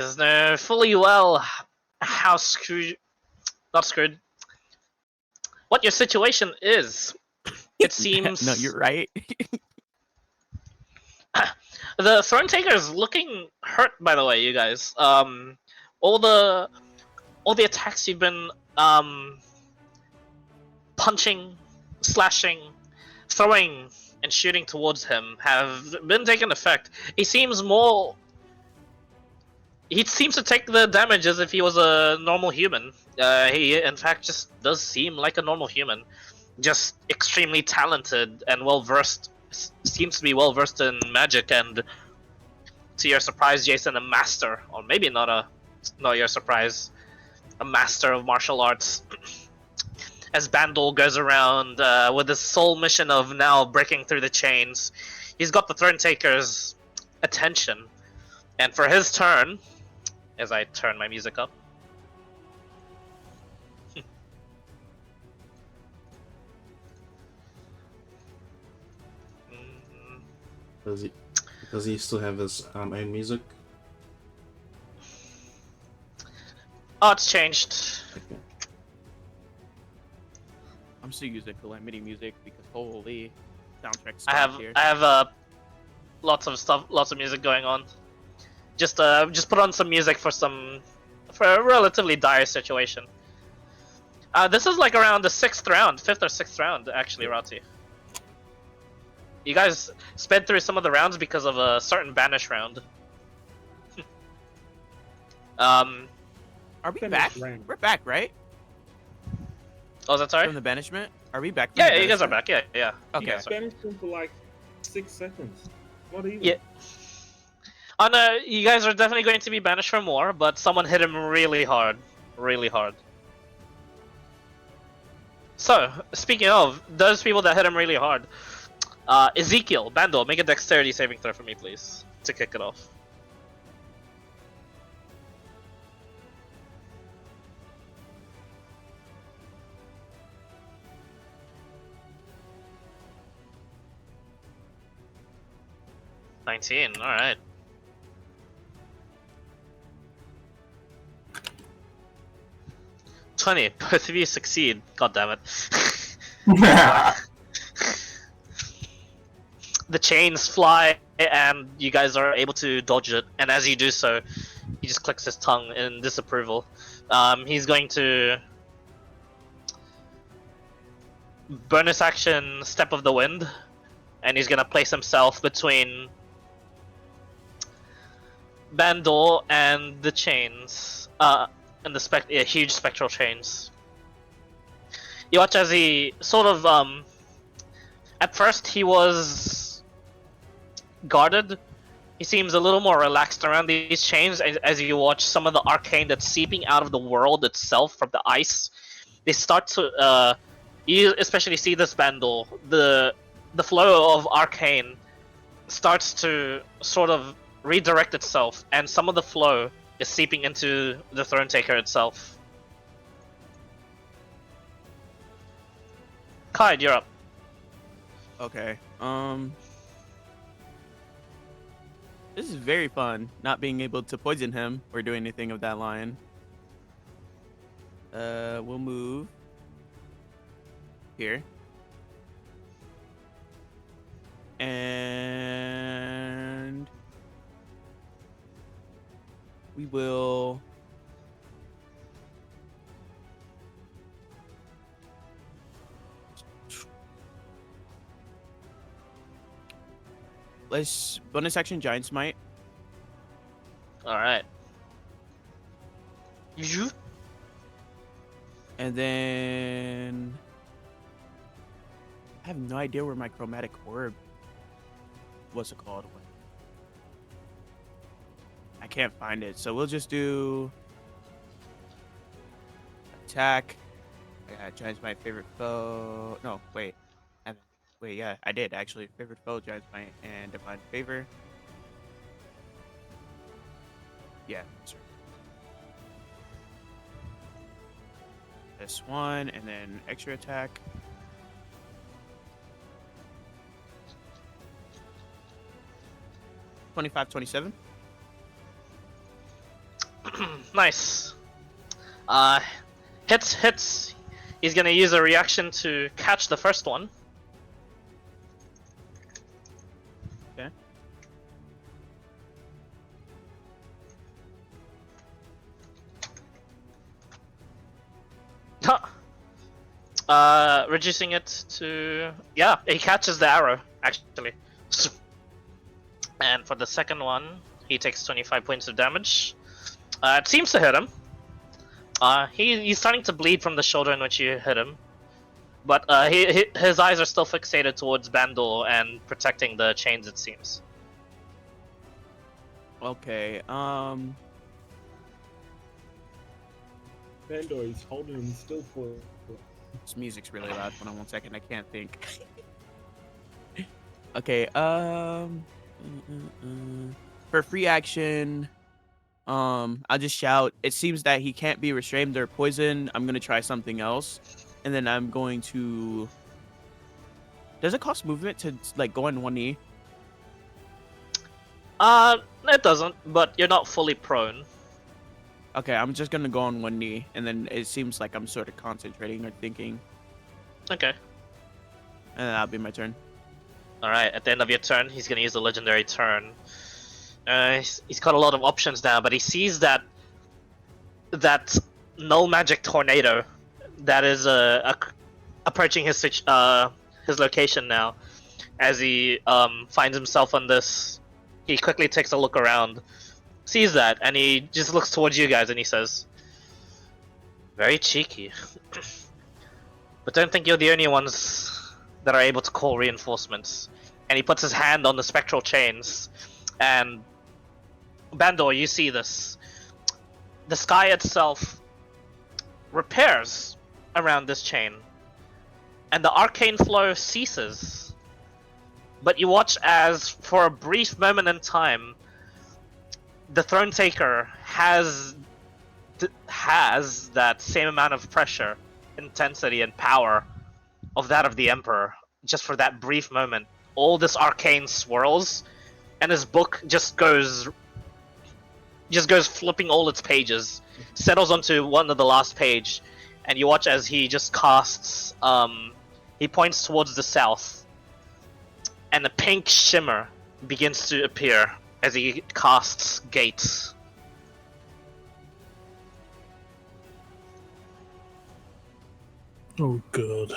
know fully well how screwed, not screwed, what your situation is. It seems No, you're right. the Thronetaker is looking hurt. By the way, you guys, all the attacks you've been punching, slashing, throwing, and shooting towards him have been taking effect. He seems to take the damage as if he was a normal human. He, in fact, just does seem like a normal human. Just extremely talented and well versed. Seems to be well versed in magic, and to your surprise, Jason, a master, or maybe not your surprise, a master of martial arts. As Bandol goes around with his sole mission of now breaking through the chains, he's got the Thronetaker's attention, and for his turn, as I turn my music up. Does he still have his own music? Oh, it's changed. Okay. I'm still using Calamity music because holy soundtrack. I have lots of music going on. Just put on some music for a relatively dire situation. This is like around the 5th or 6th round, actually, Rati. You guys sped through some of the rounds because of a certain banish round. Are we back? We're back, right? Oh, is that sorry? From the banishment? Are we back? Yeah, you guys are back. Yeah. Okay. Banished him for like 6 seconds. Not even. Yeah. You guys are definitely going to be banished for more, but someone hit him really hard. Really hard. So, speaking of, those people that hit him really hard, Ezekiel, Bandol, make a dexterity saving throw for me, please, to kick it off. All right. Both of you succeed. God damn it. The chains fly, and you guys are able to dodge it. And as you do so, he just clicks his tongue in disapproval. He's going to bonus action Step of the Wind, and he's going to place himself between Bandol and the chains, and the huge spectral chains. You watch as he sort of, at first he was guarded. He seems a little more relaxed around these chains as you watch some of the arcane that's seeping out of the world itself from the ice. They start to, you especially see this Bandol, the flow of arcane starts to sort of redirect itself, and some of the flow is seeping into the Thronetaker itself. Clyde, you're up. Okay. This is very fun, not being able to poison him or do anything of that line. We'll move here. And we will let's bonus action Giant Smite. Alright. And then I have no idea where my chromatic orb, what's it called? I can't find it, so we'll just do attack. Yeah, Giant's my favorite foe. No, wait. Wait, yeah, I did actually. Favorite foe, Giant's Might, and Divine Favor. Yeah, that's right. This one, and then extra attack. 25, 27. Nice. Hits. He's gonna use a reaction to catch the first one. Okay. Reducing it to... Yeah, he catches the arrow, actually. And for the second one, he takes 25 points of damage. It seems to hit him. He's starting to bleed from the shoulder in which you hit him. But his eyes are still fixated towards Bandor and protecting the chains, it seems. Okay. Bandor is holding him still for. This music's really loud. Hold on 1 second. I can't think. Okay. For free action, I'll just shout. It seems that he can't be restrained or poisoned. I'm gonna try something else, and then I'm going to. Does it cost movement to like go on one knee? It doesn't, but you're not fully prone. Okay, I'm just gonna go on one knee, and then it seems like I'm sort of concentrating or thinking, Okay. and then that'll be my turn. Alright, at the end of your turn, he's gonna use the legendary turn. He's got a lot of options now, but he sees that null magic tornado that is approaching his location now. As he finds himself on this, he quickly takes a look around, sees that, and he just looks towards you guys and he says, "Very cheeky, but don't think you're the only ones that are able to call reinforcements." And he puts his hand on the spectral chains, and Bandor, you see this. The sky itself repairs around this chain, and the arcane flow ceases. But you watch as, for a brief moment in time, the Thronetaker has that same amount of pressure, intensity, and power of that of the Emperor. Just for that brief moment, all this arcane swirls, and his book just goes flipping all its pages, settles onto one of the last page, and you watch as he just casts. He points towards the south, and a pink shimmer begins to appear as he casts gates. Oh, God.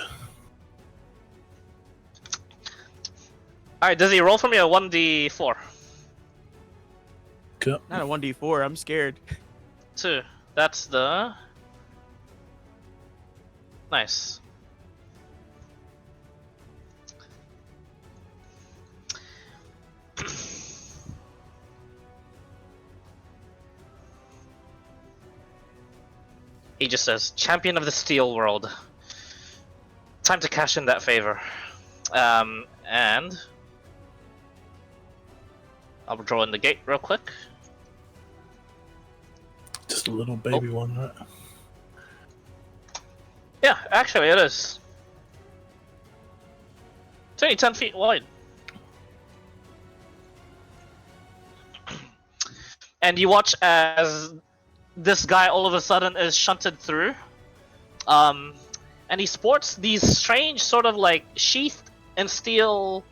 Alright, does he roll for me a 1d4? Okay. Not a 1d4. I'm scared. 2. That's the... Nice. He just says, "Champion of the Steel World. Time to cash in that favor." And I'll draw in the gate real quick. Just a little baby one, right? Yeah, actually it is. It's only 10 feet wide. And you watch as this guy all of a sudden is shunted through. And he sports these strange sort of like sheathed in steel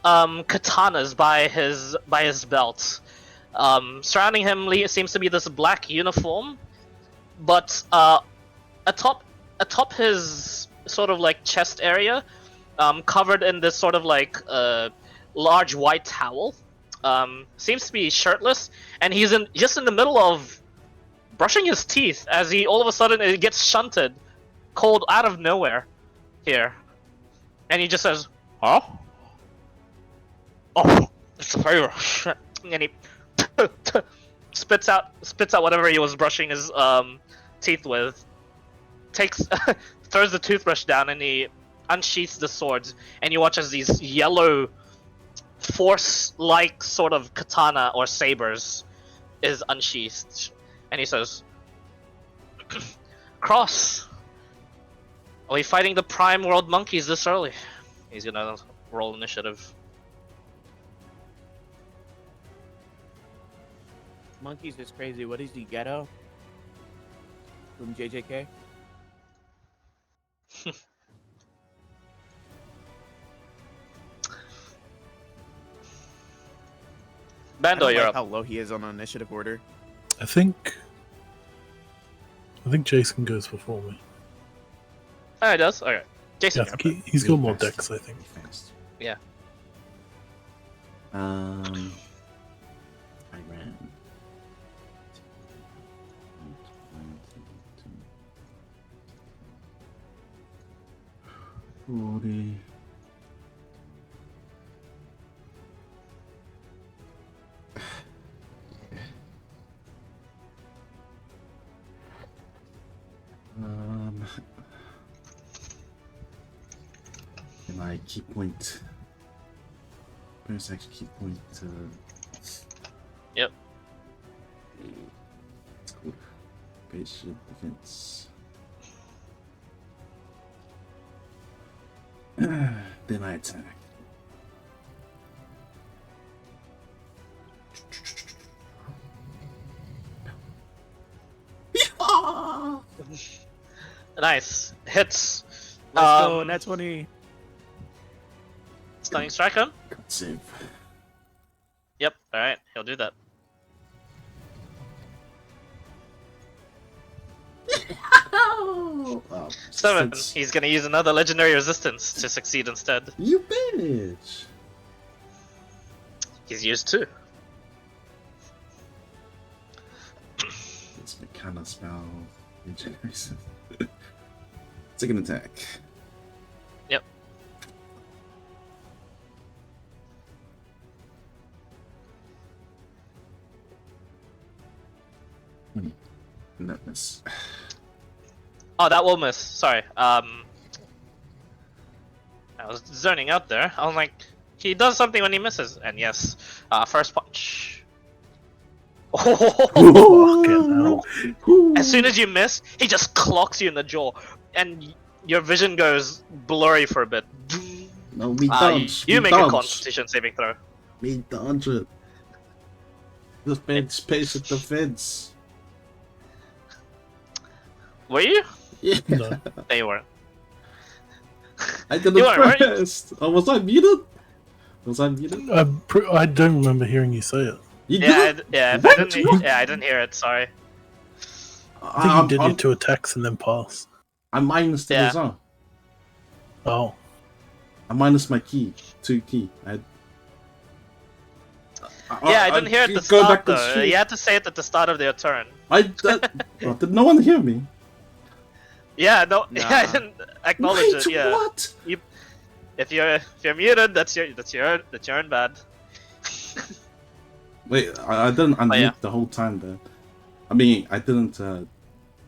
katanas by his belt. Surrounding him seems to be this black uniform, but atop his sort of like chest area, covered in this sort of like large white towel. Seems to be shirtless, and he's just in the middle of brushing his teeth as he all of a sudden it gets shunted, cold out of nowhere, here, and he just says, "Huh? Oh, it's a favor." And he spits out whatever he was brushing his teeth with, throws the toothbrush down, and he unsheaths the swords, and you watch as these yellow force-like sort of katana or sabers is unsheathed, and he says, "Cross, are we fighting the Prime World Monkeys this early?" He's gonna roll initiative. monkeys is crazy. What is he, ghetto? From JJK? I Bando, don't you're like up. how low he is on initiative order. I think Jason goes before me. Oh, it does? Okay. Jason, Yeah, I think he's got more decks, I think. Really fast. yeah. I ran. 40. And I key point. Where's actually key point? Yep. It's cool. Spaceship defense. Then I attack. Nice. Hits. Let's go, net 20. Stunning strike him? God save. Yep, alright, he'll do that. Oh, 7. since- He's gonna use another legendary resistance to succeed instead. You bitch! He's used 2. It's my kind of spell. Regeneration. Second attack. Yep. That miss. Oh, that will miss. Sorry. I was zoning out there. I was like, he does something when he misses. And yes, first punch. As soon as you miss, he just clocks you in the jaw, and your vision goes blurry for a bit. No, we You dodge. you we make dodge. a Constitution saving throw. We dodge it. The fence pays at the fence. Were you? Yeah. No. No, you weren't. I did You it are, right? first. Oh, was I muted? Was I muted? I don't remember hearing you say it. You Yeah, did it? I What? didn't. Yeah, I didn't hear it. Sorry. I think you did your 2 attacks and then pass. I minus the Yeah. result. Oh. I minus my key. 2 key. Yeah, I didn't hear it at the go start back to though. street. You had to say it at the start of their turn. Well, did no one hear me? Yeah, no, Nah. I didn't acknowledge Wait, it. Yeah. what? If you're muted, that's your own bad. Wait, I didn't unmute yeah. the whole time there. I mean, I didn't.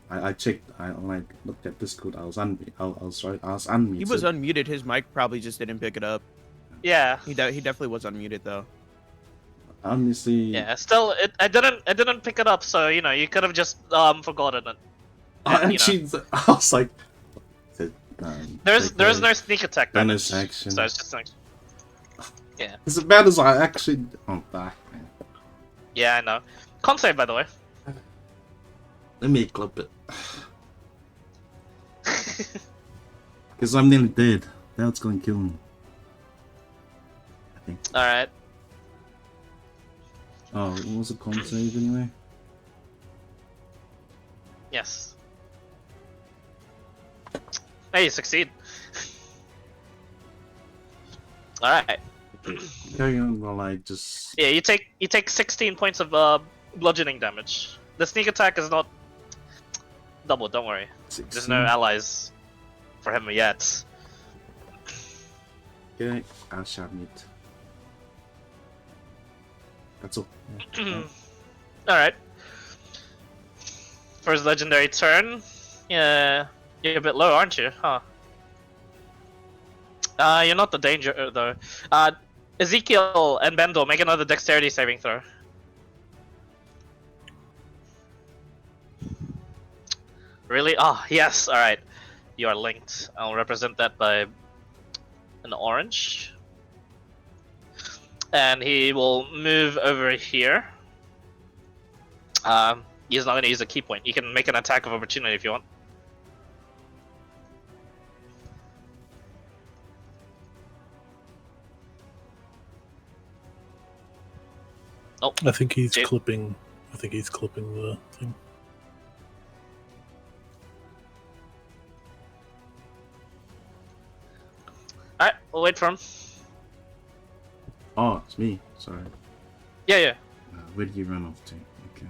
I checked. When I looked at Discord, I was unmuted. I was unmuted. He was unmuted. His mic probably just didn't pick it up. Yeah. He definitely was unmuted though. Honestly. Yeah. Still, I didn't pick it up. So you know, you could have just forgotten it. I And, you know. actually, I was like, There's no sneak attack bonus damage. action. So it's just like, As bad as I actually. Oh, back. Man. yeah, I know. Con save, by the way. Let me clip it. Because I'm nearly dead. That's going to kill me. I think. All right. Oh, what was the con save anyway? Yes. Hey, you succeed. All right. Carry on while I just. Yeah, you take 16 points of bludgeoning damage. The sneak attack is not double. Don't worry. There's no allies for him yet. Okay, I shall meet. That's all. Yeah. All right. For his legendary turn, yeah, you're a bit low, aren't you? Huh? You're not the danger though. Ezekiel and Bendel, make another dexterity saving throw. Really? Ah, yes. All right. You are linked. I'll represent that by an orange. And he will move over here. He's not going to use a key point. You can make an attack of opportunity if you want. Oh, I think he's Jake. clipping. I think he's clipping the thing. Alright, we'll wait for him. Oh, it's me. Sorry. Yeah. Where did you run off to? Okay.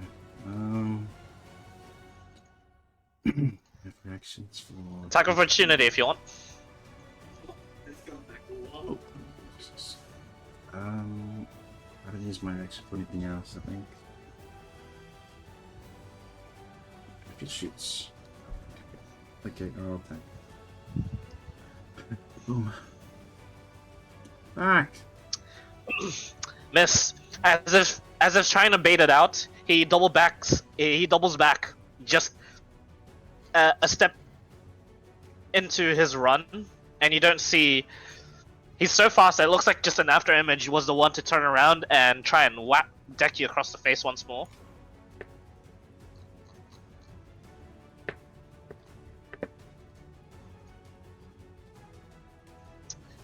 Have reactions for Attack of opportunity if you want. Oh, Jesus. I don't use my reaction for anything else. I think. If it shoots. Okay, I'll attack. Boom. Back. Miss. As if trying to bait it out, he doubles back just a step into his run, and you don't see. He's so fast that it looks like just an after image was the one to turn around and try and deck you across the face once more.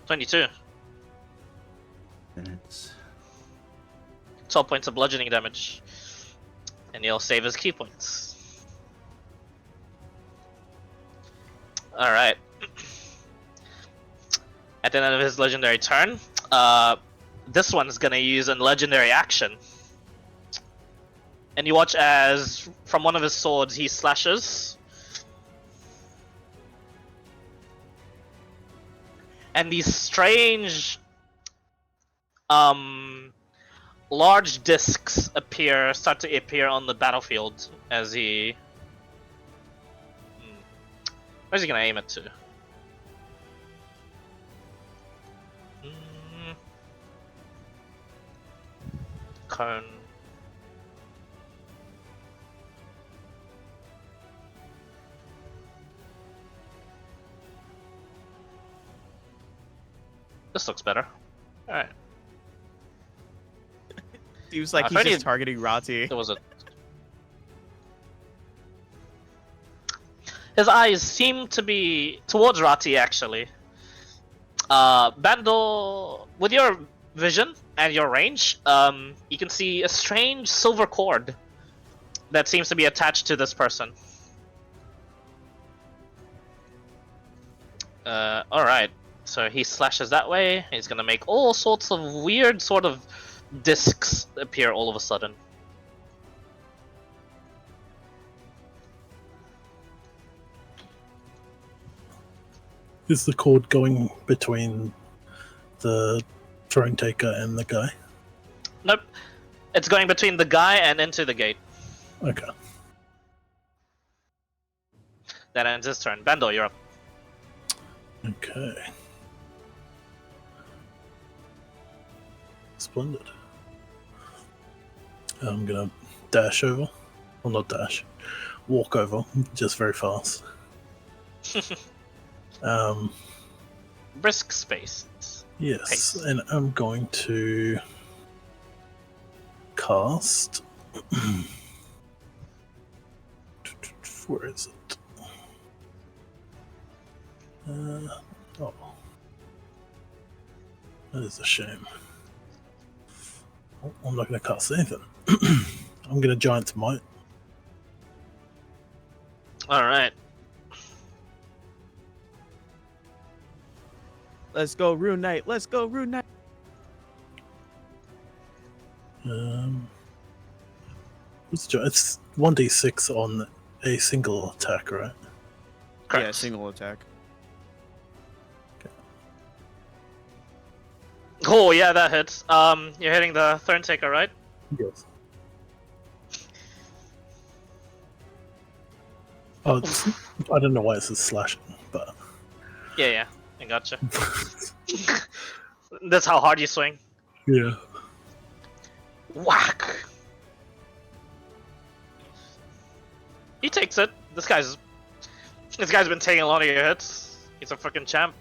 $22. Minutes. 12 points of bludgeoning damage. And he'll save his key points. Alright. At the end of his legendary turn, this one's gonna use a legendary action. And you watch as, from one of his swords, he slashes. And these strange, large discs start to appear on the battlefield as he... Where's he gonna aim it to? Cone. This looks better. Alright. Seems like he's Freddy- just targeting Rati. There was a... His eyes seem to be towards Rati, actually. Bando, with your vision and your range, you can see a strange silver cord that seems to be attached to this person. Alright, so he slashes that way. He's gonna make all sorts of weird sort of discs appear all of a sudden. Is the cord going between the Thronetaker and the guy? Nope. It's going between the guy and into the gate. Okay. That ends his turn. Bando, you're up. Okay. Splendid. I'm gonna dash over. Well, not dash. Walk over, just very fast. Brisk space. Yes, Pace. and I'm going to cast. Where is it? Oh, that is a shame. Oh, I'm not going to cast anything. I'm going to Giant's Might. Alright. Let's go, Rune Knight. Let's go, Rune Knight. What's the It's 1d6 on a single attack, right? Correct. Yeah, single attack. Oh, yeah, that hits. You're hitting the Thronetaker, right? Yes. Oh, I don't know why it says slashing, but Yeah, I gotcha. That's how hard you swing. yeah. Whack! He takes it. This guy's been taking a lot of your hits. He's a freaking champ.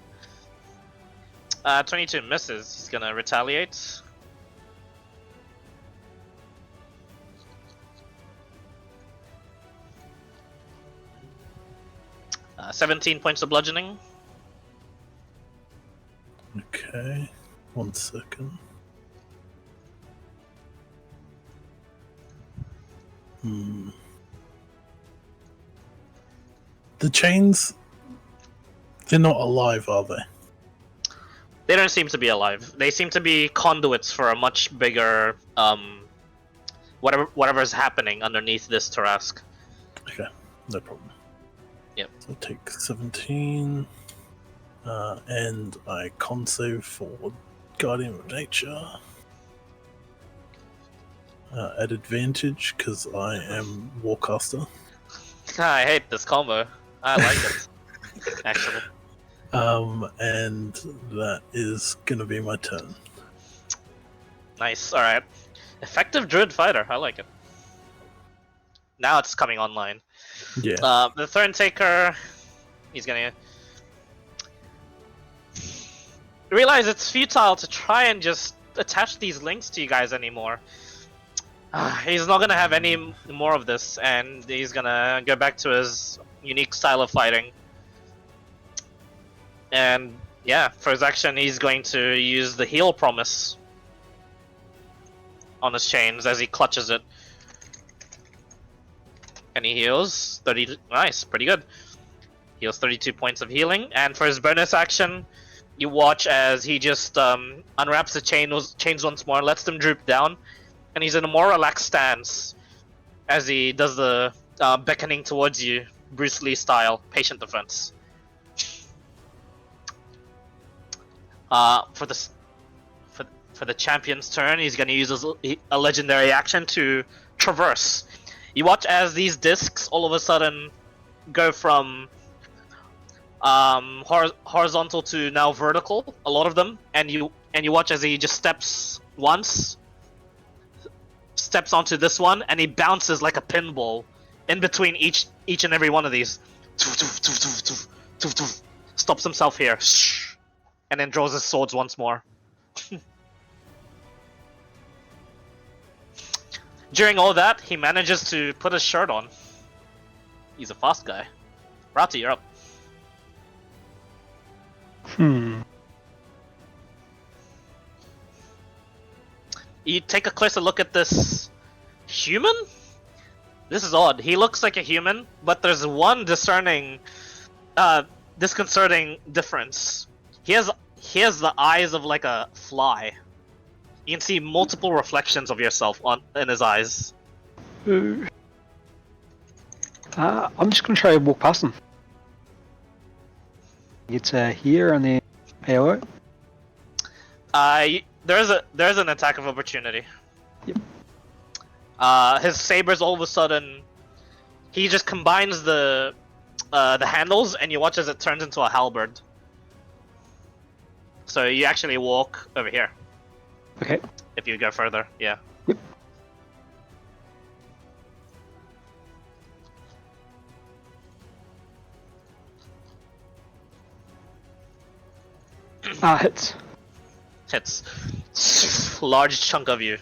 22 misses. He's gonna retaliate. 17 points of bludgeoning. Okay, 1 second. The chains, they're not alive, are they? They don't seem to be alive. They seem to be conduits for a much bigger, whatever's happening underneath this Tarask. Okay, no problem. Yep. So I take 17, and I con save for Guardian of Nature. At advantage, because I am Warcaster. I hate this combo. I like it, actually. And that is gonna be my turn. Nice, alright. Effective Druid Fighter, I like it. Now it's coming online. Yeah. The Thronetaker, he's gonna realize it's futile to try and just attach these links to you guys anymore. He's not gonna have any more of this, and he's gonna go back to his unique style of fighting. And yeah, for his action, he's going to use the heal promise on his chains as he clutches it. And he heals 30. Nice, pretty good. Heals 32 points of healing. And for his bonus action, you watch as he just unwraps the chains once more, lets them droop down, and he's in a more relaxed stance as he does the beckoning towards you, Bruce Lee style, patient defense. For the champion's turn, he's going to use a legendary action to traverse. You watch as these discs all of a sudden go from horizontal to now vertical, a lot of them, and you watch as he just steps once, steps onto this one, and he bounces like a pinball in between each and every one of these. Stops himself here, and then draws his swords once more. During all that, he manages to put his shirt on. He's a fast guy. Rati, you're up. You take a closer look at this human? This is odd. He looks like a human, but there's one disconcerting difference. He has the eyes of like a fly. You can see multiple reflections of yourself in his eyes. I'm just going to try to walk past him. It's here on the AOO. There's an attack of opportunity. Yep. His sabers all of a sudden, he just combines the handles, and you watch as it turns into a halberd. So you actually walk over here. Okay. If you go further, yeah. Yep. Hits. Hits. Large chunk of you.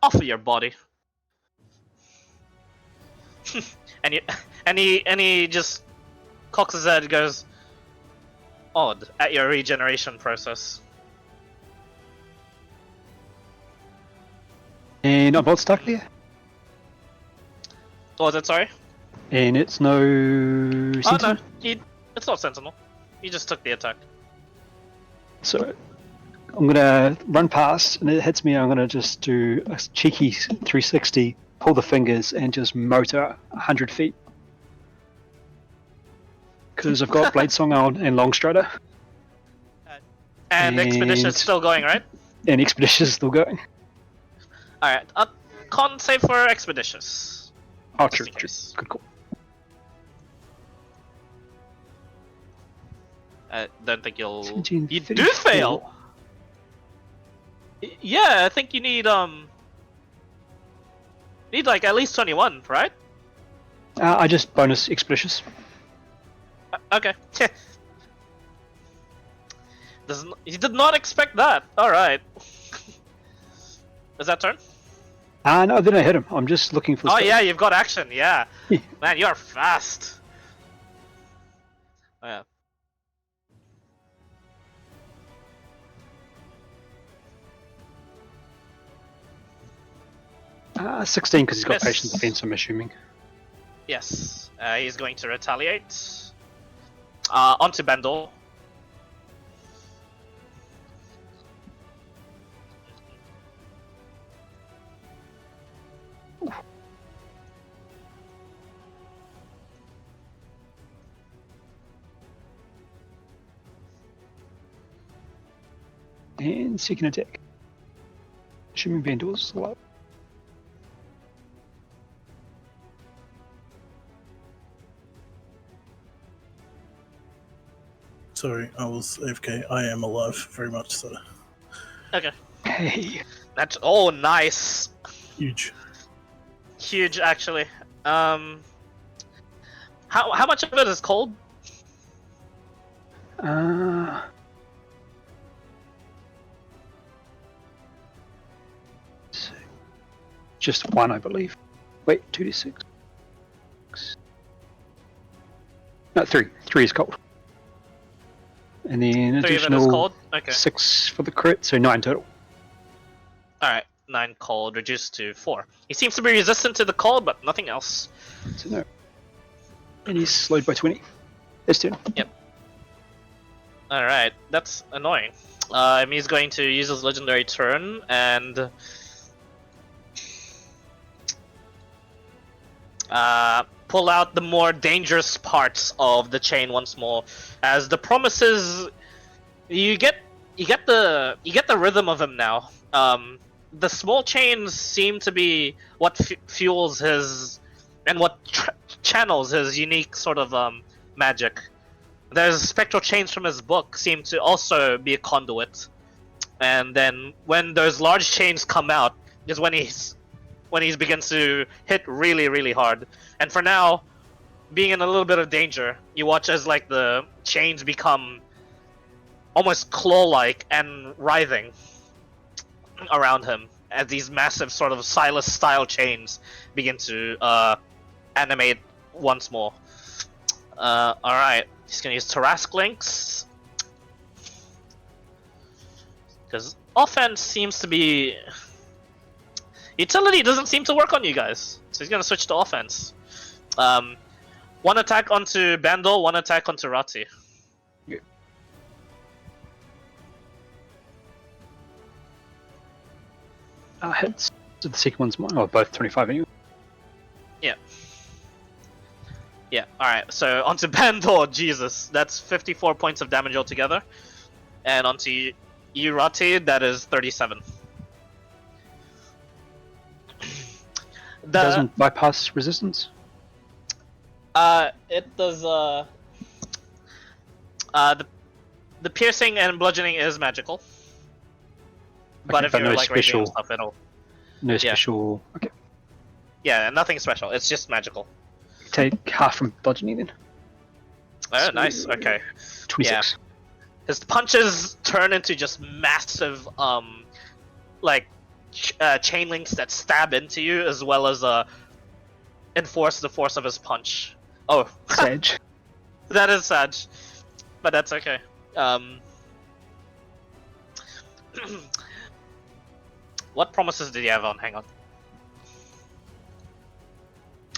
Off of your body. and he just cocks his head and goes, odd at your regeneration process. And I'm not stuck there. What was it, sorry? And it's no sentinel. Oh no, it's not sentinel. He just took the attack. So I'm gonna run past, and it hits me. I'm gonna just do a cheeky 360, pull the fingers, and just motor 100 feet. Because I've got Blade Song on and Long Strider. And Expedition is still going, right? And Expedition is still going. Alright, con save for Expeditious. Oh, Just true, in true. case. Good call. I don't think you'll... 17, You do 34. fail! Yeah, I think you need like at least 21, right? I just bonus Expeditious. Okay. You did not expect that. Alright. Is that turn? No, then I hit him. I'm just looking for the Oh spell. yeah, you've got action. Yeah, Yeah. man, you are fast. Yeah. 16 because he's got Miss. patience defense, I'm assuming. Yes, he's going to retaliate. Onto Bendel. And second attack. Assuming Vandal's alive. Sorry, I was AFK. I am alive, very much so. Okay. Hey. That's nice. Huge. Huge, actually. How much of it is cold? Just one, I believe. Wait, 2d6. No, 3. 3 is cold. And then 3 of it is additional cold. Okay. 6 for the crit, so 9 total. All right. 9 cold reduced to 4. He seems to be resistant to the cold, but nothing else. So no. And he's slowed by 20. His turn. All right, that's annoying. He's going to use his legendary turn and pull out the more dangerous parts of the chain once more. As the promises, you get the rhythm of him now. The small chains seem to be what fuels his and what channels his unique sort of magic. There's spectral chains from his book seem to also be a conduit, and then when those large chains come out is when he begins to hit really hard. And for now, being in a little bit of danger, you watch as like the chains become almost claw-like and writhing around him as these massive sort of Silas-style chains begin to animate once more. All right. He's gonna use Tarrasque Links because offense seems to be utility doesn't seem to work on you guys, so he's gonna switch to offense. One attack onto Bandol, one attack onto Rati. Hits. So the second one's mine. Oh, both 25 anyway. Yeah, alright, so onto Bandor, Jesus, that's 54 points of damage altogether. And onto you, Rati, that is 37. Doesn't bypass resistance? It does, the piercing and bludgeoning is magical. But Okay, if but you're no like raging and special- stuff, it'll... No special. Okay. Yeah, nothing special, it's just magical. Take half from bludgeoning then. Oh, So- nice, okay. 26. His punches turn into just massive, chain links that stab into you, as well as enforce the force of his punch. Oh, Sage. that is sad, but that's okay. What promises did he have on? Hang on.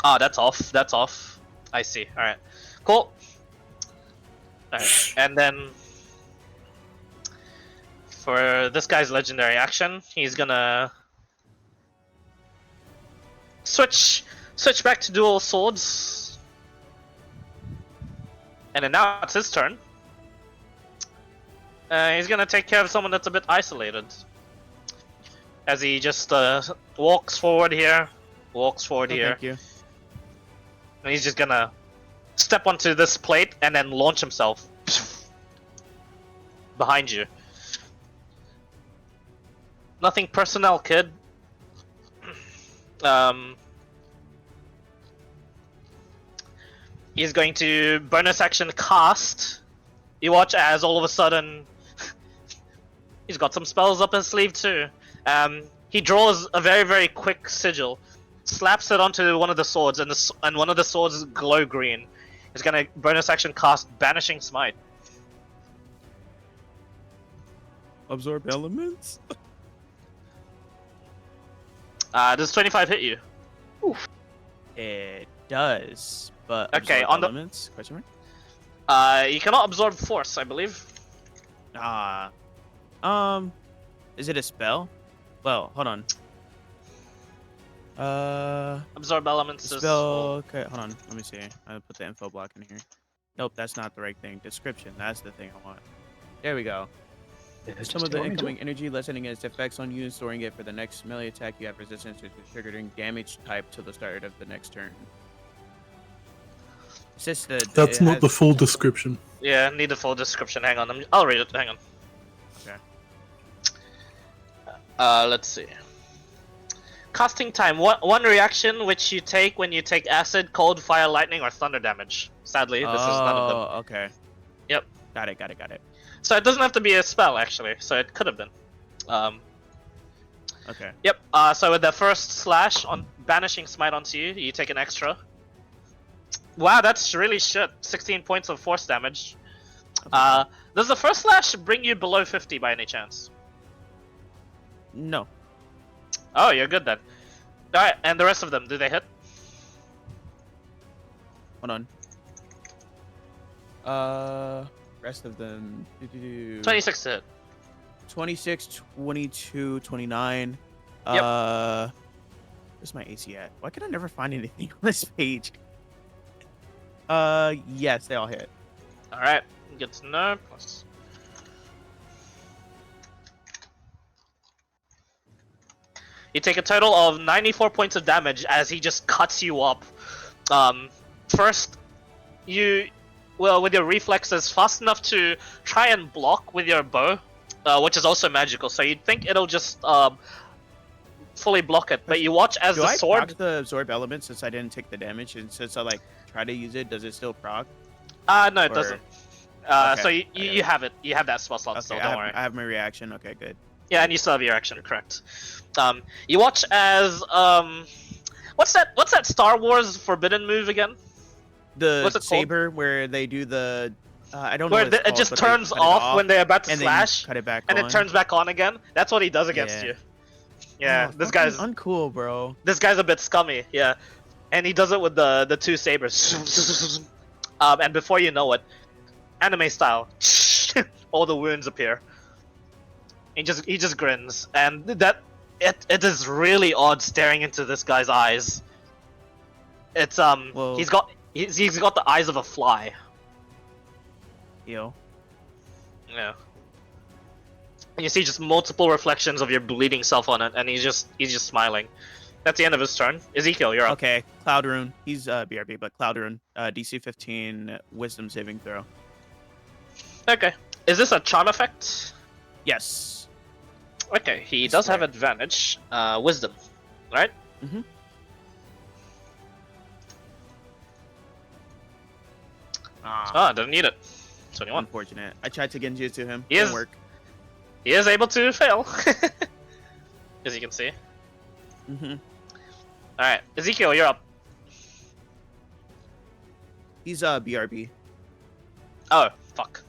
Ah, that's off. That's off. I see. All right, cool. All right, and then for this guy's legendary action, he's gonna switch back to dual swords, and then now it's his turn. He's gonna take care of someone that's a bit isolated, as he just walks forward here, Thank you. and he's just gonna step onto this plate and then launch himself behind you. Nothing personnel, kid. He's going to bonus action cast. You watch as all of a sudden he's got some spells up his sleeve too. he draws a very, very quick sigil, slaps it onto one of the swords, and one of the swords glow green. He's gonna bonus action cast Banishing Smite. Absorb elements. Does 25 hit you? It does, but Okay, absorb on the- elements? Question mark. You cannot absorb force, I believe. Is it a spell? Well, hold on. Absorb elements is Spell. Okay, hold on. Let me see. I'll put the info block in here. Nope, that's not the right thing. Description. That's the thing I want. There we go. Some of the incoming energy lessening its effects on you and storing it for the next melee attack you have resistance to, triggering damage type till the start of the next turn. It's just That's not the full description. Yeah, need the full description. Hang on, I'll read it. Hang on. Okay. Let's see. Casting time. One reaction which you take when you take acid, cold, fire, lightning, or thunder damage. Sadly, this is none of them. Oh, okay. Yep. Got it. So it doesn't have to be a spell, actually. So it could have been. Okay. Yep. So with the first slash on Banishing Smite onto you, you take an extra. Wow, that's really shit. 16 points of force damage. Does the first slash bring you below 50 by any chance? No. Oh, you're good then. Alright, and the rest of them, do they hit? Hold on. Rest of them. 26 to hit. 26, 22, 29. Yep. Where's my AC at? Why can I never find anything on this page? Yes, they all hit. Alright, good to know. Plus. You take a total of 94 points of damage as he just cuts you up. First, with your reflexes, fast enough to try and block with your bow, which is also magical, so you'd think it'll just fully block it, but you watch as the sword... proc the absorb element since I didn't take the damage, and since I try to use it, does it still proc? No, it doesn't. Okay, So you have it. You have that spell slot still, don't worry. I have my reaction. Okay, good. Yeah, and you still have your action, correct. You watch as what's that Star Wars forbidden move again? The it saber where they do the I don't know. Where What it's it called, just but they turns cut it off when they're about to and slash, then cut it back and on. it turns back on again. That's what he does against Yeah. you. Yeah, Oh, this fucking guy's uncool, bro. this guy's a bit scummy. Yeah, and he does it with the two sabers. And before you know it, anime style, all the wounds appear. He just grins, and it is really odd staring into this guy's eyes. It's Well- he's got the eyes of a fly. Yo. Yeah. And you see just multiple reflections of your bleeding self on it, and he's just smiling. That's the end of his turn. Ezekiel, you're up. Okay, Cloud Rune. He's BRB, but Cloud Rune. DC 15, Wisdom saving throw. Okay. Is this a charm effect? Yes. Okay, he I does have swear. advantage. Wisdom, right? Mhm. Ah, doesn't need it. 21. Unfortunate. I tried to Genjutsu him. He Didn't is- work. He is able to fail, as you can see. Mm-hmm. All right, Ezekiel, you're up. He's BRB. Oh, fuck.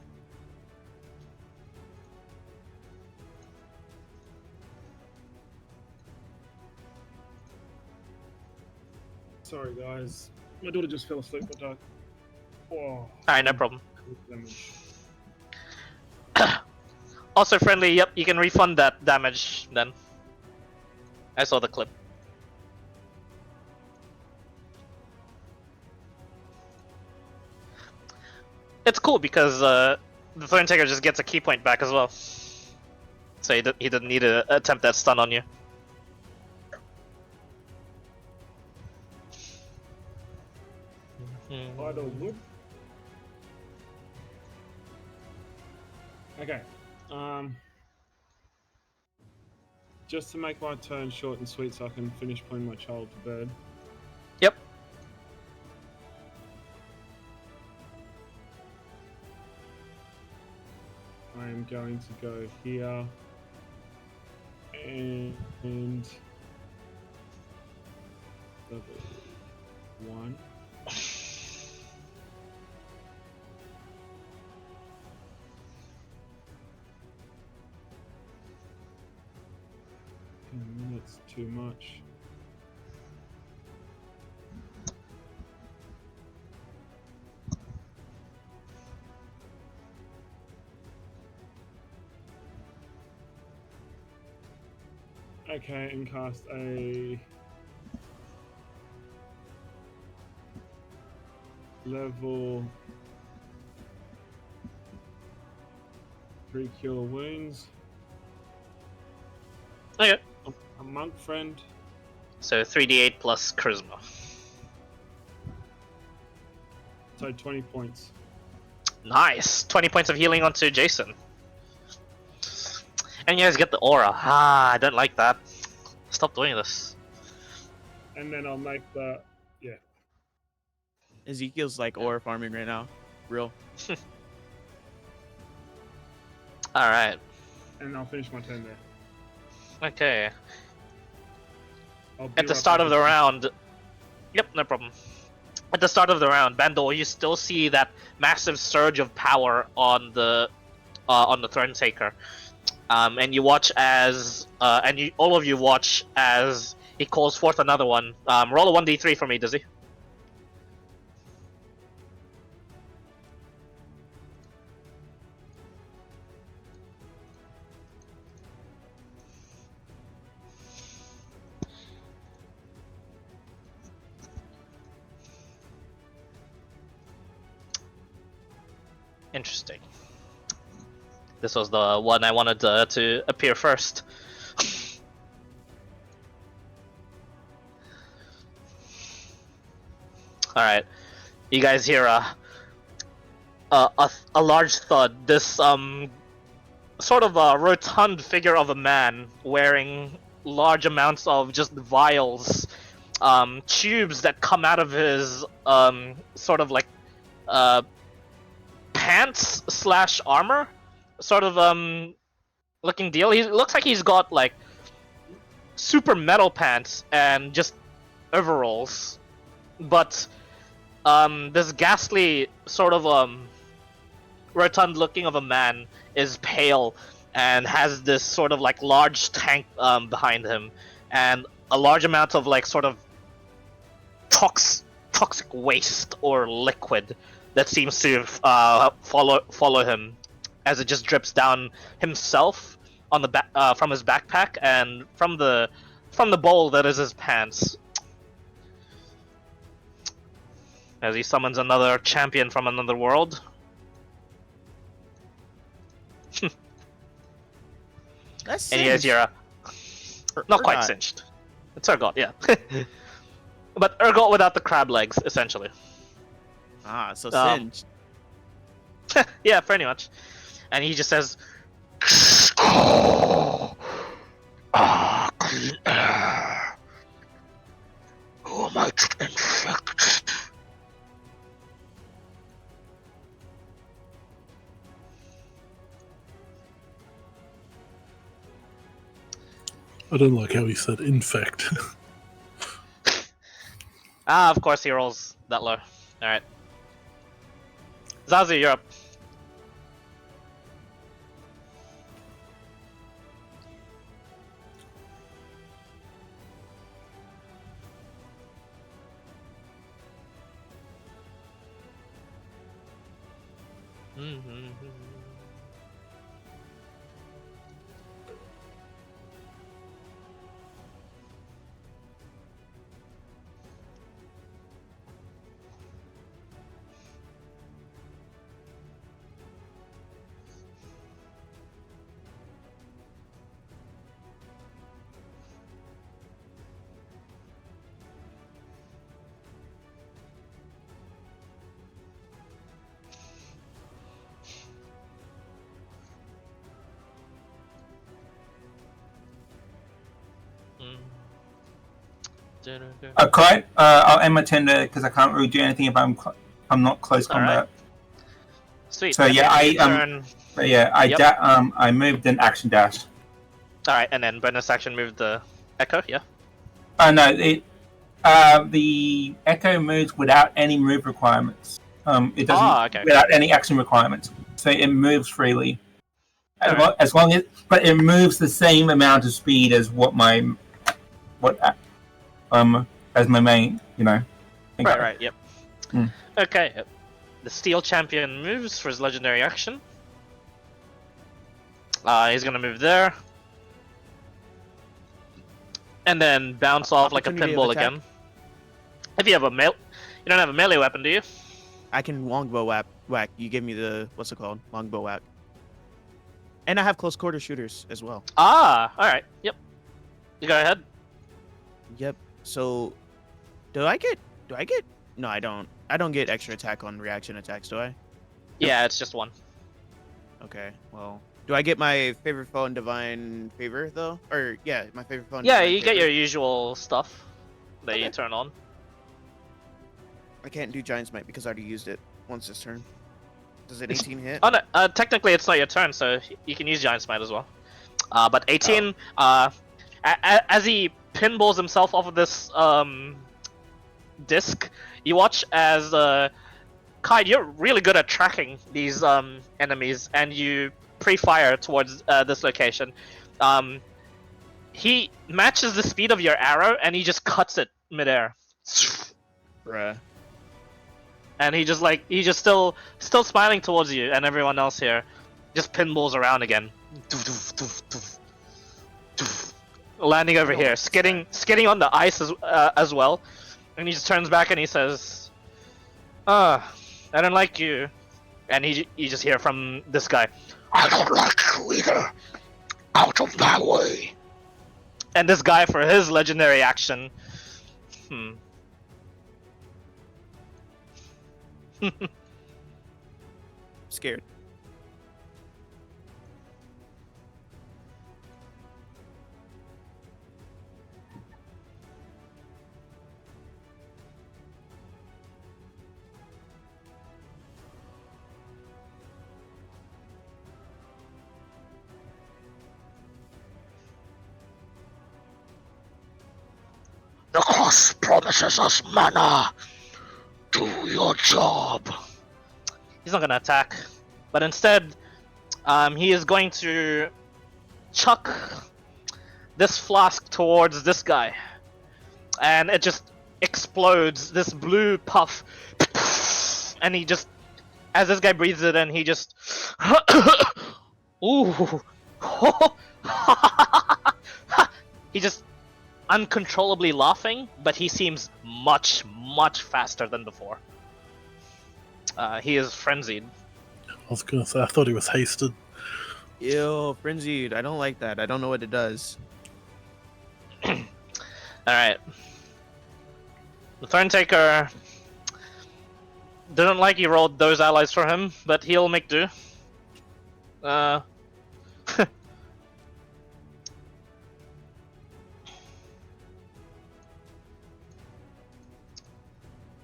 Sorry, guys. My daughter just fell asleep at dark. Oh, All right, no problem. damage. Also friendly. Yep, you can refund that damage then. I saw the clip. It's cool because the Thronetaker just gets a key point back as well. So he didn't need to attempt that stun on you. Idle wood. Okay. Just to make my turn short and sweet so I can finish putting my child to bed. Yep. I am going to go here And level 1. That's too much. Okay, and cast a level 3 cure wounds. Okay. A monk friend. So 3d8 plus charisma. So 20 points. Nice! 20 points of healing onto Jason. And you guys get the aura. Ah, I don't like that. Stop doing this. And then I'll make the Ezekiel's like aura farming right now. Real. Alright. and I'll finish my turn there. Okay. I'll be At the right start back of the with you. round... Yep, no problem. At the start of the round, Bandor, you still see that massive surge of power on the Thronetaker. And you watch as... all of you watch as he calls forth another one. Roll a 1d3 for me, does he? Interesting. This was the one I wanted to appear first. Alright. You guys hear a large thud. This sort of a rotund figure of a man wearing large amounts of just vials, tubes that come out of his sort of like pants slash armor sort of looking deal. He looks like he's got like super metal pants and just overalls, but this ghastly sort of rotund looking of a man is pale and has this sort of like large tank behind him and a large amount of like sort of toxic waste or liquid that seems to follow him as it just drips down himself on the back from his backpack and from the bowl that is his pants. As he summons another champion from another world. That's And you guys hear a... Not quite cinched. It's Urgot, yeah. But Urgot without the crab legs, essentially. Ah, so Um, singed. Yeah, pretty much. And he just says... clean air. Who might infect? I don't like how he said infect. Ah, of course he rolls that low. Alright. Zazu, you're up. Okay, I'll end my turn there because I can't really do anything if I'm not close combat. Alright. Sweet. So yeah, Turn. I moved an action dash. Alright, and then bonus action move the Echo, yeah? No, the Echo moves without any move requirements. It doesn't okay. without any action requirements, so it moves freely. Alright. As long as, but it moves the same amount of speed as as my main, you know. Right, yep. Hmm. Okay, the Steel Champion moves for his legendary action. He's gonna move there. And then bounce off like a Opportunity of pinball attack? again. If you have a you don't have a melee weapon, do you? I can longbow whack. You give me the what's it called? Longbow whack. And I have close quarter shooters as well. Alright, yep. You go ahead. Yep. So, do I get? No, I don't. I don't get extra attack on reaction attacks, do I? Yeah, it's just one. Okay. Well, do I get my favorite foe and divine favor though? Or yeah, my favorite foe. And Yeah, divine you get favor. your usual stuff that you Okay. turn on. I can't do giant smite because I already used it once this turn. Does it 18 hit? Oh no, technically it's not your turn, so you can use Giant Smite as well. But 18, as he pinballs himself off of this disc, you watch as Kai, you're really good at tracking these enemies, and you pre-fire towards this location. He matches the speed of your arrow, and he just cuts it midair. Bruh. And he's just still smiling towards you and everyone else here, just pinballs around again, landing over here, skidding on the ice as well, and he just turns back and he says, I don't like you," and you just hear from this guy, "I don't like you either, out of my way," and this guy for his legendary action, Scared. "The cross promises us mana. Do your job." He's not gonna attack, but instead, he is going to chuck this flask towards this guy, and it just explodes. This blue puff, and he just, as this guy breathes it in, he just, ooh, he just uncontrollably laughing, but he seems much faster than before. He is frenzied. I was gonna say, I thought he was hasted. Ew, frenzied. I don't like that. I don't know what it does. Alright. The Thronetaker didn't like you rolled those allies for him, but he'll make do.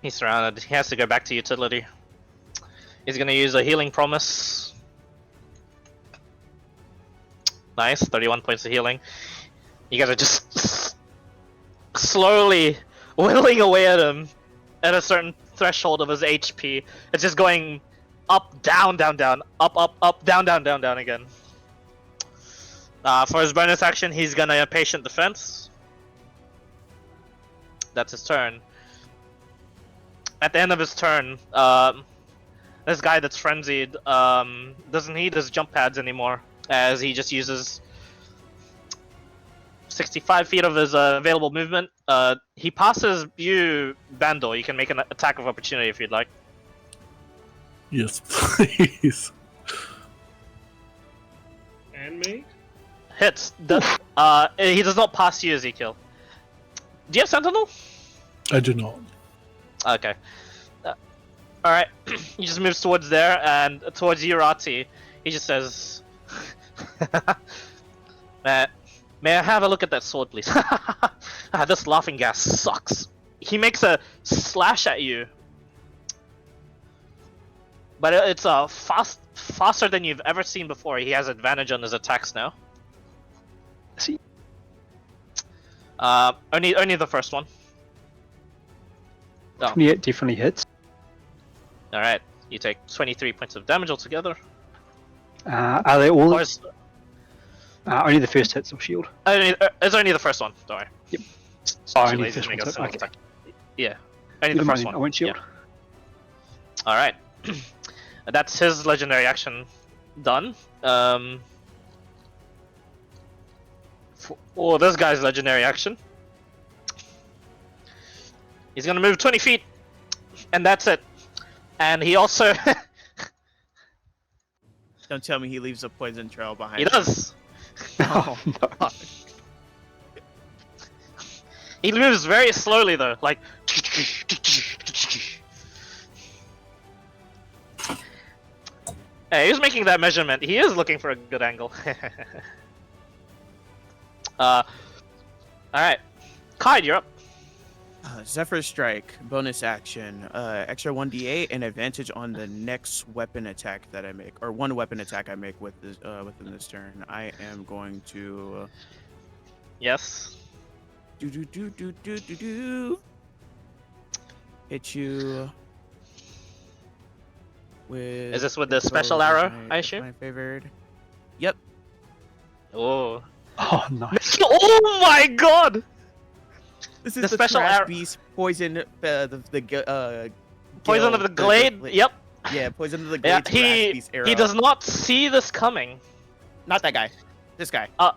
He's surrounded. He has to go back to utility. He's gonna use a healing promise. Nice, 31 points of healing. You guys are just slowly whittling away at him at a certain threshold of his HP. It's just going up, down, down, down, up, down, down, down, down again. For his bonus action, he's gonna patient defense. That's his turn. At the end of his turn, this guy that's frenzied doesn't need his jump pads anymore, as he just uses 65 feet of his available movement. He passes you, Bandor. You can make an attack of opportunity if you'd like. Yes, please. And me? Hits. He does not pass you, Ezekiel. Do you have Sentinel? I do not. Okay. Alright, he just moves towards there, and towards Urati. He just says, may I have a look at that sword, please? This laughing gas sucks. He makes a slash at you. But it's faster than you've ever seen before. He has advantage on his attacks now. See, Only the first one. Oh. 28 definitely hits. All right. You take 23 points of damage altogether. Are they all? Or is- Only the first hits of shield. It's only the first one. Don't worry. Yep. It's Oh, too only lazy the to first make a one, single okay. attack. Yeah. Only Never the mind first then, one. I won't shield. Yeah. All right. That's his legendary action done. Oh, this guy's legendary action. He's gonna move 20 feet, and that's it. And he also Don't tell me he leaves a poison trail behind. he does. Oh, no. He moves very slowly though, like. Hey, he's making that measurement. He is looking for a good angle. Alright. Kyle, you're up. Zephyr Strike, bonus action, extra 1d8 and advantage on the next weapon attack that I make, or one weapon attack I make with this, within this turn. I am going to Yes. hit you with. Is this with the special arrow, I assume? My favored. Yep. Oh. Oh, nice. Oh my god! This is The the special trash arrow- beast poison. Poison Gale, of the Glade? Yep. Yeah, poison of the Yeah, Glade. Trash beast arrow. he does not see this coming. Not that guy. This guy. Oh,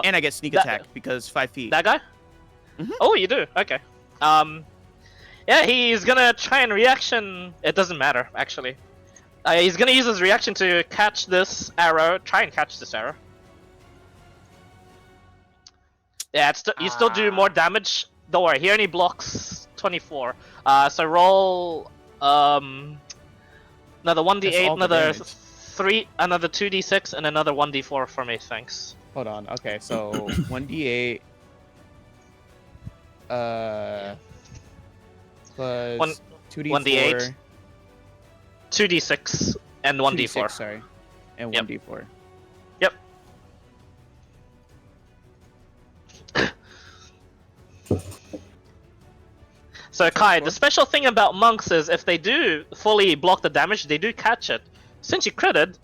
And I get sneak that- attack because 5 feet. that guy? Mhm. Oh, you do? Okay. Yeah, he's gonna try and reaction. It doesn't matter, actually. He's gonna use his reaction to catch this arrow. Try and catch this arrow. Yeah, you still do more damage. Don't worry, he only blocks 24. So roll another That's 1d8, all the another damage. 3, another 2d6, and another 1d4 for me. Thanks. Hold on. Okay, so 1d8. Plus One- 2d4. 1d8, 2d6, and 1d4. 2d6, sorry. And Yep. 1d4. Yep. So Kai, the special thing about monks is if they do fully block the damage, they do catch it. Since you critted,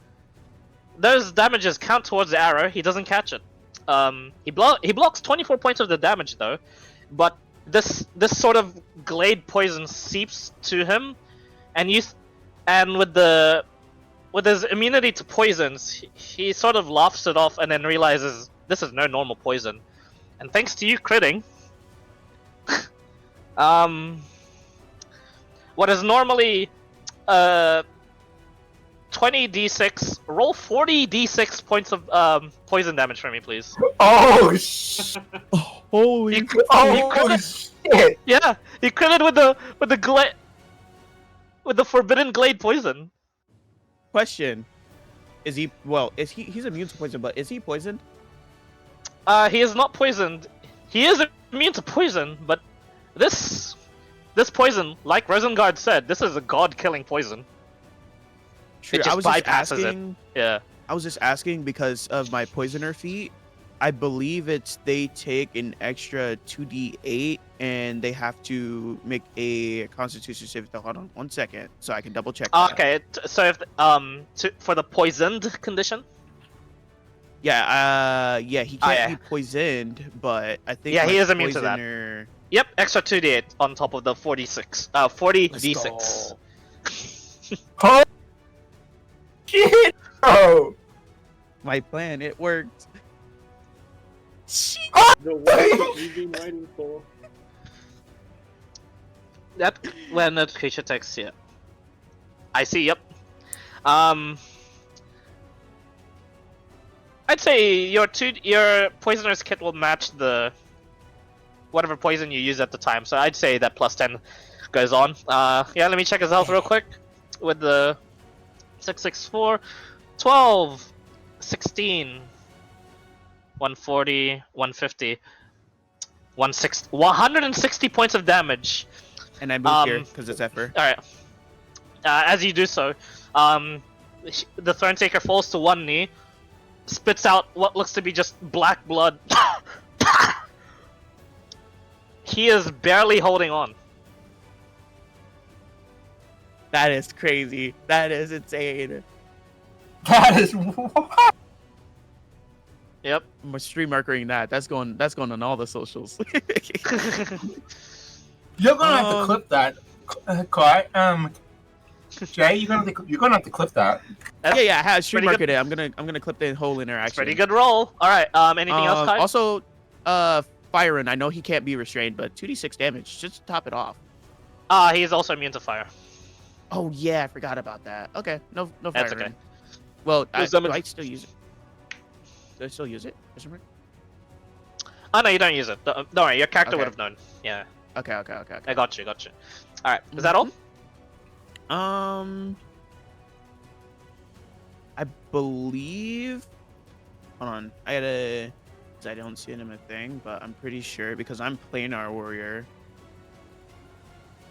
those damages count towards the arrow. He doesn't catch it. He blocks 24 points of the damage though, but this sort of glade poison seeps to him, and with his immunity to poisons, he sort of laughs it off and then realizes this is no normal poison. And thanks to you critting, what is normally 20d6, roll 40d6 points of poison damage for me, please. Oh, sh- Holy. He oh shit! Yeah, he critted with the forbidden glade poison. Question. Is he, well, he's immune to poison, but is he poisoned? He is not poisoned. He is immune to poison, but this poison, like Rosengard said, this is a god-killing poison. True, just I was just bypasses it. asking. Yeah. I was just asking because of my poisoner feat. I believe they take an extra 2d8 and they have to make a Constitution saving throw. Hold on 1 second, so I can double check. that. Okay, so if for the poisoned condition. Yeah, he can't yeah. be poisoned, but I think Yeah, he my is immune to that. poisoner- Yep, extra 2d8 on top of the 40d6. Let's go. Oh shit! Oh, My plan, it worked. The one you've been waiting for. That when the creature takes, yeah. I see. Yep. I'd say your poisoner's kit will match the whatever poison you use at the time. So I'd say that plus 10 goes on. Yeah, let me check his health real quick with the 664, 12, 16, 140, 150, 160 points of damage. And I moved here because it's Zephyr. Alright. As you do so, the Thronetaker falls to one knee, spits out what looks to be just black blood. He is barely holding on. That is crazy. That is insane. That is what? Yep. I'm stream markering that. That's going on all the socials. You're gonna have to clip that, Kai. Jay, you're gonna have to clip that. yeah, I have stream pretty marketed it. I'm gonna clip the whole interaction. Pretty good roll. All right. Anything else, Kai? Also, Firen. I know he can't be restrained, but 2d6 damage. Just to top it off. He is also immune to fire. Oh yeah, I forgot about that. Okay, no Firen. That's okay. Well, do I still use it? Do I still use it? Oh no, you don't use it. Don't worry, your character Okay. would have known. Yeah. Okay. I got you. All right. Is that all? I believe. Hold on, I don't see it in my thing, but I'm pretty sure because I'm planar warrior.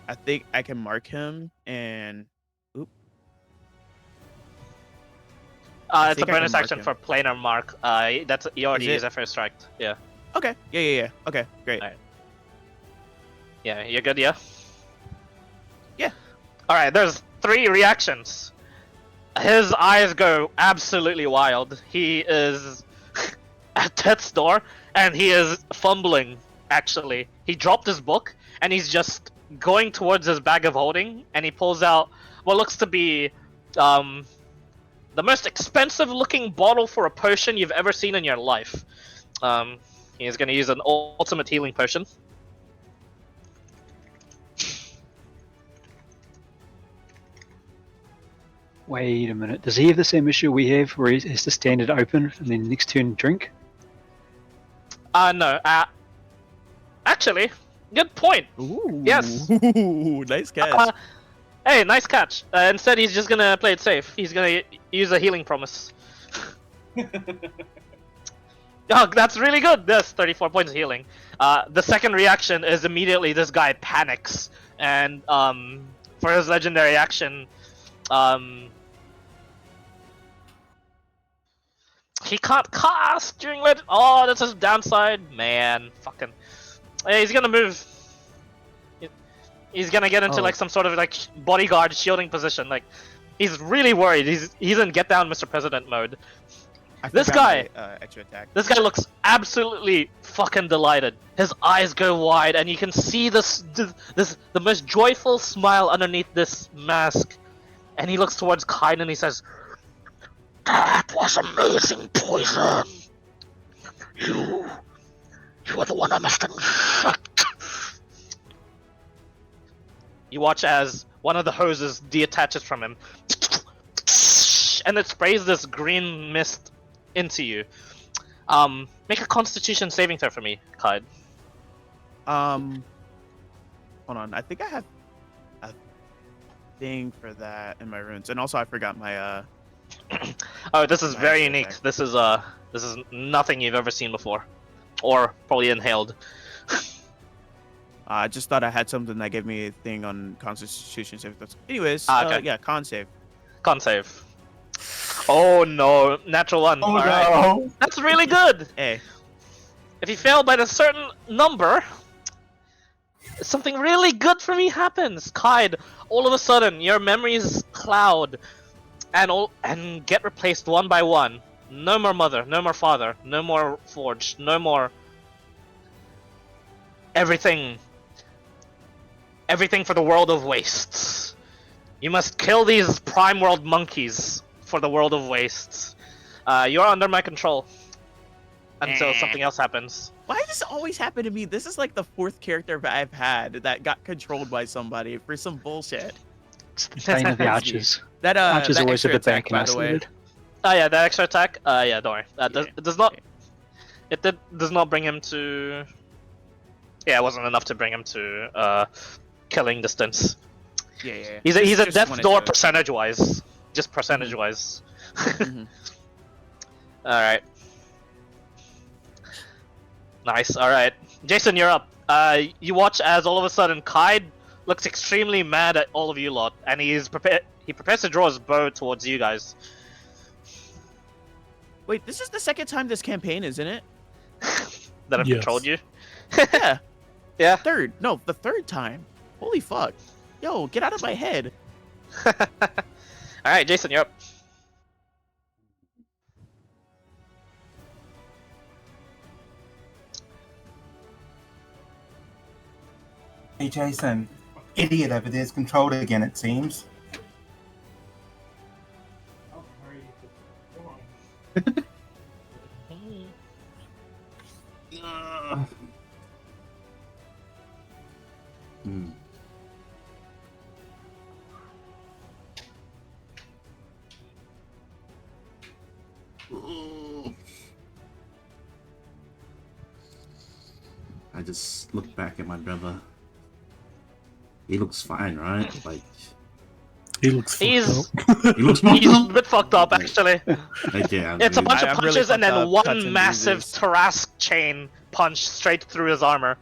I think I can mark him and. Oop. It's a think I can bonus mark action him. for planar mark. That's you already Is it? used that first strike. Yeah. Okay. Yeah. Okay. Great. Alright. Yeah, you're good. Yeah. Yeah. All right. There's 3 reactions. His eyes go absolutely wild. He is at death's door, and he is fumbling. Actually, he dropped his book, and he's just going towards his bag of holding, and he pulls out what looks to be the most expensive-looking bottle for a potion you've ever seen in your life. He's going to use an ultimate healing potion. Wait a minute. Does he have the same issue we have, where he has to stand it open and then next turn drink? No. Actually, good point. Ooh. Yes. Nice catch. Hey, nice catch. Instead, he's just gonna play it safe. He's gonna use a healing promise. Oh, that's really good. That's 34 points of healing. The second reaction is immediately this guy panics, and for his legendary action, he can't cast during Oh, that's his downside. Man, fucking. Hey, he's gonna move. He's gonna get into like some sort of like bodyguard shielding position. Like, he's really worried. He's in get down, Mr. President mode. This guy, extra attack. this guy looks absolutely fucking delighted. His eyes go wide, and you can see the most joyful smile underneath this mask. And he looks towards Kain and he says, "That was amazing poison. You are the one I must infect." You watch as one of the hoses detaches from him, and it sprays this green mist into you. Make a Constitution saving throw for me, Kaid. Hold on. I think I have a thing for that in my runes, and also I forgot my Oh, this is my very extra unique. attack. This is nothing you've ever seen before, or probably inhaled. I just thought I had something that gave me a thing on Constitution save. Anyways, Okay. yeah, con save. Con save. Oh no, natural 1. Oh Alright. no! That's really good. Hey, If you fail by a certain number, something really good for me happens. Kaid, all of a sudden, your memories cloud and get replaced one by one. No more mother, no more father, no more forge, no more everything. Everything for the world of wastes. You must kill these prime world monkeys for the world of wastes. You're under my control until something else happens. why does this always happen to me? This is like the 4th character I've had that got controlled by somebody for some bullshit. It's the bane of the archers. That Archers that always have extra the back attack, by the way. isolated. Oh yeah, that extra attack. Yeah, don't worry. Yeah. It does not. Does not bring him to. Yeah, it wasn't enough to bring him to killing distance. Yeah. He's a Just death wanted door to- percentage wise. Just percentage wise. Mhm. All right. Nice. All right, Jason, you're up. You watch as all of a sudden Kaid looks extremely mad at all of you lot, and he prepares to draw his bow towards you guys. Wait, this is the second time this campaign, isn't it? That I've Yes. controlled you. Yeah. Yeah. Third. No, the third time. Holy fuck. Yo, get out of my head. All right, Jason, you're up. Hey, Jason. Idiot over there's controlled again, it seems. Hmm. I just look back at my brother. He looks fine, right? Like, He looks fucked He's- up. he looks He's a fucked up. bit fucked up, actually. Like, yeah, It's a bunch of I'm really punches and fucked then up, cuts one and massive bruises. Tarrasque chain punch straight through his armor.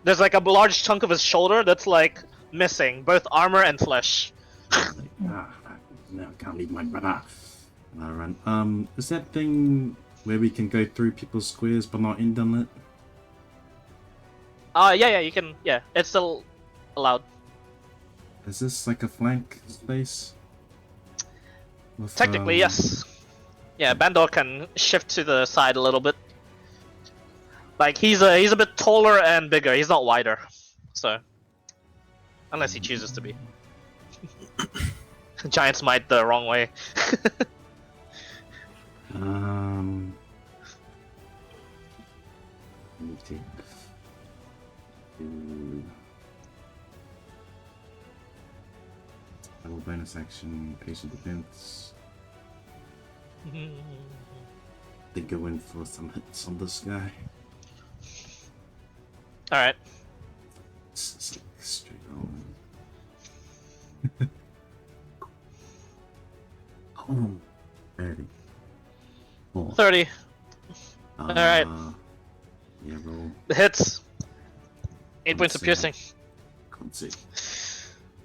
There's like a large chunk of his shoulder that's like missing, both armor and flesh. Like, no, I can't leave my brother. And I run. Is that thing where we can go through people's squares but not in them? Yeah, you can. Yeah, it's still allowed. Is this like a flank space? With, Technically, yes. Yeah, Bandor can shift to the side a little bit. Like he's a bit taller and bigger. He's not wider, so unless he chooses to be. Giants might the wrong way. Let me take. Double bonus action, patient defense. They go in for some hits on this guy. All right. It's like straight on. Oh, 30. 30. Alright. Yeah, roll. The hits. 8 points of see. piercing. Can't see.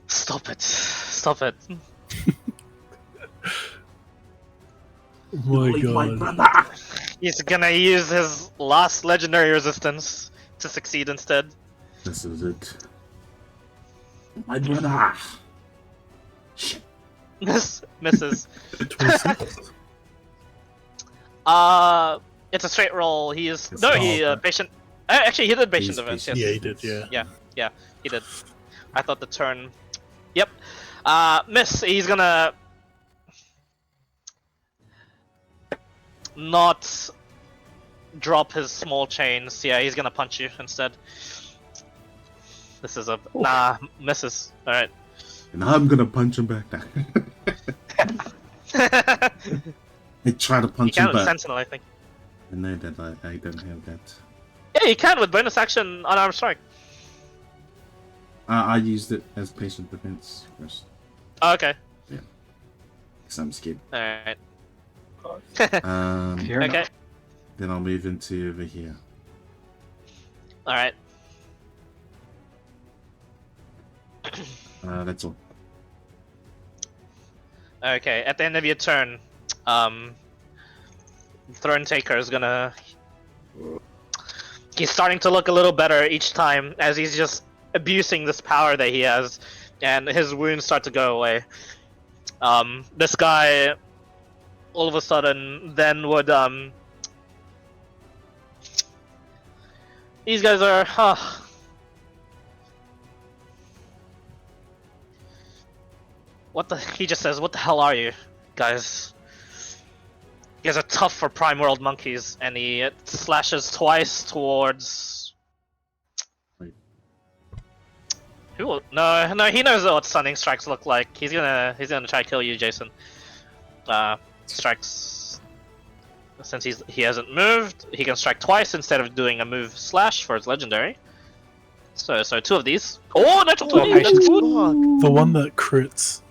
Stop it. Stop it. Oh my Leave my god. brother! He's gonna use his last legendary resistance to succeed instead. This is it. My brother! Shit. Misses. 26. It's a straight roll. He is It's no, a- he patient. Actually, he did patient He's defense. patient. Yes. Yeah, he did, yeah. Yeah, he did. I thought the turn. Yep. Miss. He's gonna not drop his small chains. Yeah, he's gonna punch you instead. This is a misses. All right. And I'm gonna punch him back now. I try to You punch can him with back. Sentinel, I think. I know that I don't have that. Yeah, you can with bonus action unarmed strike. I used it as patient defense first. Oh, okay. Because I'm scared. All right. Fair Okay. enough. Then I'll move into over here. All right. That's all. Okay. At the end of your turn, Thronetaker is gonna. He's starting to look a little better each time as he's just abusing this power that he has, and his wounds start to go away. This guy, all of a sudden, then would These guys are. What the? He just says, "What the hell are you, guys? You guys are tough for Prime World monkeys," and he slashes twice towards. Wait. Who? No, he knows what stunning strikes look like. He's gonna try to kill you, Jason. Strikes. Since he hasn't moved, he can strike twice instead of doing a move slash for his legendary. So two of these. Oh, natural 20. That's patience. good. The one that crits.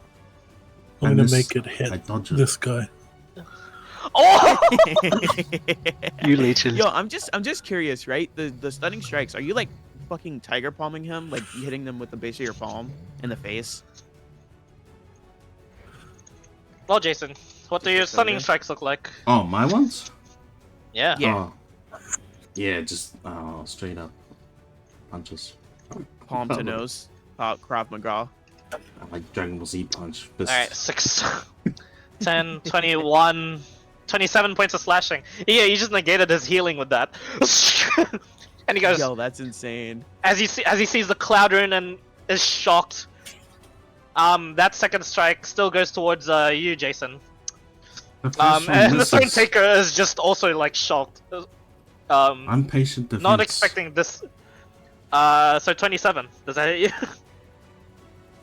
I'm And gonna this- make it I hit dodge it. this guy. Oh! You legend. Yo, I'm just curious, right? The stunning strikes, are you like fucking tiger palming him? Like hitting them with the base of your palm in the face? Well, Jason, what do Just your a stunning soda. strikes look like? Oh, my ones? Yeah. Yeah. Oh. Yeah, just straight up punches. Palm to nose. Krav Maga. I like Dragon Ball Z punch. Alright, 6, 10, 21, 27 points of slashing. Yeah, you just negated his healing with that. And he goes, Yo, that's insane. as he sees the cloud rune and is shocked. That second strike still goes towards you, Jason. The first one And the misses. Thronetaker is just also like shocked. Impatient defense. Not expecting this. So 27. Does that hit you?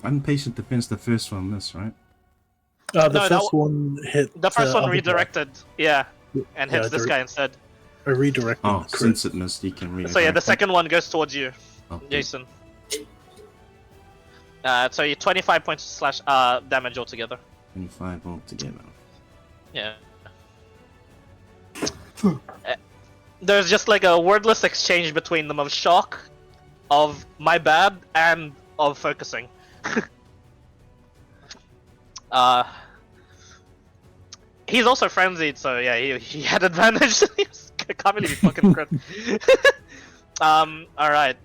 Impatient defense, the first one missed, right? The No, that first one hit. The first one other guy. redirected, yeah, and Yeah, hits this guy instead. I redirected. Oh, the crit. since it missed, you can read. So yeah, the second one goes towards you, Okay. Jason. So you 25 points slash damage altogether. 25 altogether. Yeah. There's just like a wordless exchange between them of shock, of my bad, and of focusing. He's also frenzied, so yeah, he had advantage. I can't believe he fucking crit. Alright.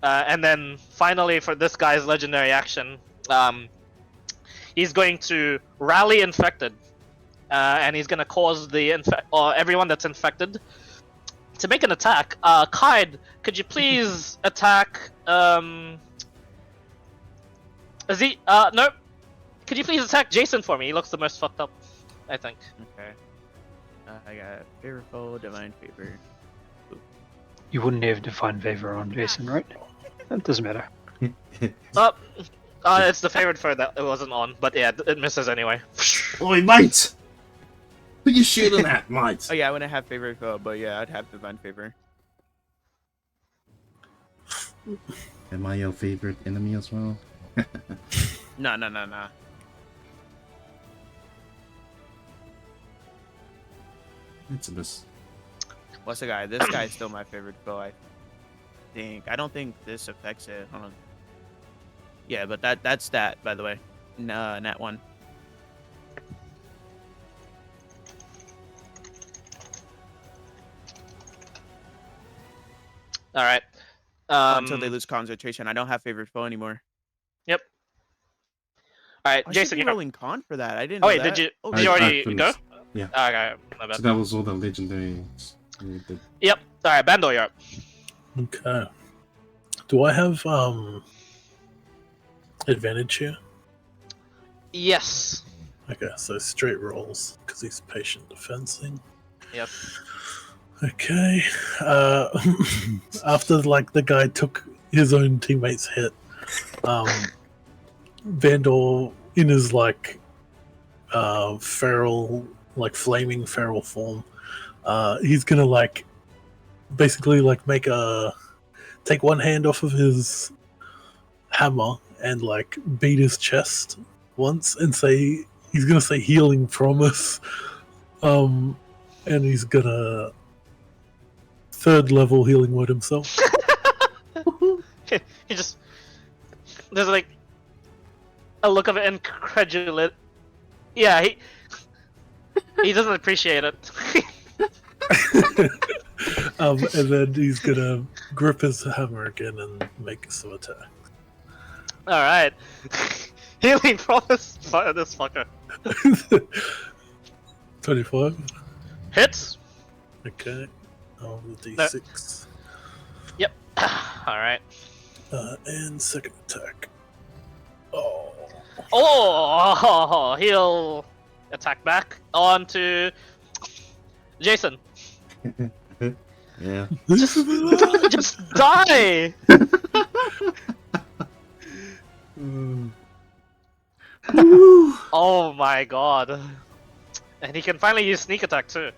And then finally for this guy's legendary action, he's going to rally infected. And he's gonna cause the everyone that's infected to make an attack. Kaid, could you please attack Z nope. Could you please attack Jason for me? He looks the most fucked up, I think. Okay. I got favorite foe, divine favor. You wouldn't have divine favor on Jason, right? That doesn't matter. It's the favorite foe that it wasn't on, but yeah, it misses anyway. Oi, mate! Who you shooting at, mate? Oh yeah, I wouldn't have favorite foe, but yeah, I'd have divine favor. Am I your favorite enemy as well? No. It's a miss. What's the guy? This guy's still my favorite foe, I think. I don't think this affects it. Hold on. Yeah, but that's that, by the way. Nat 1. Alright. Until they lose concentration. I don't have favorite foe anymore. Yep. Alright, I Jason, should be you go. rolling con for that. I didn't Oh know wait, that. did you Oh, did you I already finished. go? Yeah. Okay, my bad. So that was all the legendaries we did. Yep. Alright, Bando, you're up. Okay. Do I have advantage here? Yes. Okay, so straight rolls because he's patient defensing. Yep. Okay. After like the guy took his own teammate's hit, Vandal in his like feral, like flaming feral form, he's gonna like basically like take one hand off of his hammer and like beat his chest once and say he's gonna say healing promise, and he's gonna third level healing word himself. He just there's like a look of incredulity. Yeah, he doesn't appreciate it. And then he's gonna grip his hammer again and make some attack. All right, healing promise. Fire this fucker. 25. Hits. Okay. On the D6. Yep. All right. And second attack. Oh, he'll attack back onto Jason. Yeah. Just die. Oh my god. And he can finally use sneak attack too.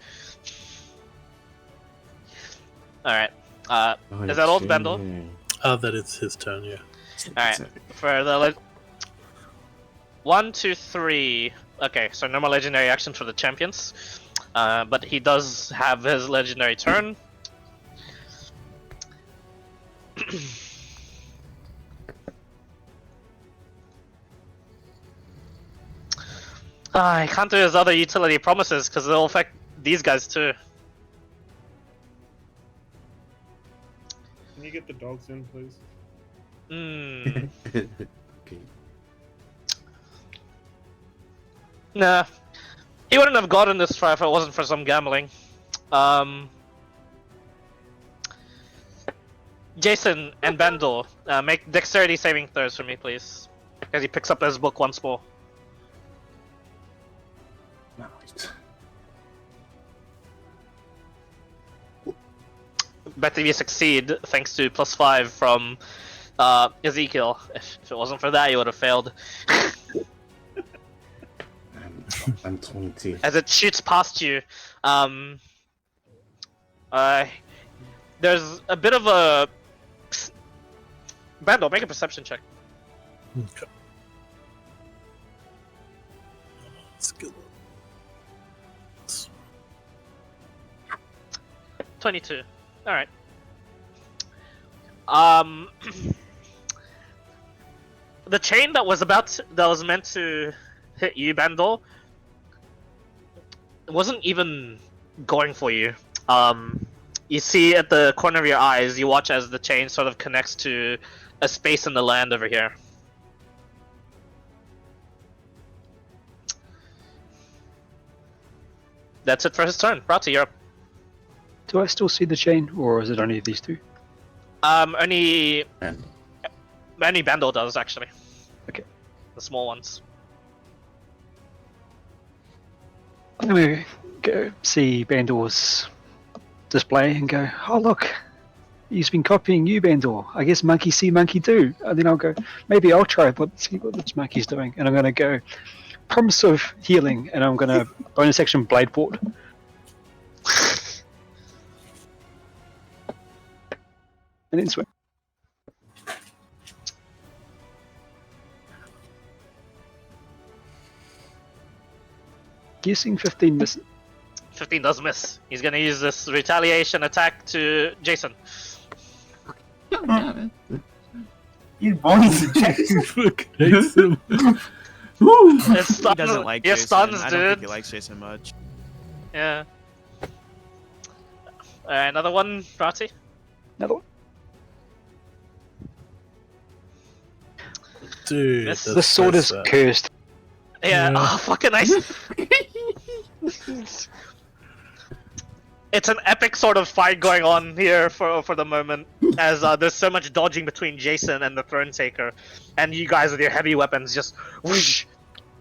Alright. Is that all, Bendel? That is his turn, yeah. Alright. For the 1, 2, 3. Okay, so normal legendary action for the champions. But he does have his legendary turn. I can't do his other utility promises because it'll affect these guys too. Can you get the dogs in, please? Hmm. Okay. Nah. He wouldn't have gotten this try if it wasn't for some gambling. Jason and Bendel, make dexterity saving throws for me, please. As he picks up his book once more. Right. Bet if you succeed, thanks to +5 from Ezekiel. If it wasn't for that, you would have failed. I'm 20. As it shoots past you, there's a bit of a... Bendel, make a perception check. Okay. Let's go. 22. Alright. The chain that was meant to hit you, Bendel, wasn't even going for you. You see at the corner of your eyes, you watch as the chain sort of connects to a space in the land over here. That's it for his turn. Rati, you're up. Do I still see the chain, or is it only these two? Only And Bendel does, actually. Okay. The small ones. I'm gonna go see Bandor's display and go, oh look, he's been copying you, Bandor. I guess monkey see, monkey do. And then I'll go, maybe I'll try see what this monkey's doing. And I'm gonna go, promise of healing, and I'm gonna bonus action blade board. And then swing. Guessing 15 misses. 15 does miss. He's gonna use this retaliation attack to Jason. You bonus attack. Fucking hates him. It stuns, He doesn't like it Jason. stuns, I don't think dude. he likes Jason much. Yeah. Another one, Rati? Another one. Dude, This- The sword is cursed. Yeah, Yeah. oh, fucking nice. It's an epic sort of fight going on here for the moment, as there's so much dodging between Jason and the Thronetaker, and you guys with your heavy weapons just whoosh,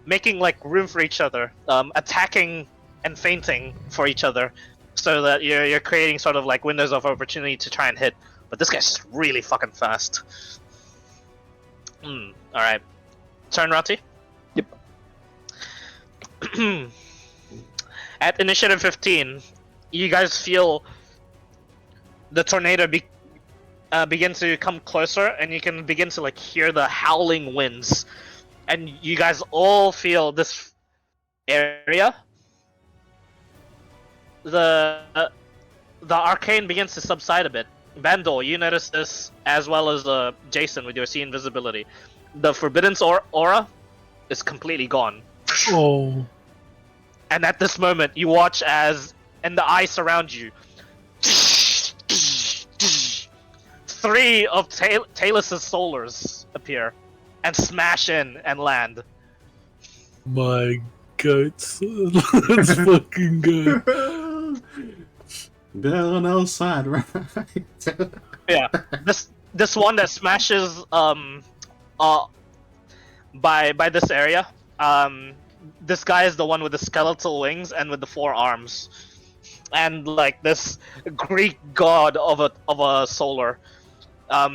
making like room for each other, attacking and feinting for each other, so that you're creating sort of like windows of opportunity to try and hit. But this guy's really fucking fast. All right, turn, Rati. Yep. At initiative 15, you guys feel the tornado begin to come closer, and you can begin to like hear the howling winds, and you guys all feel this area. The arcane begins to subside a bit. Bandol, you notice this as well as Jason with your see invisibility. The Forbidden's aura is completely gone. Oh. And at this moment, you watch as, and the ice around you, 3 of Talus's solars appear and smash in and land. My goats. Let's fucking go. they're on our side, right? Yeah, this one that smashes by this area. This guy is the one with the skeletal wings and with the 4 arms, and like this Greek god of a solar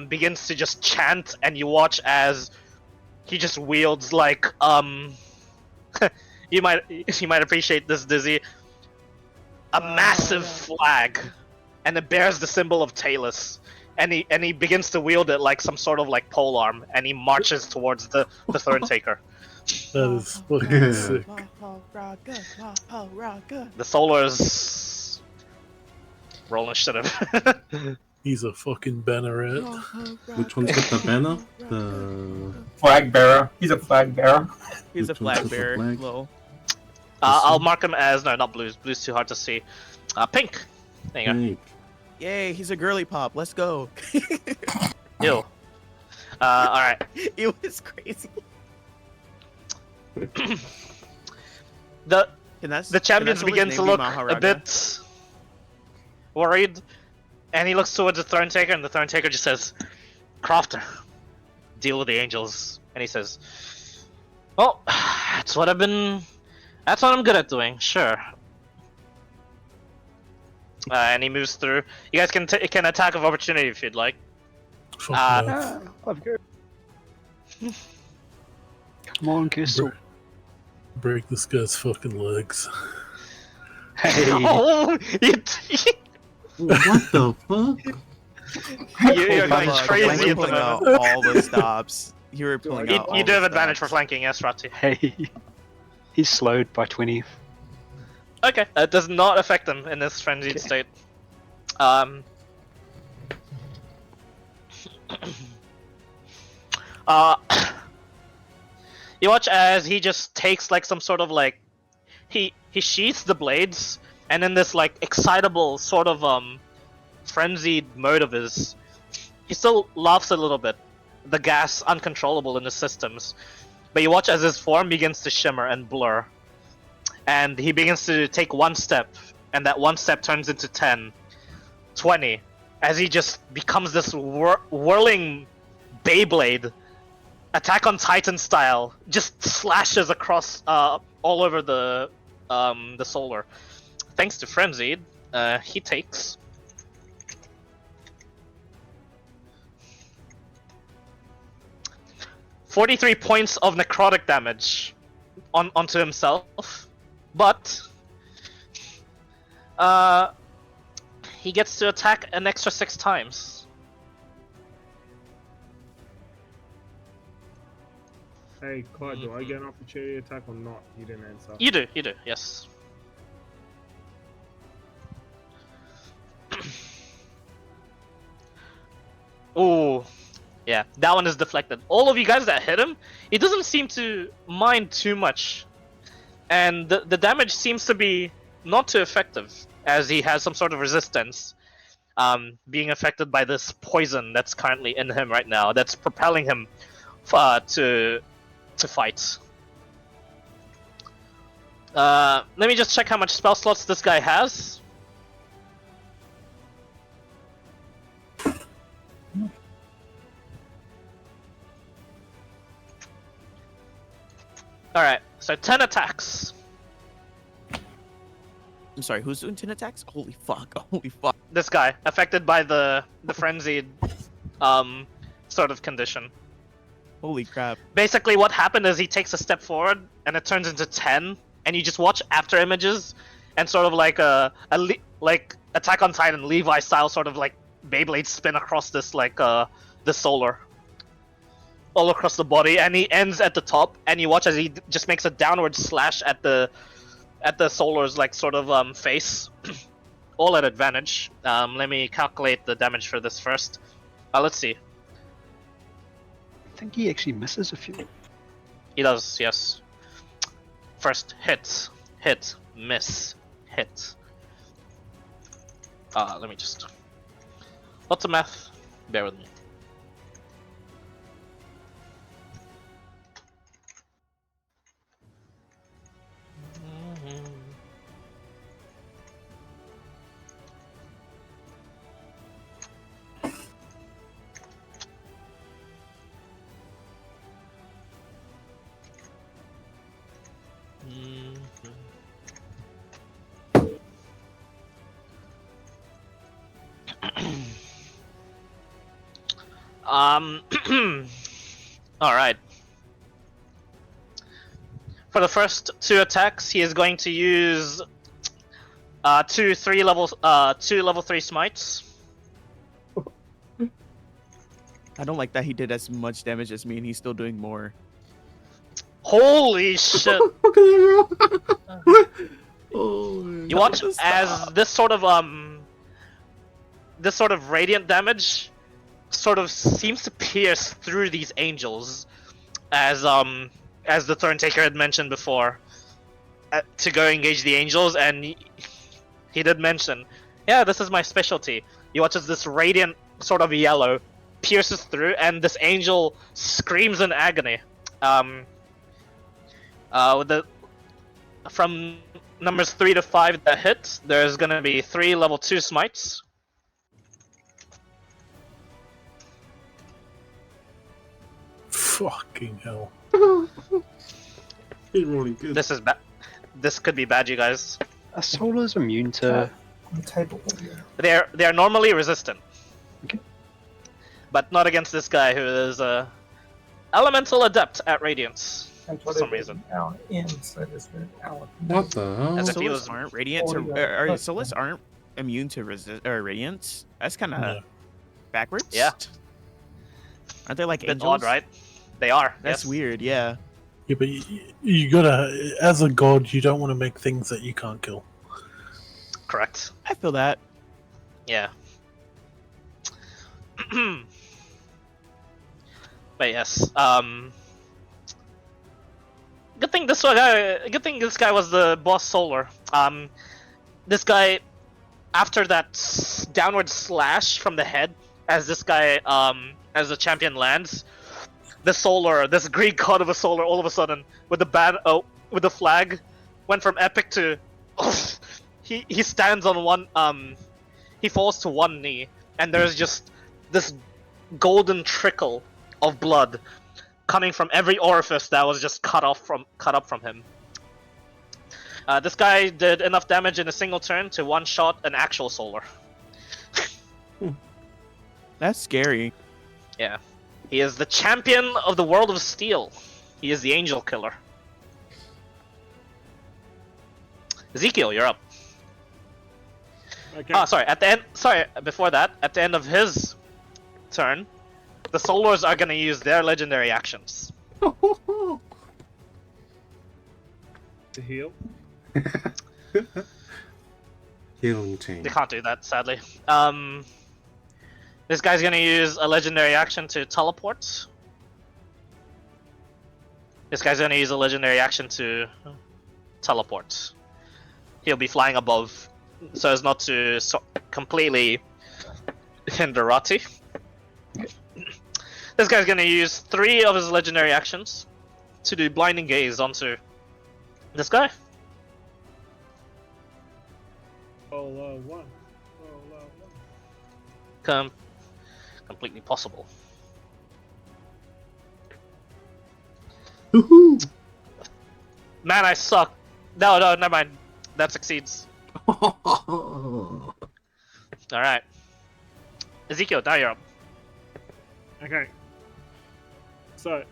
begins to just chant, and you watch as he just wields like you might appreciate this, Dizzy, a massive flag, and it bears the symbol of Talus, and he begins to wield it like some sort of like polearm, and he marches towards the Thronetaker. That is fucking sick. The Solars roll initiative. He's a fucking banneret. Which one's got the banner? The Flag bearer. He's a flag bearer. He's a Which one's flag the bearer. flag? Lol. I'll mark him as no, not blues. Blues too hard to see. Pink. There you go. Hey, Yay, he's a girly pop. Let's go. Ew. Alright. It was crazy. The Can that, the champions begin to look a bit worried, and he looks towards the Thronetaker, and the Thronetaker just says, "Crofter, deal with the angels." And he says, "Well, that's what I'm good at doing. Sure." And he moves through. You guys can attack of opportunity if you'd like. Fuck no. I'll go. Come on, Crystal. Break this guy's fucking legs. Hey. Oh, what the fuck? you're going crazy at the pulling out moment. all the stops. You were pulling out all You do the have advantage for stops. flanking, yes, Rati. Hey. He's slowed by 20. Okay, it does not affect them in this frenzied Okay. state. You watch as he just takes like some sort of like he sheaths the blades, and in this like excitable sort of frenzied mode of his, he still laughs a little bit. The gas uncontrollable in his systems, but you watch as his form begins to shimmer and blur, and he begins to take one step, and that one step turns into 10, 20, as he just becomes this whirling Beyblade, Attack on Titan style, just slashes across all over the solar. Thanks to Frenzied, he takes 43 points of necrotic damage onto himself, but he gets to attack an extra 6 times. Hey, Clyde, do I get an opportunity attack or not? You didn't answer. You do, yes. Ooh, yeah, that one is deflected. All of you guys that hit him, he doesn't seem to mind too much. And the damage seems to be not too effective, as he has some sort of resistance, being affected by this poison that's currently in him right now, that's propelling him to fight. Let me just check how much spell slots this guy has. Alright, so 10 attacks. I'm sorry, who's doing 10 attacks? Holy fuck, holy fuck. This guy, affected by the frenzied sort of condition. Holy crap. Basically what happened is he takes a step forward and it turns into 10, and you just watch after images and sort of like like Attack on Titan Levi style sort of like Beyblade spin across this like the solar. All across the body, and he ends at the top, and you watch as he just makes a downward slash at the solar's like sort of face. All at advantage. Let me calculate the damage for this first. Let's see. I think he actually misses a few. He does, yes. First hit, miss, hit. Let me just. Lots of math. Bear with me. Alright. For the first 2 attacks, he is going to use 2 level 3 smites. I don't like that he did as much damage as me and he's still doing more. Holy shit! Oh, You watch Stop. as this sort of radiant damage sort of seems to pierce through these angels, as the Thronetaker had mentioned before. to go engage the angels, and he did mention, yeah, this is my specialty. He watches this radiant sort of yellow pierces through, and this angel screams in agony. With the from numbers 3 to 5 that hit, there's gonna be 3 level 2 smites. Fucking hell. He's rolling good. This is bad. This could be bad, you guys. Are Solar's immune to... On the table. They are normally resistant. Okay. But not against this guy who is a elemental adept at radiance for some reason. What the hell? As if he Solas was aren't radiant to, or Solas aren't immune to radiance. That's kind of No. backwards. Yeah. Aren't they like A bit angels? odd, right? They are. That's yes. weird. Yeah. Yeah, but you gotta, as a god, you don't want to make things that you can't kill. Correct. I feel that. Yeah. But yes, good thing this guy was the boss Solar. This guy, after that downward slash from the head, as this guy, as the champion lands, the Solar, this Greek god of a Solar, all of a sudden, with the with the flag, went from epic to, he stands on one, he falls to one knee, and there's just this golden trickle of blood coming from every orifice that was just cut up from him. This guy did enough damage in a single turn to one-shot an actual Solar. That's scary. Yeah. He is the champion of the world of steel. He is the angel killer. Ezekiel, you're up. Okay. Oh, sorry. Before that, at the end of his turn, the Solars are gonna use their legendary actions. To heal. Healing chain. They can't do that, sadly. This guy's gonna use a legendary action to teleport. This guy's gonna use a legendary action to teleport. He'll be flying above, so as not to completely hinder Rati. This guy's gonna use 3 of his legendary actions to do blinding gaze onto this guy. One. Completely possible. Woohoo! Man, I suck. No, never mind. That succeeds. Alright. Ezekiel, now you're up. Okay. So,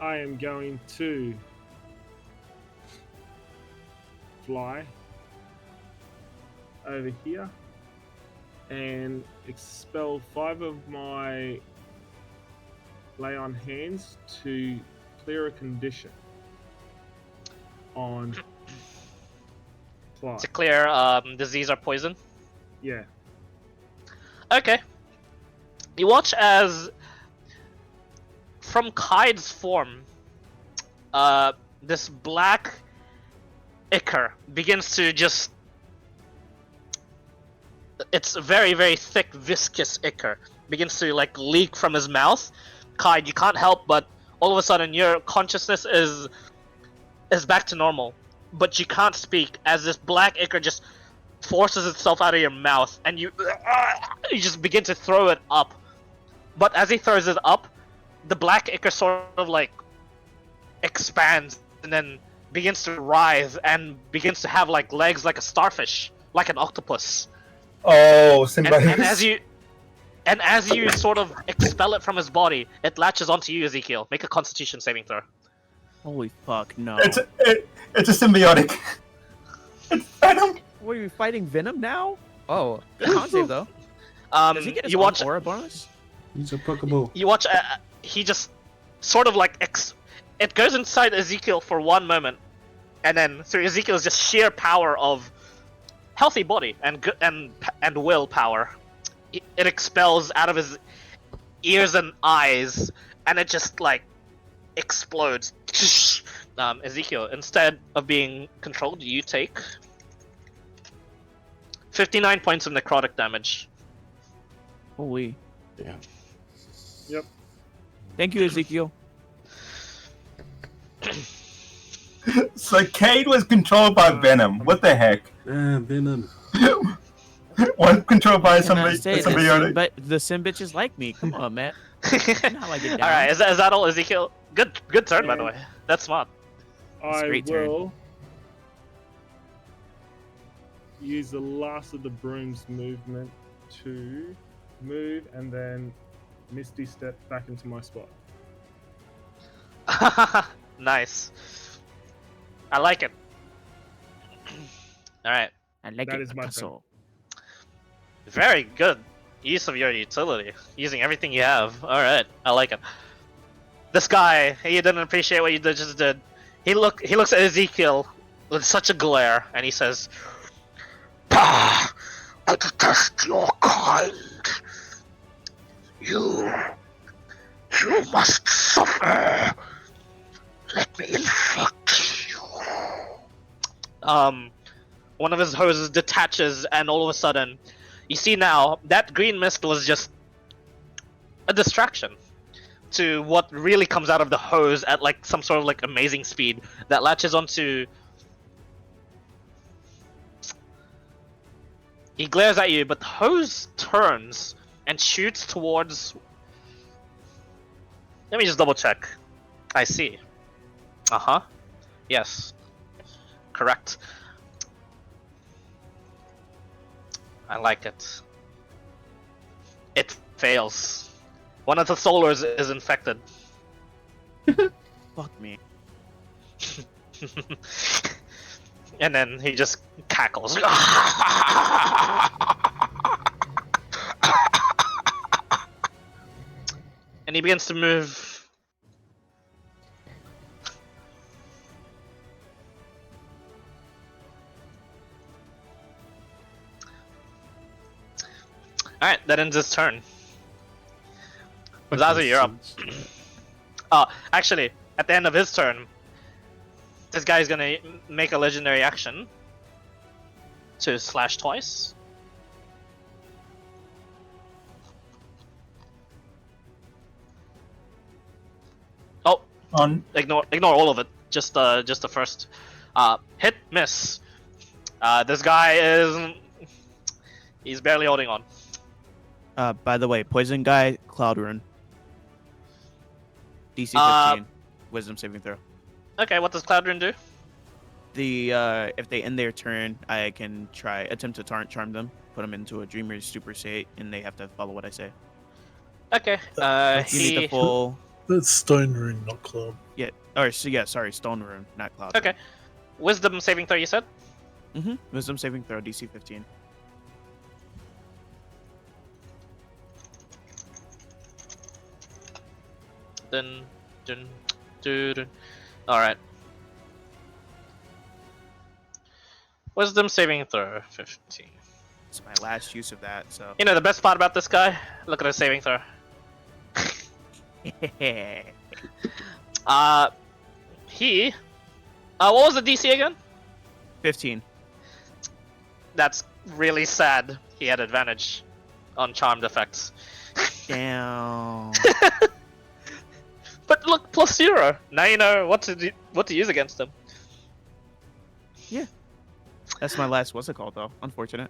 I am going to fly over here and expel 5 of my lay on hands to clear a condition on Clyde. To clear disease or poison. Yeah. Okay. You watch as from Kai's form, this black ichor begins to just... It's very, very thick, viscous ichor. Begins to like leak from his mouth. Kai, you can't help but all of a sudden your consciousness is back to normal. But you can't speak as this black ichor just forces itself out of your mouth, and you just begin to throw it up. But as he throws it up, the black ichor sort of like expands and then begins to rise and begins to have like legs like a starfish, like an octopus. Oh, And as you sort of expel it from his body, it latches onto you, Ezekiel. Make a Constitution saving throw. Holy fuck, no. It's a symbiotic. It's venom. What, are you fighting Venom now? Oh, good con save though. Does he get his You own watch. aura bonus? He's a Pokeball. You watch. He just sort of like it goes inside Ezekiel for one moment, and then through Ezekiel's just sheer power of healthy body and willpower, it expels out of his ears and eyes, and it just like explodes, Ezekiel, instead of being controlled, you take 59 points of necrotic damage. Holy. Yeah. Yep. Thank you, Ezekiel. So Cade was controlled by Venom. What the heck? Venom. Was controlled by Can I somebody. say Somebody. the sim bitches like me? Come on, man. Not like it All down. right, is that all, Ezekiel? Good turn, by the And- way. That's smart. It's a I great turn. will use the last of the broom's movement to move and then Misty step back into my spot. Nice. I like it. All right, I like That it. is my turn. Picasso. very good use of your utility, using everything you have. All right, I like it. This guy, he didn't appreciate what you just did. He looks at Ezekiel with such a glare, and he says, "Bah! I detest your kind. You must suffer. Let me infect you." One of his hoses detaches, and all of a sudden, you see now that green mist was just a distraction to what really comes out of the hose at like some sort of like amazing speed that latches onto. He glares at you, but the hose turns and shoots towards. Let me just double check. I see. Yes. Correct. I like it. It fails. One of the solars is infected. Fuck me. And then he just cackles. And he begins to move. Alright, that ends his turn. Zazu, you're up. Actually, at the end of his turn, this guy's gonna make a legendary action to slash twice. Oh, On ignore all of it. Just the first. Hit, miss. This guy he's barely holding on. By the way, poison guy, Cloud Rune. DC 15. Wisdom saving throw. Okay, what does Cloud Rune do? If they end their turn, I can attempt to charm them, put them into a dreamer's super state, and they have to follow what I say. Okay. You need the full. That's Stone Rune, not Club. Sorry, Stone Rune, not Cloud. Okay. Wisdom saving throw, you said? Wisdom saving throw, DC 15. Dun. Alright. Wisdom saving throw, 15. It's my last use of that, so. You know the best part about this guy? Look at his saving throw. What was the DC again? 15. That's really sad. He had advantage on charmed effects. Damn. But look, +0. Now you know what to use against him. That's my last. What's it called though? Unfortunate.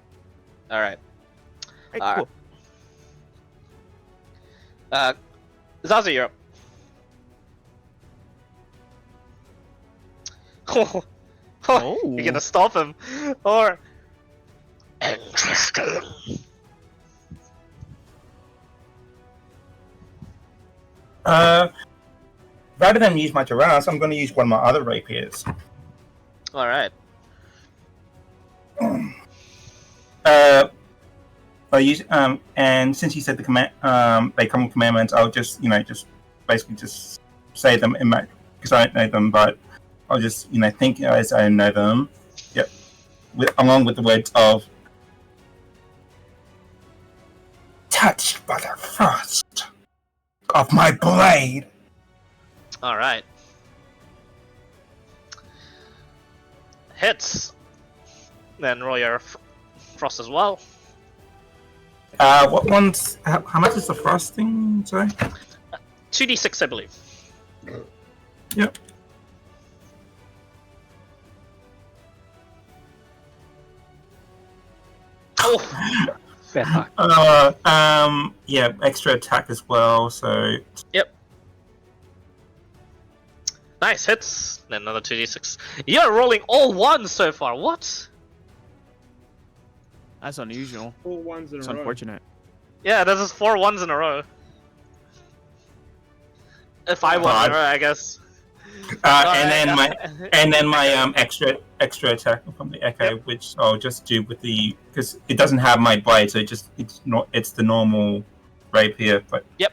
All right. Hey, Alright. cool. Zazu, you're up. Oh. You're gonna stop him, or interesting. rather than use my Taras, I'm going to use one of my other rapiers. All right. I use and since you said the command, they come with commandments, I'll just basically just say them in my because I don't know them, but I'll just think as I know them. Yep, along with the words of touched by the frost of my blade. All right. hits. Then roll your frost as well. What one's? How much is the frosting? Sorry. 2d6, I believe. Yep. Oh, Bad luck. Yeah, extra attack as well. So nice hits. Then another 2d6. You're rolling all ones so far. What? That's unusual. 4 ones in It's a row. unfortunate. Yeah, this is 4 ones in a row. 5 ones in a row, I guess. and then my extra attack from the echo, which I'll just do with the because it doesn't have my blade, so it's the normal rapier. But Yeah,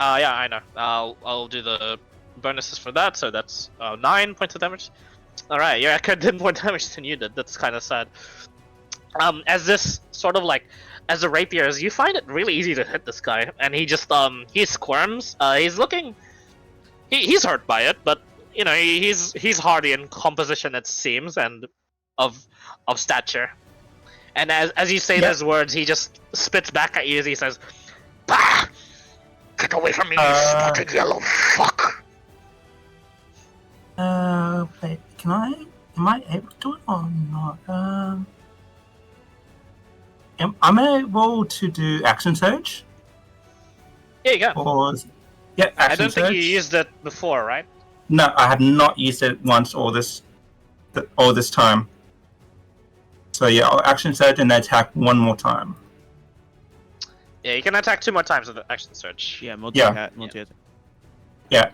I know. I'll do the bonuses for that. So that's 9 points of damage. All right, your echo did more damage than you did. That's kind of sad. As this sort of like, as a rapier, you find it really easy to hit this guy, and he just he squirms. He's looking. He's hurt by it, but you know he's hardy in composition, it seems, and of stature. And as you say those words, he just spits back at you as he says, "Bah! Get away from me, you spotted yellow fuck!" Wait, am I able to do it or not? Am I able to do action surge? Yeah, you go. Or yeah, action I don't surge. think you used it before, right? No, I have not used it once all this time. So yeah, I'll action surge and then attack one more time. Yeah, you can attack 2 more times with the action surge. Yeah, multi attack. Yeah.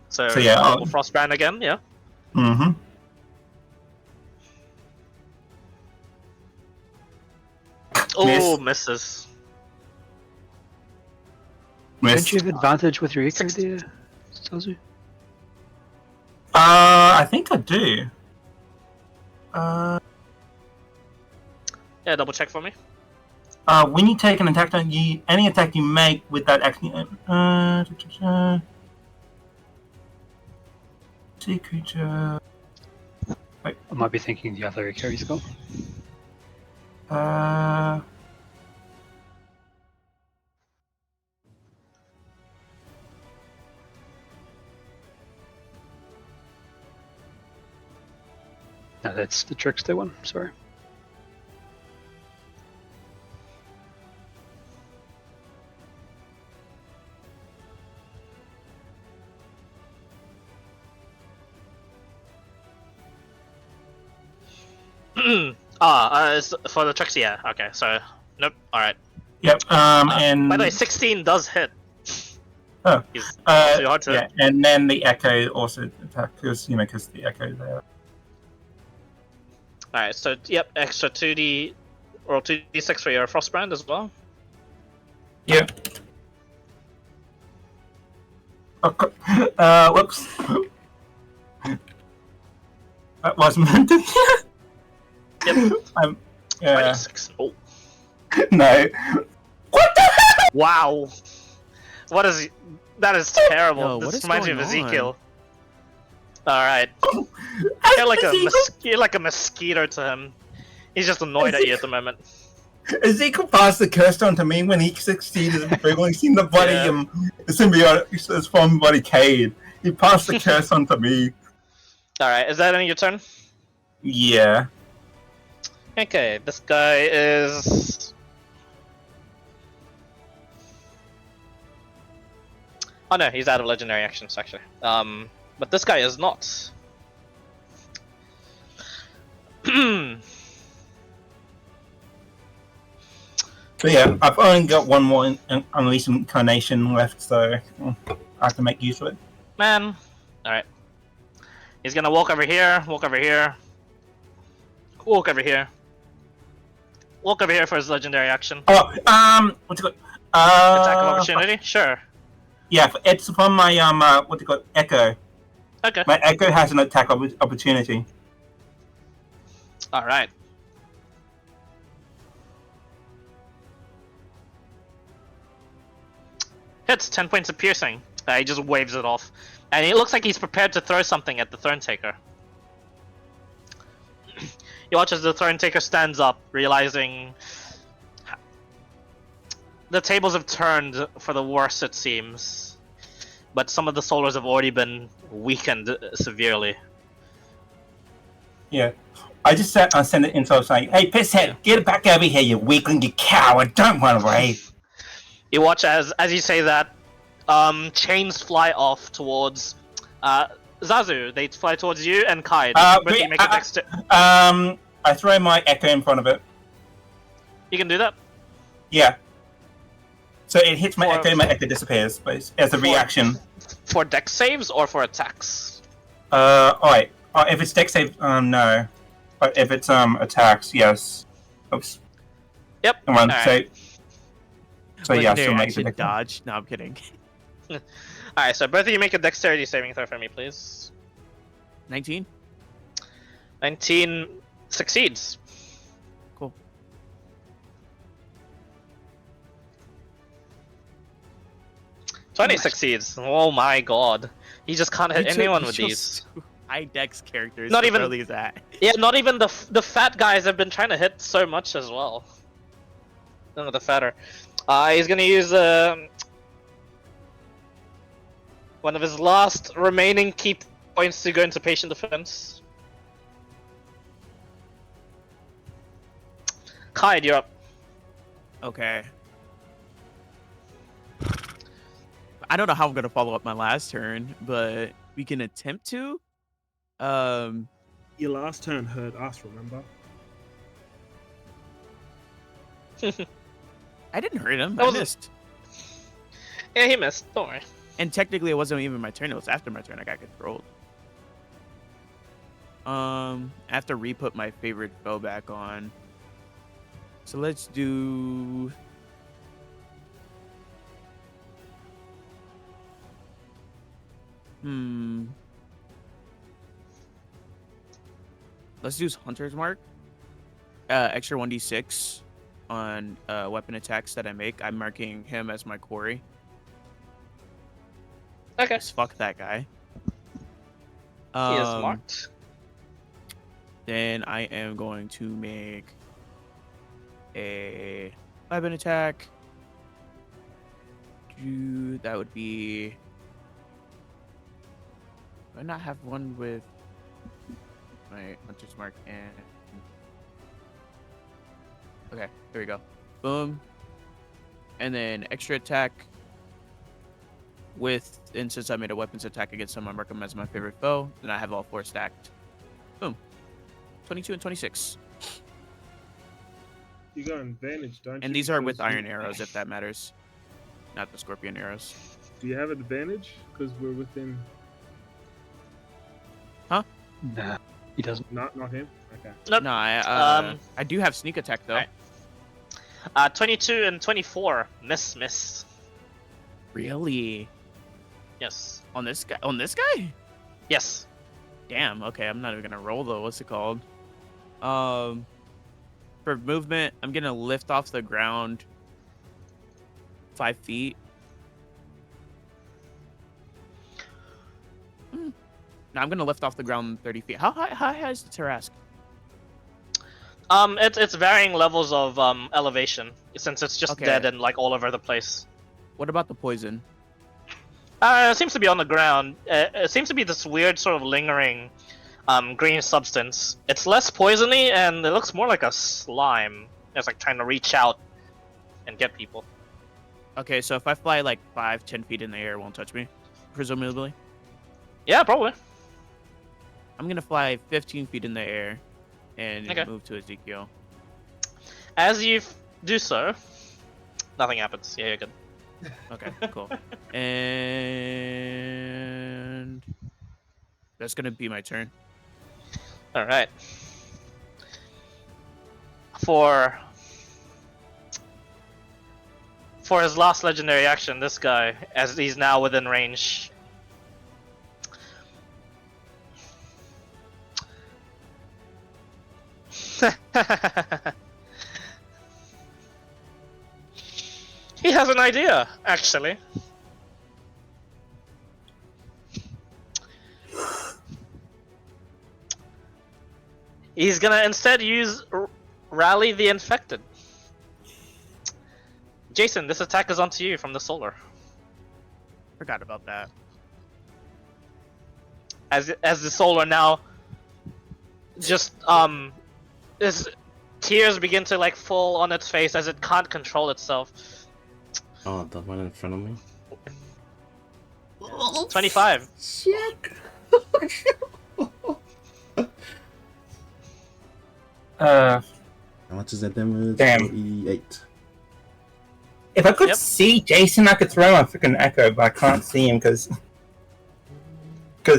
So yeah, I'll Frostbrand again. Yeah. Mm-hmm. Oh, misses. Don't you have advantage with your echo there, Sazu? I think I do. Yeah, double check for me. When you take an attack, any attack you make with that action. See creature. I might be thinking the other echo he's got. No, that's the trickster one. Sorry. For the tricks, yeah. Okay, so nope. All right. Yep. And By the way, 16 does hit. Oh. He's too hard to yeah, hit. and then the echo also attack because the echo there. All right, so yep, extra 2d or 2d6 for your Frostbrand as well. Yep. Whoops. That was meant to. Yep. 26. Oh. No. What the hell? Wow. What is that? Is terrible. Yo, what this is reminds me of going on? Ezekiel. All right. You're like a mosquito to him. He's just annoyed at you at the moment. Ezekiel passed the curse on to me when he succeeded in releasing the body the symbiote from body Cade. He passed the curse on to me. All right, is that on your turn? Yeah. Okay, this guy is. Oh no, he's out of legendary actions actually. But this guy is not. So yeah, I've only got one more Unleashed Incarnation left, so I have to make use of it. Man. Alright. He's gonna walk over here, walk over here. Walk over here. Walk over here for his legendary action. Oh, what's it called? Attack of opportunity? Sure. Yeah, it's from my what's it called? Echo. Okay. My Echo has an attack opportunity. Alright. Hits 10 points of piercing. He just waves it off. And it looks like he's prepared to throw something at the Thronetaker. You watch as the Thronetaker stands up, realizing the tables have turned for the worse, it seems. But some of the soldiers have already been weakened severely. Yeah. I just send it insult saying, "Hey, pisshead, get back over here, you weakling, you coward! Don't run away!" You watch as you say that, chains fly off towards Zazu. They fly towards you and Kai. Wait, Make a dexter. I throw my echo in front of it. You can do that. Yeah. So it hits my echo disappears, but it's, as a reaction. For dex saves or for attacks? Alright. If it's dex save, no. But if it's attacks, yes. Oops. Yep. Come on, Alright. so yeah, Legendary so make action it dodge. No, I'm kidding. Alright, so both of you make a dexterity saving throw for me, please. 19. 19 succeeds. Cool. Twenty Nice. succeeds. Oh my god. You just can't hit anyone with You these. chose two high dex characters. Not to even- throw these at. Yeah, not even the fat guys have been trying to hit so much as well. None of the fatter. He's gonna use one of his last remaining key points to go into patient defense. Kai, you're up. Okay. I don't know how I'm gonna follow up my last turn, but we can attempt to. Your last turn hurt us, remember? I didn't hurt him. That I was a- missed. Yeah, he missed. Don't worry. And technically, it wasn't even my turn. It was after my turn. I got controlled. I have to re-put my favorite bow back on. So let's do. Let's use Hunter's Mark. Extra 1d6 on weapon attacks that I make. I'm marking him as my quarry. Okay. Just fuck that guy. He is marked. Then I am going to make a weapon attack. That would be. Do I not have one with my Hunter's Mark and. Okay, here we go. Boom. And then extra attack with, and since I made a weapons attack against him, I mark him as my favorite foe. Then I have all four stacked. Boom. 22 and 26. You got advantage, don't you? And these are with Because iron arrows, if that matters. Not the scorpion arrows. Do you have advantage? Because we're within. Nah, he doesn't. Not him. Okay. Nope. No, I do have sneak attack though. Alright. 22 and 24. Miss. Really? Yes. On this guy? On this guy? Yes. Damn. Okay, I'm not even gonna roll though. What's it called? For movement, I'm gonna lift off the ground 5 feet. No, I'm gonna lift off the ground 30 feet. How high is the Tarrasque? It's varying levels of elevation since it's just Okay. dead and like all over the place. What about the poison? It seems to be on the ground. It seems to be this weird sort of lingering green substance. It's less poisony and it looks more like a slime. It's like trying to reach out and get people. Okay, so if I fly like 5-10 feet in the air, it won't touch me, presumably. Yeah, probably. I'm gonna fly 15 feet in the air and Okay. move to Ezekiel. As you do so, nothing happens. Yeah, you're good. Okay, cool. And that's gonna be my turn. All right. For his last legendary action, this guy, as he's now within range, he has an idea, actually. He's gonna instead use Rally the Infected. Jason, this attack is onto you from the solar. Forgot about that. As the solar now just his tears begin to like fall on its face as it can't control itself. Oh, the one in front of me. 25. Shit. Uh, How much is that damage? Damn. 48. if I could Yep. see Jason, I could throw my freaking echo, but I can't see him because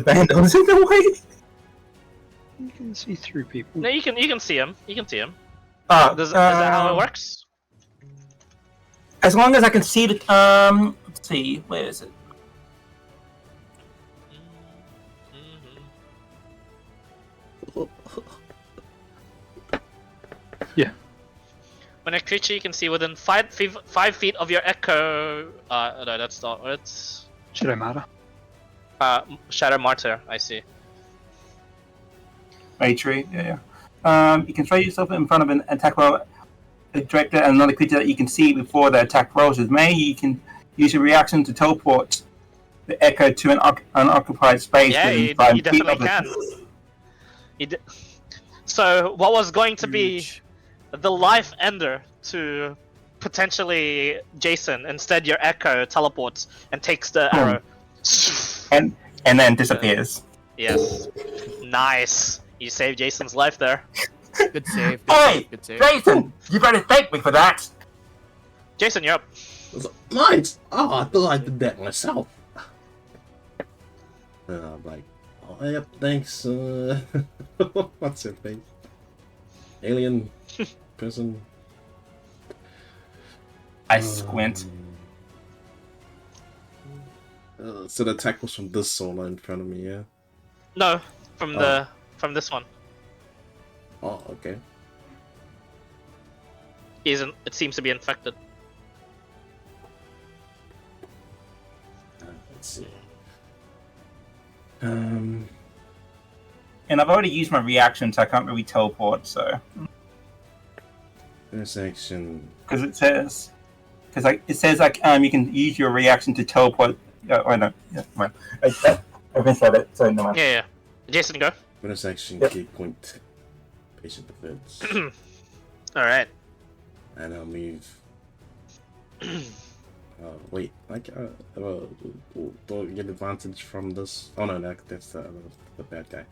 Bandle's in the way. You can see through people. No, you can see him. You can see him. Is Is that how it works? As long as I can see the let's see, where is it? When a creature you can see within 5 feet of your echo. No, that's not. It's Shadow Martyr. Shadow Martyr. I see. Tree, yeah. You can throw yourself in front of an attack roll director and another creature that you can see before the attack rolls. With May, you can use your reaction to teleport the echo to an unoccupied space. Yeah, within you 5 feet definitely of it. can. So, what was going to be Huge. the life ender to potentially Jason, instead your echo teleports and takes the arrow. And then disappears. Yes. Nice. You saved Jason's life there. Good save. Hey, Good save. Jason, you better thank me for that. Jason, you're up. I was like, mate! Oh, I thought I did that myself. I'm like, oh, yep, thanks. What's her face? Alien person. I squint. So the attack was from this solar in front of me, yeah? No, from this one. Oh, okay. It seems to be infected. Let's see. And I've already used my reaction, so I can't really teleport. So This action. because it says you can use your reaction to teleport. Oh no, yeah, man. I misread it. So no. Yeah. Jason, go. Bonus action, Yep. key point. Patient defense. Alright. And I'll move. Wait, like, do I get advantage from this? Oh no, that's the bad guy.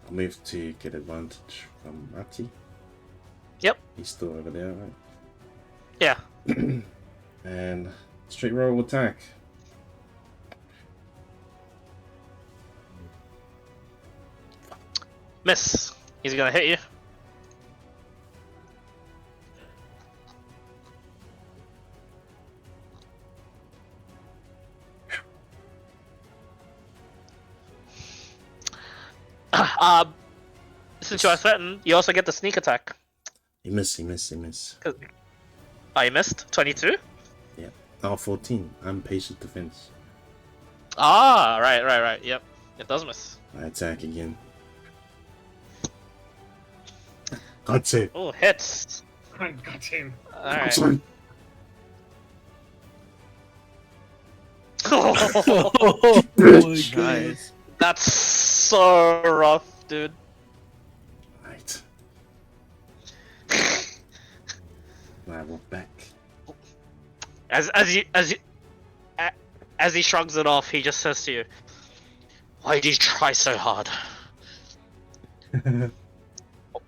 I'll move to get advantage from Mati. Yep. He's still over there, right? Yeah. And straight roll attack. Miss. He's gonna hit you. Since you are threatened, you also get the sneak attack. He miss. Oh, you missed? 22? Yeah. Oh, 14. I'm patient defense. Ah, right. Yep. It does miss. I attack again. That's it. Oh, hits. I got him. I'm Alright. sorry. Oh my god. Nice. That's so rough, dude. Right. I walk back. As he shrugs it off, he just says to you, "Why did you try so hard?"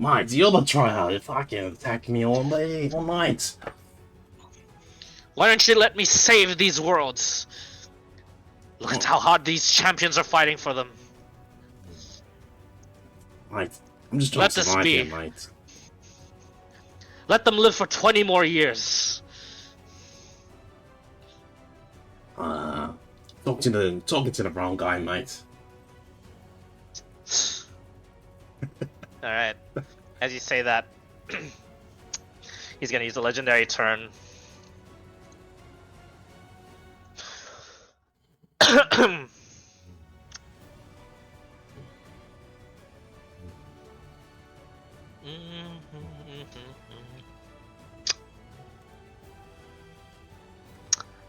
Mate, you're the tryhard. If I can attack me all day, all night. Why don't you let me save these worlds? Look at how hard these champions are fighting for them. Mate, I'm just trying Let to this survive be. here, mate. Let them live for 20 more years. Talking to the wrong guy, mate. Alright. As you say that, he's gonna use a legendary turn.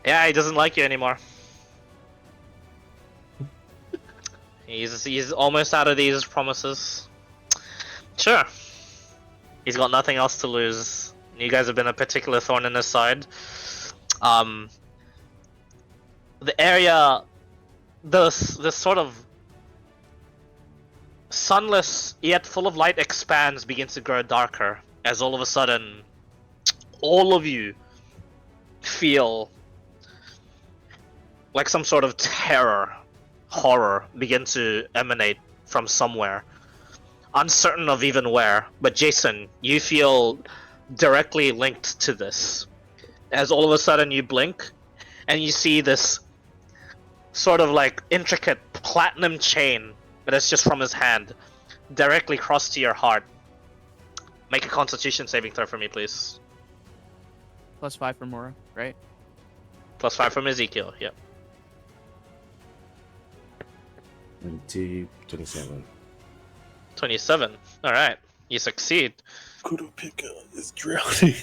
Yeah, he doesn't like you anymore. He's almost out of these promises. Sure. He's got nothing else to lose. You guys have been a particular thorn in his side. The area, this sort of sunless yet full of light expanse begins to grow darker as all of a sudden, all of you feel like some sort of horror begin to emanate from somewhere. Uncertain of even where, but Jason, you feel directly linked to this. As all of a sudden you blink, and you see this sort of like intricate platinum chain that is just from his hand, directly cross to your heart. Make a Constitution saving throw for me, please. +5 for Mora, right? +5 from Ezekiel, yep. 22, 27. 27. Alright, you succeed. Kurapika is drowning.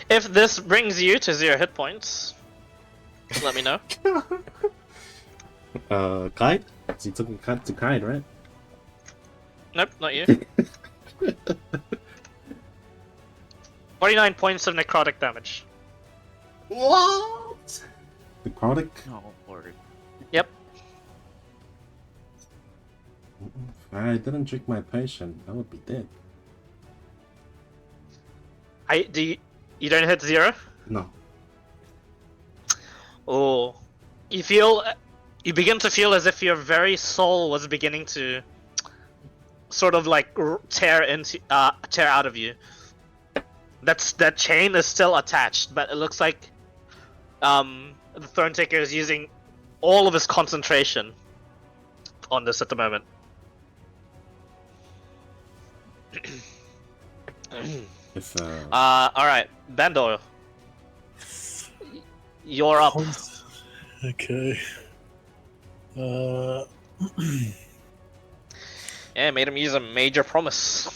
If this brings you to 0 hit points, let me know. Kite? So you took a cut to Kite, right? Nope, not you. 49 points of necrotic damage. What? Necrotic? Oh lord. Yep. If I didn't drink my potion, I would be dead. You don't hit 0? No. Oh. You begin to feel as if your very soul was beginning to sort of like tear out of you. That chain is still attached, but it looks like the Thronetaker is using all of his concentration on this at the moment. If alright, Bandor. You're up. Okay. Yeah, made him use a major promise.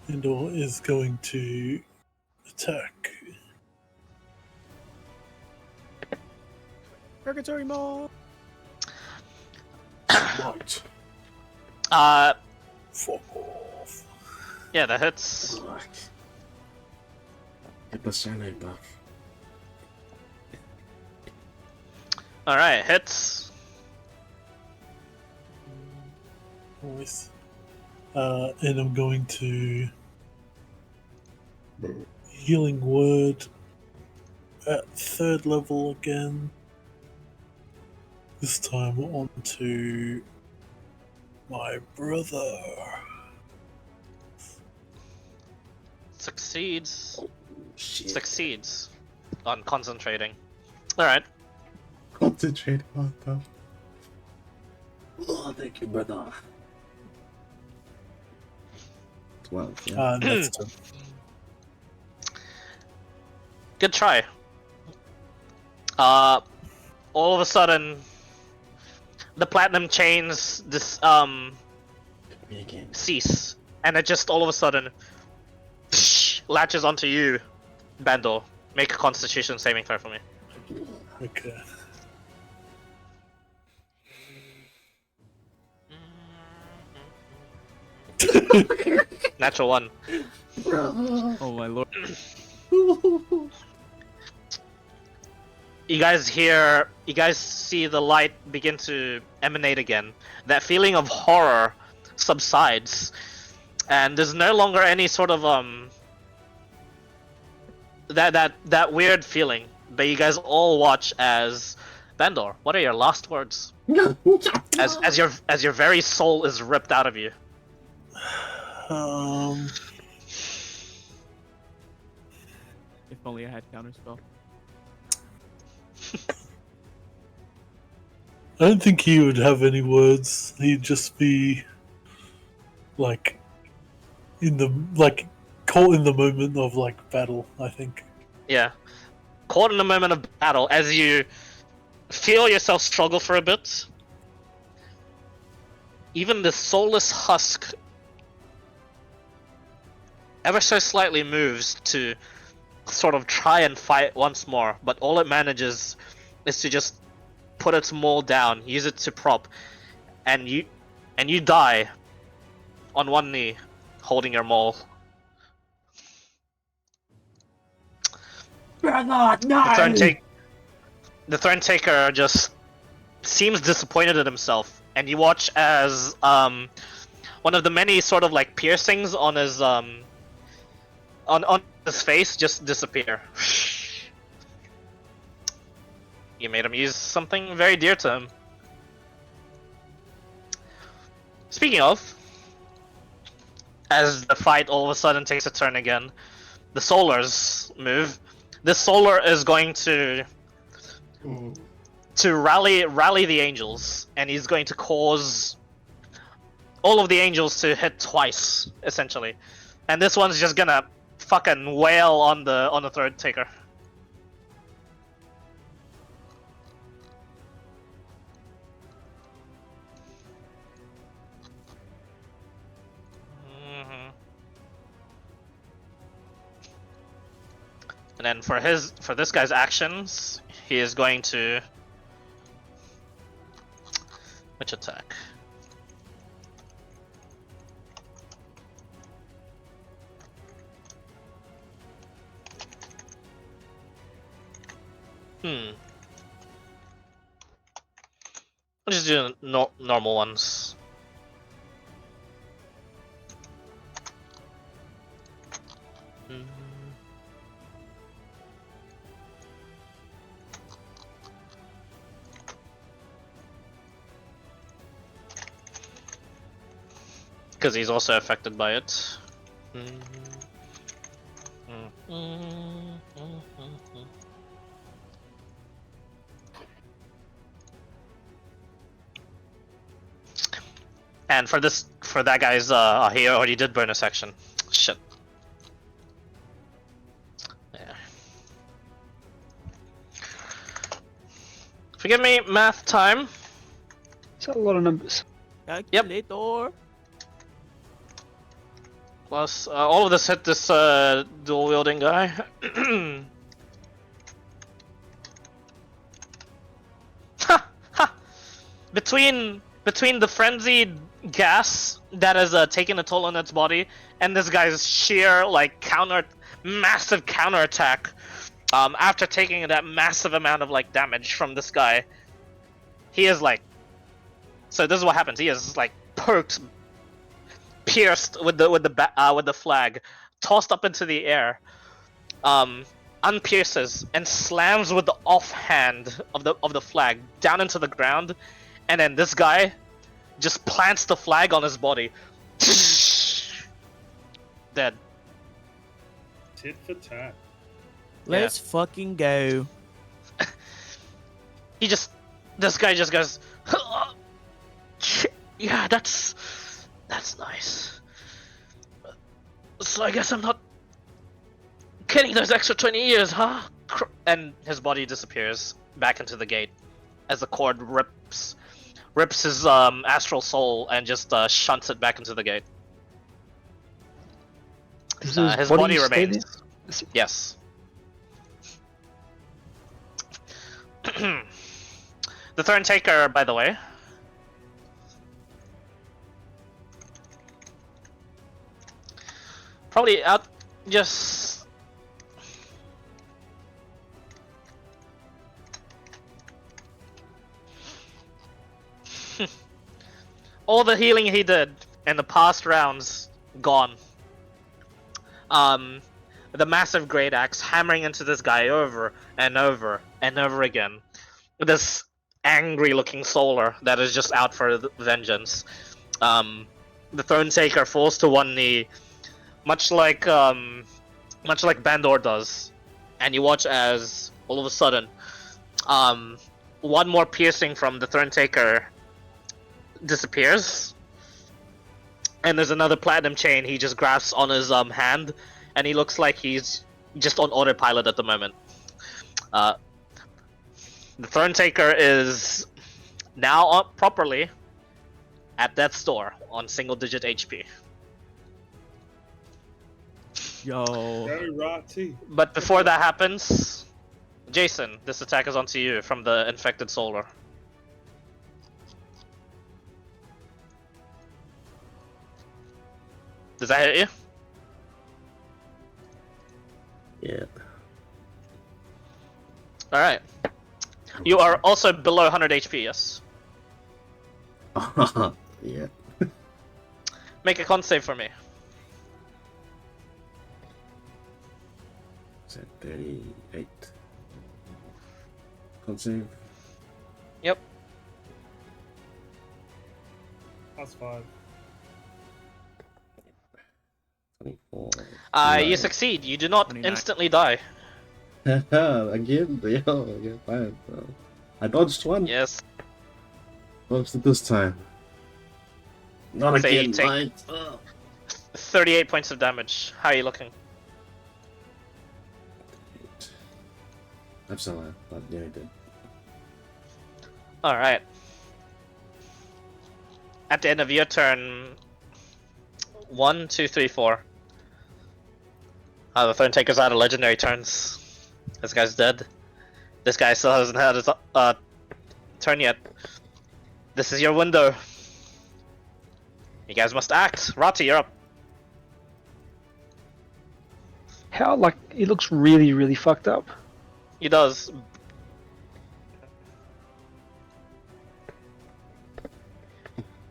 Endor is going to attack. Purgatory Mall. what? Fuck off. Yeah, that hits. Fuck. Get the shiny back. Alright, hits. Nice. And I'm going to Healing Word at 3rd level again. This time onto my brother. Succeeds. Shit. Succeeds on concentrating. Alright. Concentrate on that. Oh, thank you, brother. 12, yeah. Next turn. Good try. All of a sudden, the platinum chains Me again. cease, and it just all of a sudden latches onto you, Bandor. Make a Constitution saving throw for me. Okay. Natural 1. Oh my lord. You guys see the light begin to emanate again. That feeling of horror subsides, and there's no longer any sort of that weird feeling. But you guys all watch as Bandor. What are your last words? As your very soul is ripped out of you. If only I had counterspell. I don't think he would have any words. He'd just be like caught in the moment of like battle, I think. Yeah. Caught in a moment of battle as you feel yourself struggle for a bit. Even the soulless husk ever so slightly moves to sort of try and fight once more, but all it manages is to just put its maul down, use it to prop, and you die on one knee, holding your maul. Brother, no! The Thronetaker just seems disappointed in himself, and you watch as one of the many sort of like piercings on his on his face just disappear. You made him use something very dear to him. Speaking of, as the fight all of a sudden takes a turn again, the Solars move. This Solar is going to rally the angels, and he's going to cause all of the angels to hit twice, essentially. And this one's just gonna fucking wail on the Thronetaker. And then for this guy's actions, he is going to which attack? I'll just do normal ones. Because he's also affected by it. And for that guy's, he already did burn a section. Shit. Yeah. Forgive me, math time. Is that a lot of numbers? Calculator. Plus, all of this hit this dual wielding guy. Ha ha! Between the frenzied gas that has taken a toll on its body and this guy's sheer like massive counterattack, after taking that massive amount of like damage from this guy, he is like. So this is what happens. He is like pierced with the flag, tossed up into the air, unpierces and slams with the offhand of the flag down into the ground, and then this guy just plants the flag on his body. Dead. Tit for tat. Let's fucking go. This guy just goes, yeah, that's nice. So I guess I'm not getting those extra 20 years, huh? And his body disappears back into the gate as the cord rips his astral soul and just shunts it back into the gate. Does His body stay remains. there? Yes. The Thronetaker, by the way. Probably out just. All the healing he did in the past rounds gone. The massive great axe hammering into this guy over and over and over again. This angry looking Solar that is just out for vengeance. The Thronetaker falls to one knee, much like Bandor does, and you watch as all of a sudden, one more piercing from the Thronetaker disappears, and there's another platinum chain he just grasps on his hand, and he looks like he's just on autopilot at the moment. The Thronetaker is now up properly at death's door on single-digit HP. Yo. Go Rati. But before that happens, Jason, this attack is onto you from the infected solar. Does that hit you? Yeah. Alright. You are also below 100 HP, yes? Yeah. Make a con save for me. Is that 38? Con save. Yep. +5. 24. You succeed. You do not 29. instantly die. Again? Yo, okay, fine. I dodged one. Yes. Dodged it this time. Not So you again, take- mate. Oh. 38 points of damage. How are you looking? I'm still alive, but yeah, I did. Alright. At the end of your turn, 1, 2, 3, 4. The Thronetaker's out of legendary turns. This guy's dead. This guy still hasn't had his turn yet. This is your window. You guys must act. Rati, you're up. How, like, he looks really, really fucked up. He does.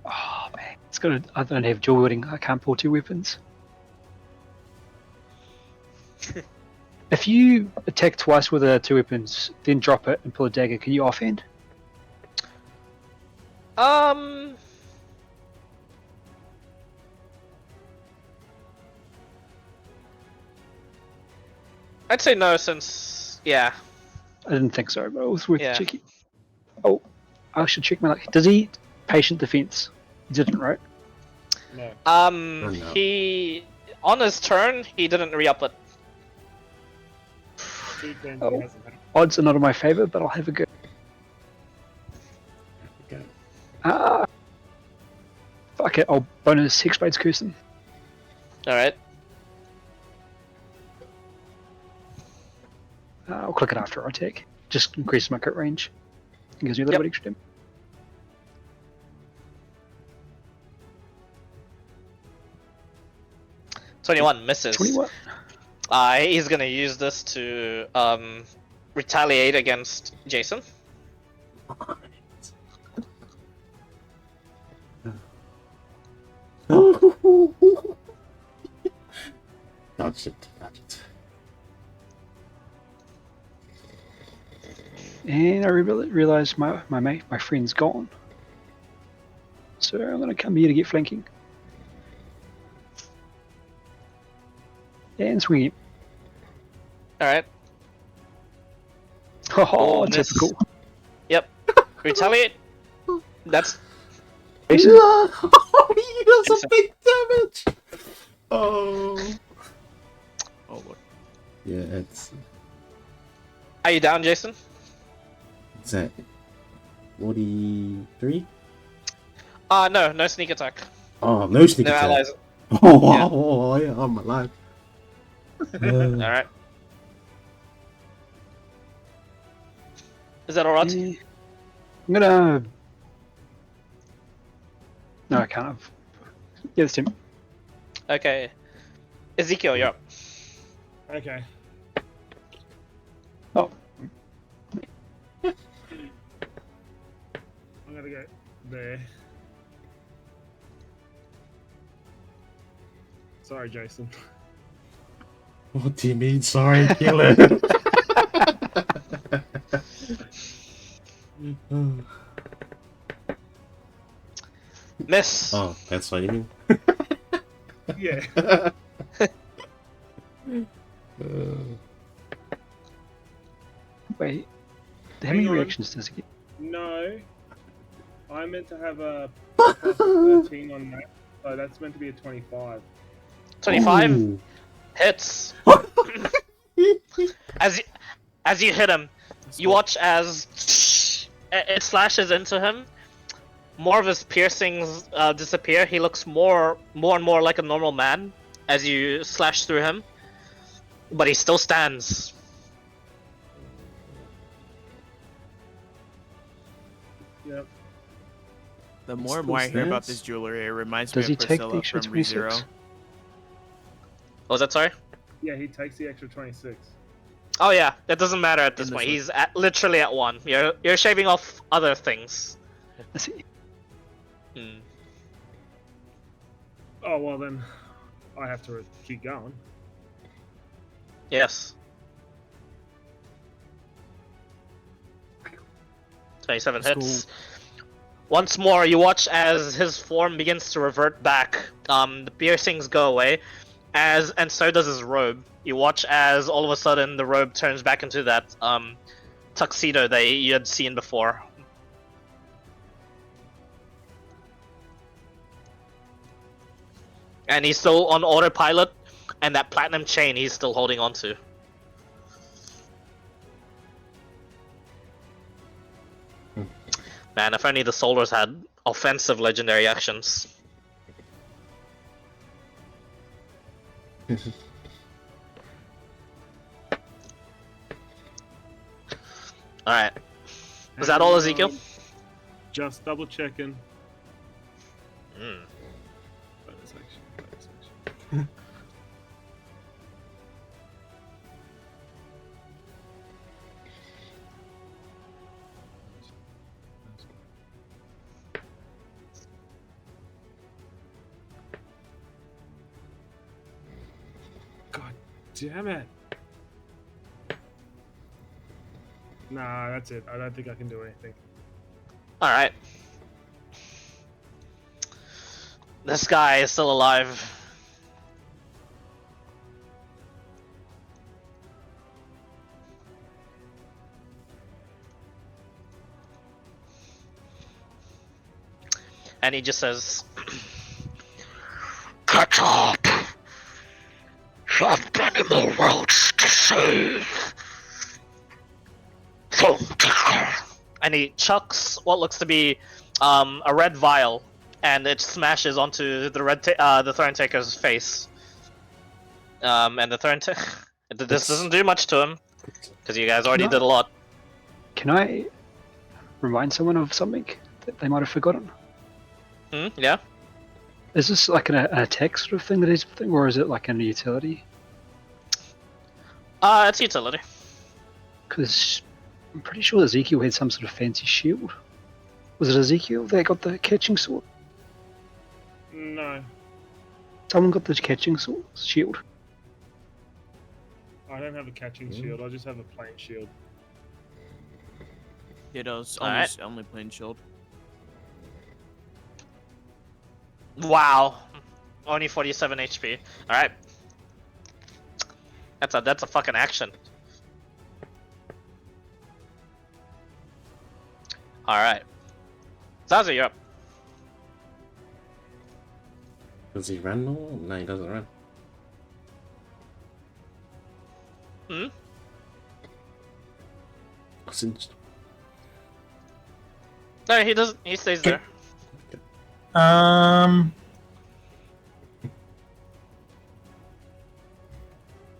Oh, man. It's got I don't have dual wielding. I can't pull 2 weapons. If you attack twice with 2 weapons, then drop it and pull a dagger, can you offhand? I'd say no, since I didn't think so, but it was worth Yeah. checking. Oh, I should check my luck. Does he patient defense? He didn't, right? No. no. He on his turn he didn't re-up it. 2 turns Oh. he hasn't had. Odds are not in my favor, but I'll have a go. Okay. Ah, fuck it. I'll bonus Hexblade's Cursing. All right. I'll click it after I attack. Just increases my crit range. It gives me a little Yep. bit extra damage. $21 misses. 21. He's gonna use this to retaliate against Jason. Dodge it. Dodge it. And I realize my friend's gone. So I'm gonna come here to get flanking. And swing it. All right. Oh, miss. typical. Yep. Retaliate. That's Jason? Yeah! He does a big damage! Oh. Oh look. Yeah, it's. are you down, Jason? It's at 43? No sneak attack. Oh, no sneak No attack. allies. Oh, wow. Oh, yeah, I'm alive. All right. Is that alright? Yeah. I'm gonna. No, I can't have. Yeah, it's Tim. Okay. Ezekiel, you're up. Okay. Oh, I'm gonna go there. Sorry, Jason. What do you mean? Sorry, kill it. Miss. Oh, that's what you mean? Yeah. wait. How Hang many on. reactions does it get? No. I meant to have a plus 13 on that, so that's meant to be a 25. 25 Ooh. hits. As you hit him, you watch as it slashes into him. More of his piercings disappear. He looks more and more like a normal man as you slash through him. but he still stands. Yep. The more and Still more I hear about stands? this jewelry, it reminds Does me he of take the Priscilla extra from 26? ReZero. What was that, sorry? Yeah, he takes the extra 26. Oh yeah, that doesn't matter at this In this point. one. He's literally at 1. You're shaving off other things. I see. Hmm. Oh, well then, I have to keep going. Yes. 27 Let's hits. Once more, you watch as his form begins to revert back. The piercings go away, and so does his robe. You watch as all of a sudden the robe turns back into that tuxedo that you had seen before. And he's still on autopilot, and that platinum chain he's still holding on to. Man, if only the soldiers had offensive legendary actions. Alright. Is that all, Ezekiel? Just double checking. Mm. Bonus action, bonus action. God damn it. Nah, that's it. I don't think I can do anything. Alright. This guy is still alive. And he just says, "Catch up! You have many more worlds to save. Thronetaker." And he chucks what looks to be a red vial, and it smashes onto the the Thronetaker's face. And the Thronetaker, this doesn't do much to him because you guys already No. did a lot. Can I remind someone of something that they might have forgotten? Yeah. Is this like an attack sort of thing that he's putting, or is it like a utility? It's utility. Because I'm pretty sure Ezekiel had some sort of fancy shield. Was it Ezekiel that got the catching sword? No, Someone got the catching sword shield. I don't have a catching shield. I just have a plain shield. Ditto's Alright. only plain shield. Wow. Only 47 HP. Alright. That's a fucking action. Alright. Zaza, you're up. Does he run? No, he doesn't run. Hmm? Cinched. No, he doesn't. He stays there.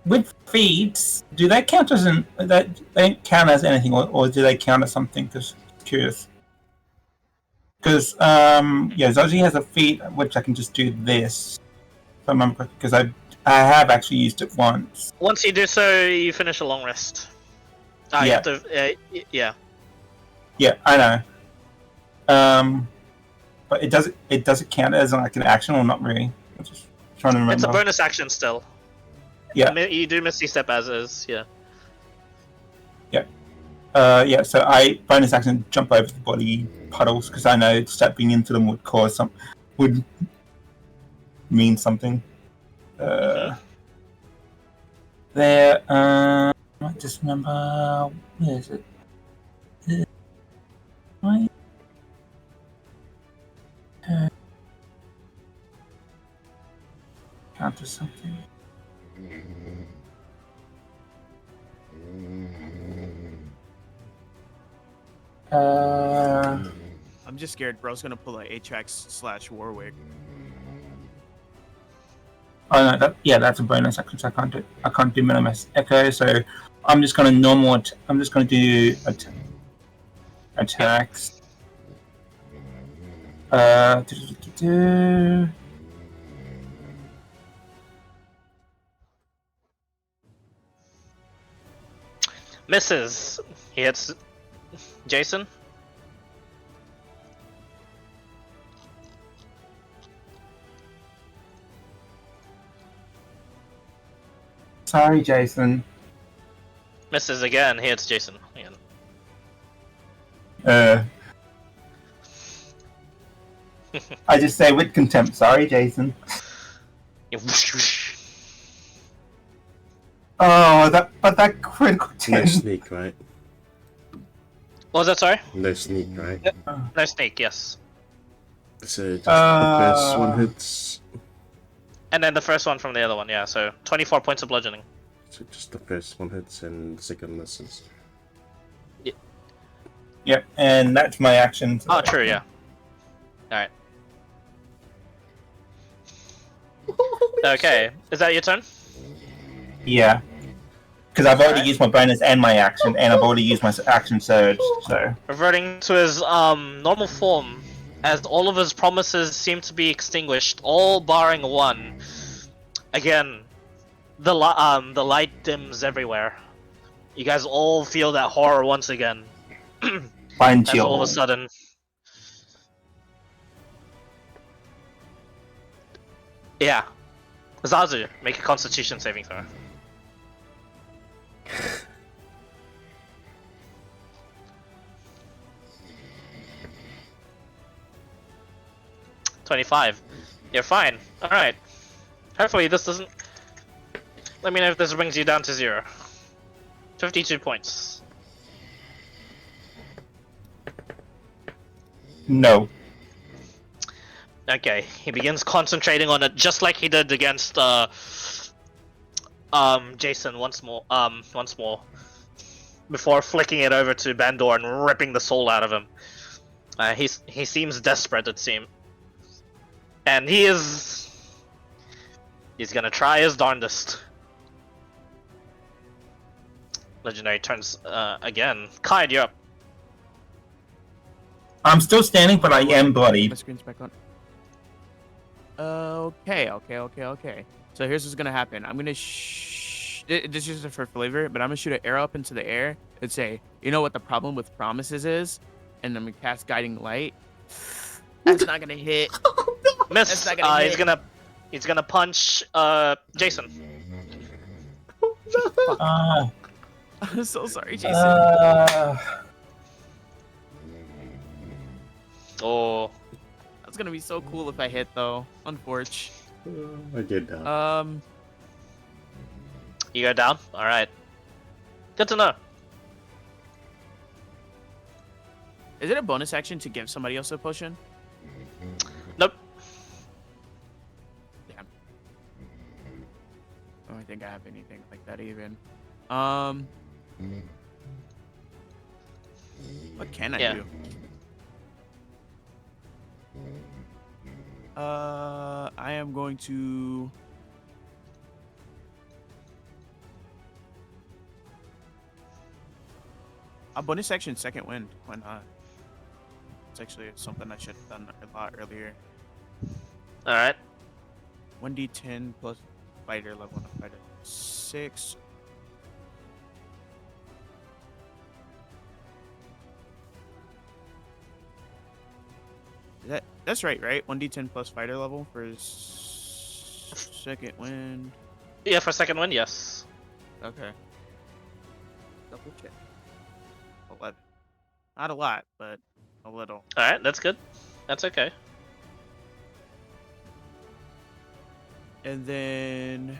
With feeds, do they count as they don't count as anything, or do they count as something? Just curious. Because yeah, Zoji has a feed which I can just do this. If I remember correctly, because I have actually used it once. Once you do so, you finish a long rest. You Yeah. have to. Yeah. Yeah, I know. But it doesn't count as like an action or not really. I'm just trying to remember. It's a bonus action still. Yeah. You do Misty Step as is. Yeah. Yeah, so I bonus action jump over the body puddles because I know stepping into them would mean something. There, I just remember, where is it? Right. Counter something. I'm just scared bro's gonna pull a Atrax / Warwick. Oh no, that's a bonus action. So I can't do minimus echo. So I'm just gonna I'm just gonna do attacks. Do-do-do-do-do. Misses. He hits Jason. Sorry, Jason. Misses again. He hits Jason again. I just say with contempt. Sorry, Jason. Oh, that critical No 10. sneak, right? What was that? Sorry. No sneak, right? No snake. Yes. So just the first one hits. And then the first one from the other one. Yeah. So 24 points of bludgeoning. So just the first one hits and the second misses. Yep, and that's my action. Oh, true. Yeah. All right. Okay. Is that your turn? Yeah. Because I've already Alright. used my bonus and my action, and I've already used my action surge, so... Reverting to his normal form, as all of his promises seem to be extinguished, all barring one. Again, the light dims everywhere. You guys all feel that horror once again. Find As all of a sudden, yeah. Zazu, make a Constitution saving throw. $25. You're fine. All right. Hopefully this doesn't. Let me know if this brings you down to 0. 52 points. No. Okay, he begins concentrating on it just like he did against Jason once more before flicking it over to Bandor and ripping the soul out of him. He seems desperate, it seems. And he's gonna try his darndest. Legendary turns again. Kaid, you're up. I'm still standing, but I am My bloodied. screen's back on. Okay. So here's what's gonna happen. I'm gonna this is just for flavor, but I'm gonna shoot an arrow up into the air and say, you know what the problem with promises is? And I'm gonna cast Guiding Light. That's not gonna hit. Miss. That's not gonna hit. He's gonna punch Jason. I'm so sorry, Jason. Oh, That's gonna be so cool if I hit though. Unfortunately. I get down. you go down. All right. Good to know. Is it a bonus action to give somebody else a potion? Nope. Damn. I don't think I have anything like that even. What can I do? I am going to. A bonus action, second wind. Why not? It's actually something I should have done a lot earlier. All right. 1d10 plus fighter level and a fighter 6. That's right? 1d10 plus fighter level for his second wind. Yeah, for second win, yes. Okay. Double check. 11. Not a lot, but a little. All right, that's good. That's okay. And then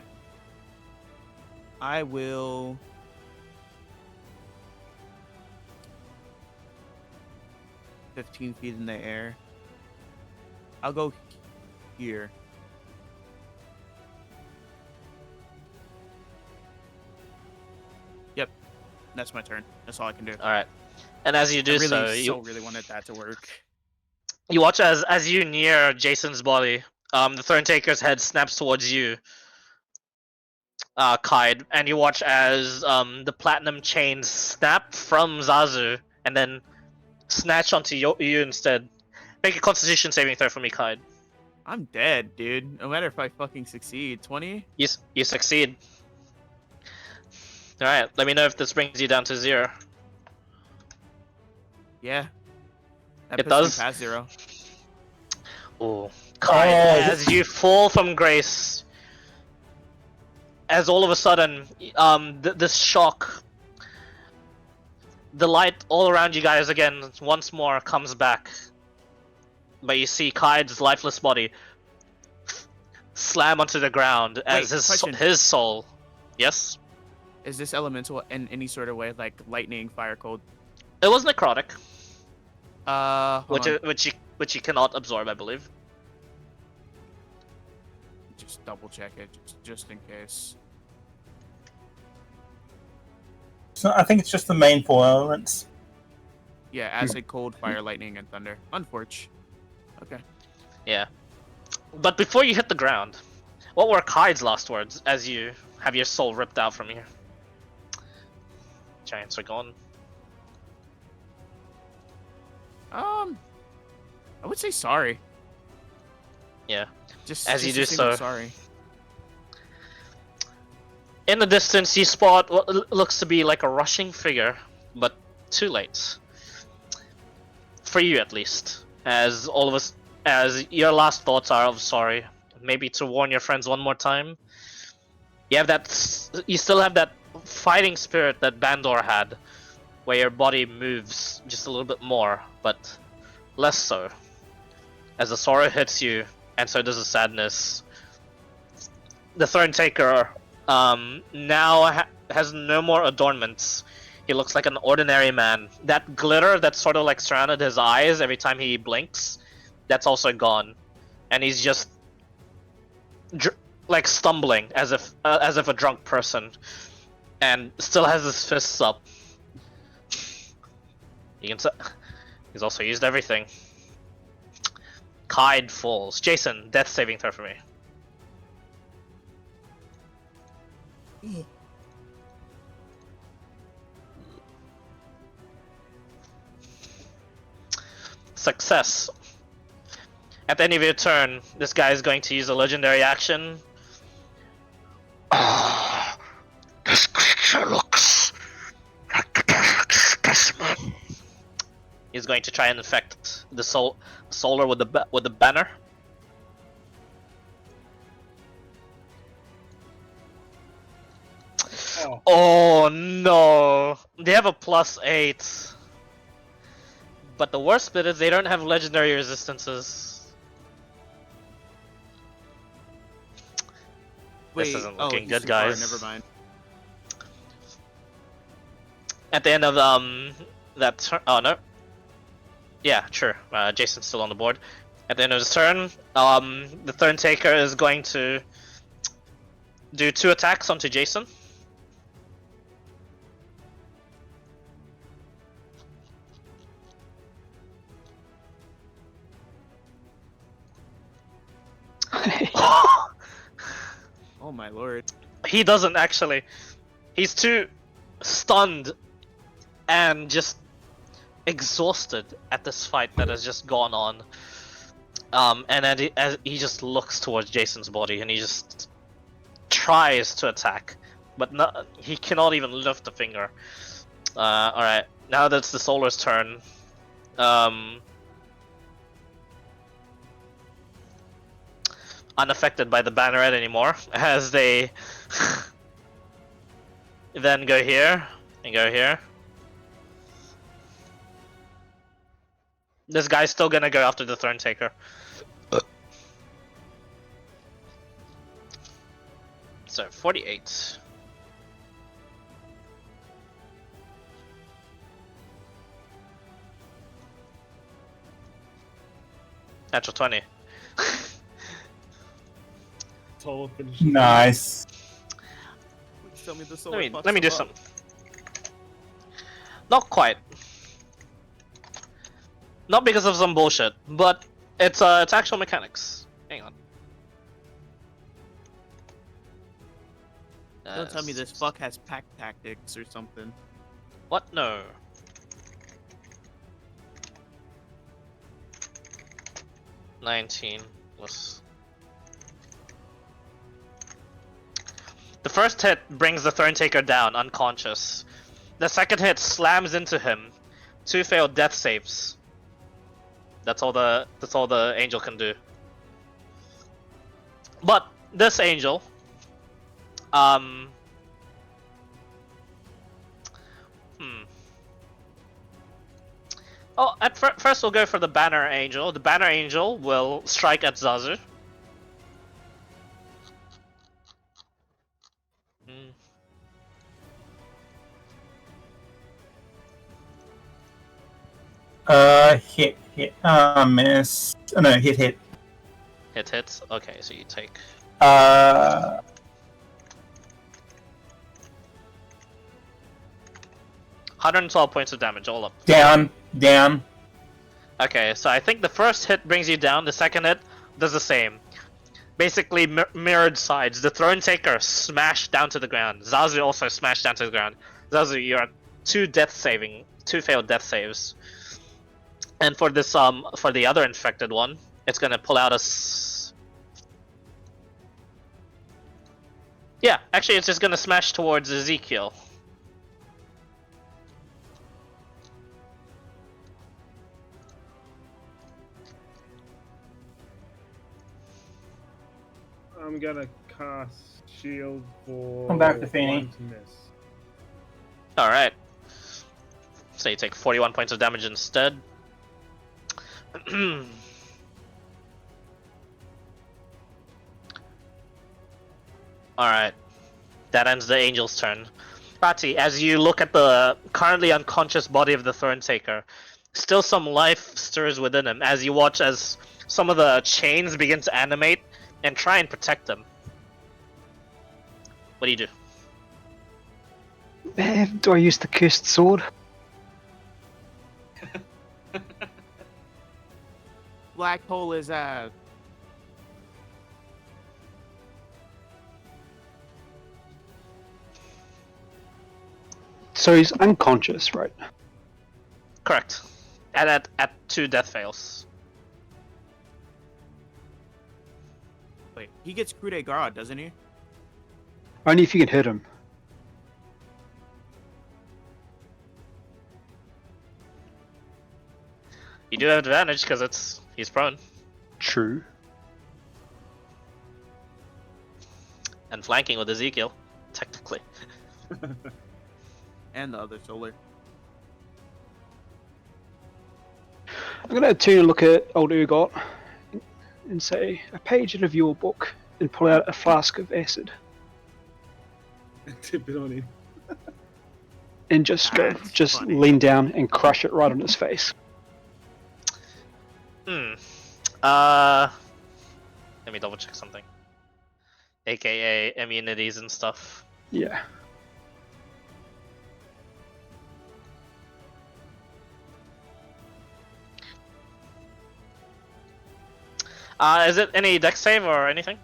I will. "15 feet in the air. I'll go here. Yep, that's my turn. That's all I can do. All right. And as you do I so, really wanted that to work. you watch as you near Jason's body, The Thronetaker's head snaps towards you, Kaid, and you watch as the platinum chains snap from Zazu and then snatch onto you instead. Make a Constitution saving throw for me, Kaid. I'm dead, dude. No matter if I fucking succeed. 20? You succeed. All right, let me know if this brings you down to 0. Yeah. That It puts me does? past 0. Ooh. Kaid, as you fall from grace, as all of a sudden, this shock, the light all around you guys again once more comes back, but you see Kaid's lifeless body slam onto the ground as Wait, question. his soul. Yes, Is this elemental in any sort of way, like lightning, fire, cold? it was necrotic, Hold on. which you cannot absorb, I believe. Just double check it, just in case. So I think it's just the main 4 elements. Yeah, acid, cold, fire, lightning, and thunder. Unfortunate. Okay. Yeah, but before you hit the ground, what were Kaid's last words as you have your soul ripped out from you? Giants are gone. I would say sorry. Yeah. Just As you just a do single so. Sorry. In the distance, you spot what looks to be like a rushing figure, but too late. For you, at least. As your last thoughts are of sorry, maybe to warn your friends one more time. You still have that fighting spirit that Bandor had, where your body moves just a little bit more, but less so. As the sorrow hits you, and so does the sadness. The Thronetaker now has no more adornments. He looks like an ordinary man. That glitter that sort of like surrounded his eyes every time he blinks, that's also gone, and he's just like stumbling as if a drunk person, and still has his fists up. You can he's also used everything. Kaid falls. Jason, death saving throw for me. Success. At the end of your turn, this guy is going to use a legendary action. This creature looks like a perfect specimen. He's going to try and infect the solar with the banner. Oh no! They have a +8. But the worst bit is they don't have legendary resistances. This isn't looking he's good, too far, guys. Never mind. At the end of that turn, oh no. Yeah, sure. Jason's still on the board. At the end of the turn, the Thronetaker is going to do 2 attacks onto Jason. Oh my lord. He doesn't actually. He's too stunned and just exhausted at this fight that has just gone on. And as he just looks towards Jason's body and he just tries to attack, but he cannot even lift a finger. Alright, now that's the Solar's turn. Unaffected by the banneret anymore, as they then go here and go here. This guy's still gonna go after the Thronetaker. So 48. Natural 20. Nice. Please tell me the solar Let me do something. Not quite. Not because of some bullshit, but it's actual mechanics. Hang on. Don't tell me this fuck has pack tactics or something. What? No. $19 plus. The first hit brings the Thronetaker down, unconscious. The second hit slams into him. 2 failed death saves. That's all the angel can do. But this angel, Oh, first we'll go for the banner angel. The banner angel will strike at Zazu. Hit, miss. Oh, no, hit. Hits. Okay, so you take 112 points of damage, all up. Down. Okay, so I think the first hit brings you down. The second hit does the same. Basically mirrored sides. The Thronetaker smashed down to the ground. Zazu also smashed down to the ground. Zazu, you're at 2 failed death saves. And for this for the other infected one, it's gonna pull out yeah, actually it's just gonna smash towards Ezekiel. I'm gonna cast shield for. Come back to Feeny. 1 to miss. Alright. So you take 41 points of damage instead. Alright. That ends the angel's turn. Rati, as you look at the currently unconscious body of the Thronetaker, still some life stirs within him as you watch as some of the chains begin to animate and try and protect him. What do you do? Do I use the cursed sword? Black hole is So he's unconscious, right? Correct. At 2 death fails. Wait, he gets coup de grace, doesn't he? Only if you can hit him. You do have advantage because he's prone. True. And flanking with Ezekiel, technically. And the other solar. I'm gonna turn and look at old Urgot and say, a page out of your book, and pull out a flask of acid. Tip it on him. And just go, That's just funny. lean down and crush it right on his face. Let me double check something. AKA immunities and stuff. Yeah. Is it any dex save or anything?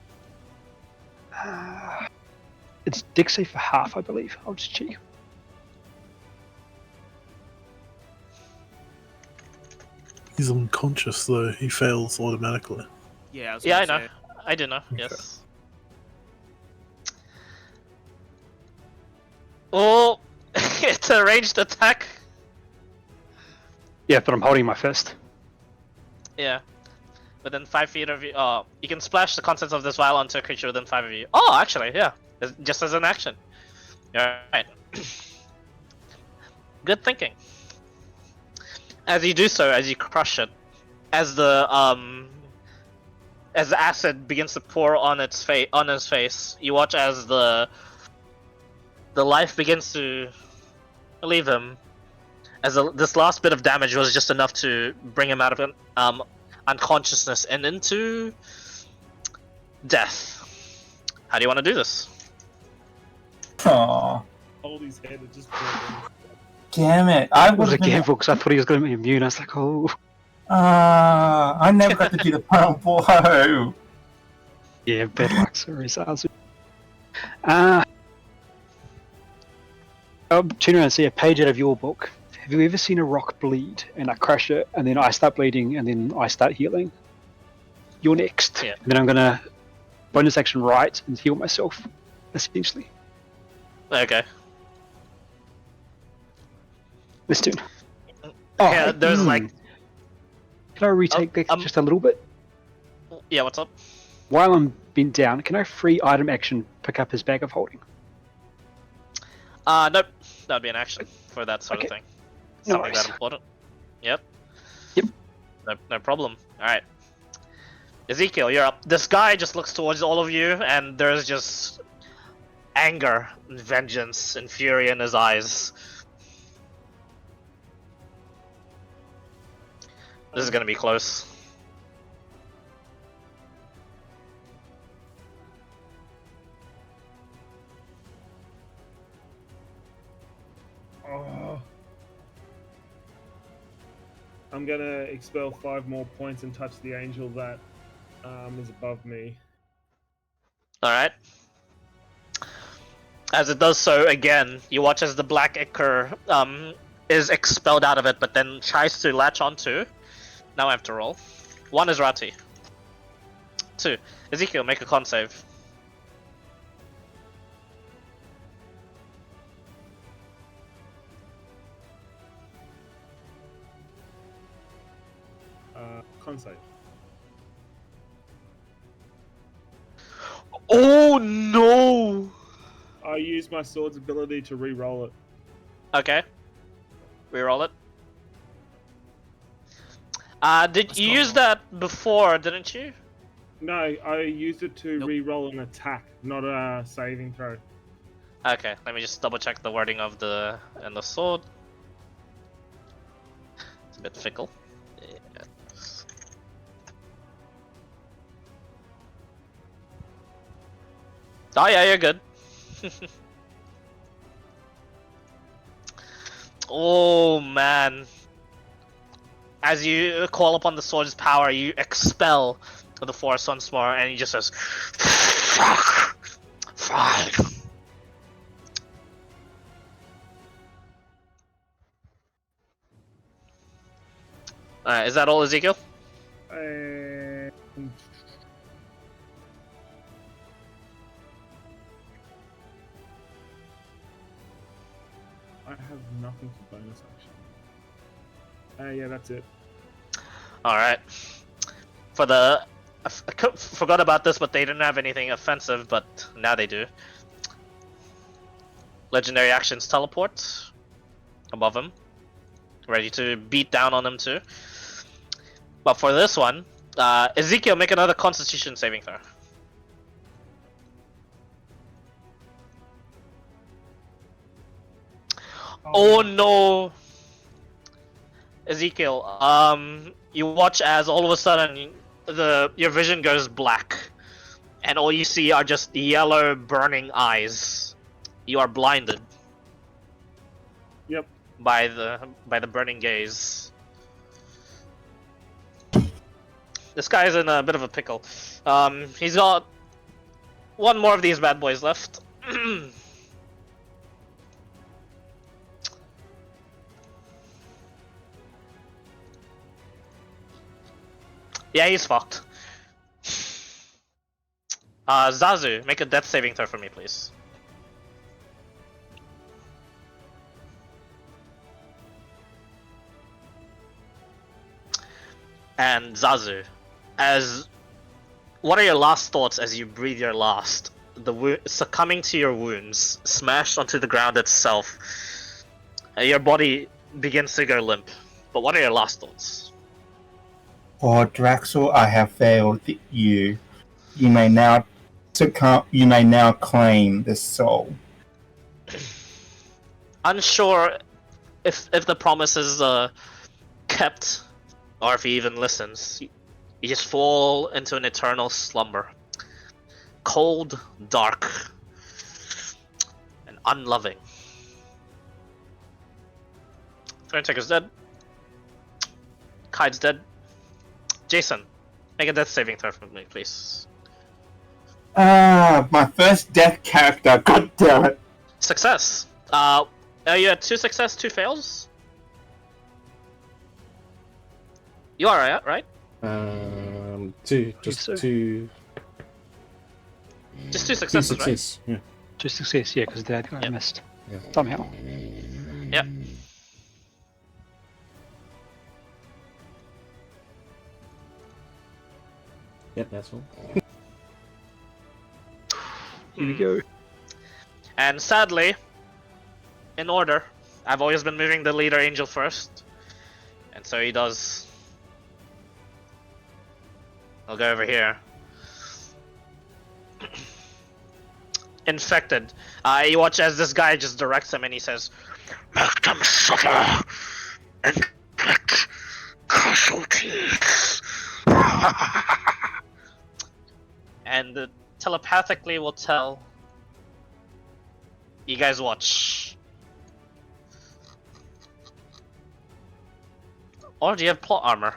It's dex save for half, I believe. I'll just check. He's unconscious though. He fails automatically. Yeah, Yeah, I gonna know. say. I do know. Okay. Yes. Oh, it's a ranged attack. Yeah, but I'm holding my fist. Yeah. Within 5 feet of you. Oh, you can splash the contents of this vial onto a creature within 5 of you. Oh, actually, yeah. Just as an action. Alright. Good thinking. As you do so, as you crush it, as the acid begins to pour on his face, you watch as the life begins to leave him. As this last bit of damage was just enough to bring him out of unconsciousness and into death. How do you want to do this? Aww. Hold his head and just pull him. Damn it. I It was would a have been. gamble because I thought he was going to be immune. I was like, oh. I never got to do the final blow. Yeah, bad luck, sorry, Zazu. I'll turn around and see a page out of your book. Have you ever seen a rock bleed and I crush it and then I start bleeding and then I start healing? You're next. Yeah. And then I'm gonna bonus action right and heal myself, essentially. Okay. This turn. Yeah, there's like... Can I retake that just a little bit? Yeah, what's up? While I'm bent down, can I free item action pick up his bag of holding? Nope. That would be an action for that sort of Okay. thing. No Something worries. that important. Yep. Yep. No problem. Alright. Ezekiel, you're up. This guy just looks towards all of you, and there's just anger, and vengeance, and fury in his eyes. This is gonna be close. Oh. I'm gonna expel 5 more points and touch the angel that is above me. Alright. As it does so again, you watch as the black ichor is expelled out of it, but then tries to latch onto. Now I have to roll. 1 is Rati. 2. Ezekiel, make a con save. Con save. Oh no! I use my sword's ability to re-roll it. Okay. Reroll it. Did you use that before, didn't you? No, I used it to Nope. re-roll an attack, not a saving throw. Okay, let me just double check the wording of the sword. It's a bit fickle. Yes. Oh yeah, you're good. Oh man. As you call upon the sword's power, you expel the force once more, and he just says, "Fuck! Fuck!" Is that all, Ezekiel? And I have nothing for bonus action. Yeah, that's it. Alright. For the... I forgot about this, but they didn't have anything offensive, but now they do. Legendary actions teleport above him. Ready to beat down on him too. But for this one, Ezekiel, make another Constitution saving throw. Oh no! Ezekiel, you watch as all of a sudden your vision goes black, and all you see are just yellow burning eyes. You are blinded. Yep. By the burning gaze. This guy's in a bit of a pickle. He's got 1 more of these bad boys left. Yeah, he's fucked. Zazu, make a death saving throw for me, please. And Zazu, what are your last thoughts as you breathe your last? Succumbing to your wounds, smashed onto the ground itself. Your body begins to go limp. But what are your last thoughts? Oh, Draxel, I have failed you. You may now claim this soul. Unsure if the promise is kept, or if he even listens. You just fall into an eternal slumber. Cold, dark, and unloving. Thronetaker's dead. Kai's dead. Jason, make a death saving throw for me, please. My first death character. God damn it! Success. You had 2 success, 2 fails. You are right? Two, Just so. two. Just 2 Two successes, right? success. Yeah. Just success, yeah, because that guy Yep. missed. Yeah. Somehow. Yep. Yep, that's all. Here we go. And sadly, in order, I've always been moving the leader angel first. And so he does. I'll go over here. Infected. You watch as this guy just directs him and he says, "Make them suffer! Inflict casualties!" And telepathically will tell. You guys watch. Or do you have plot armor?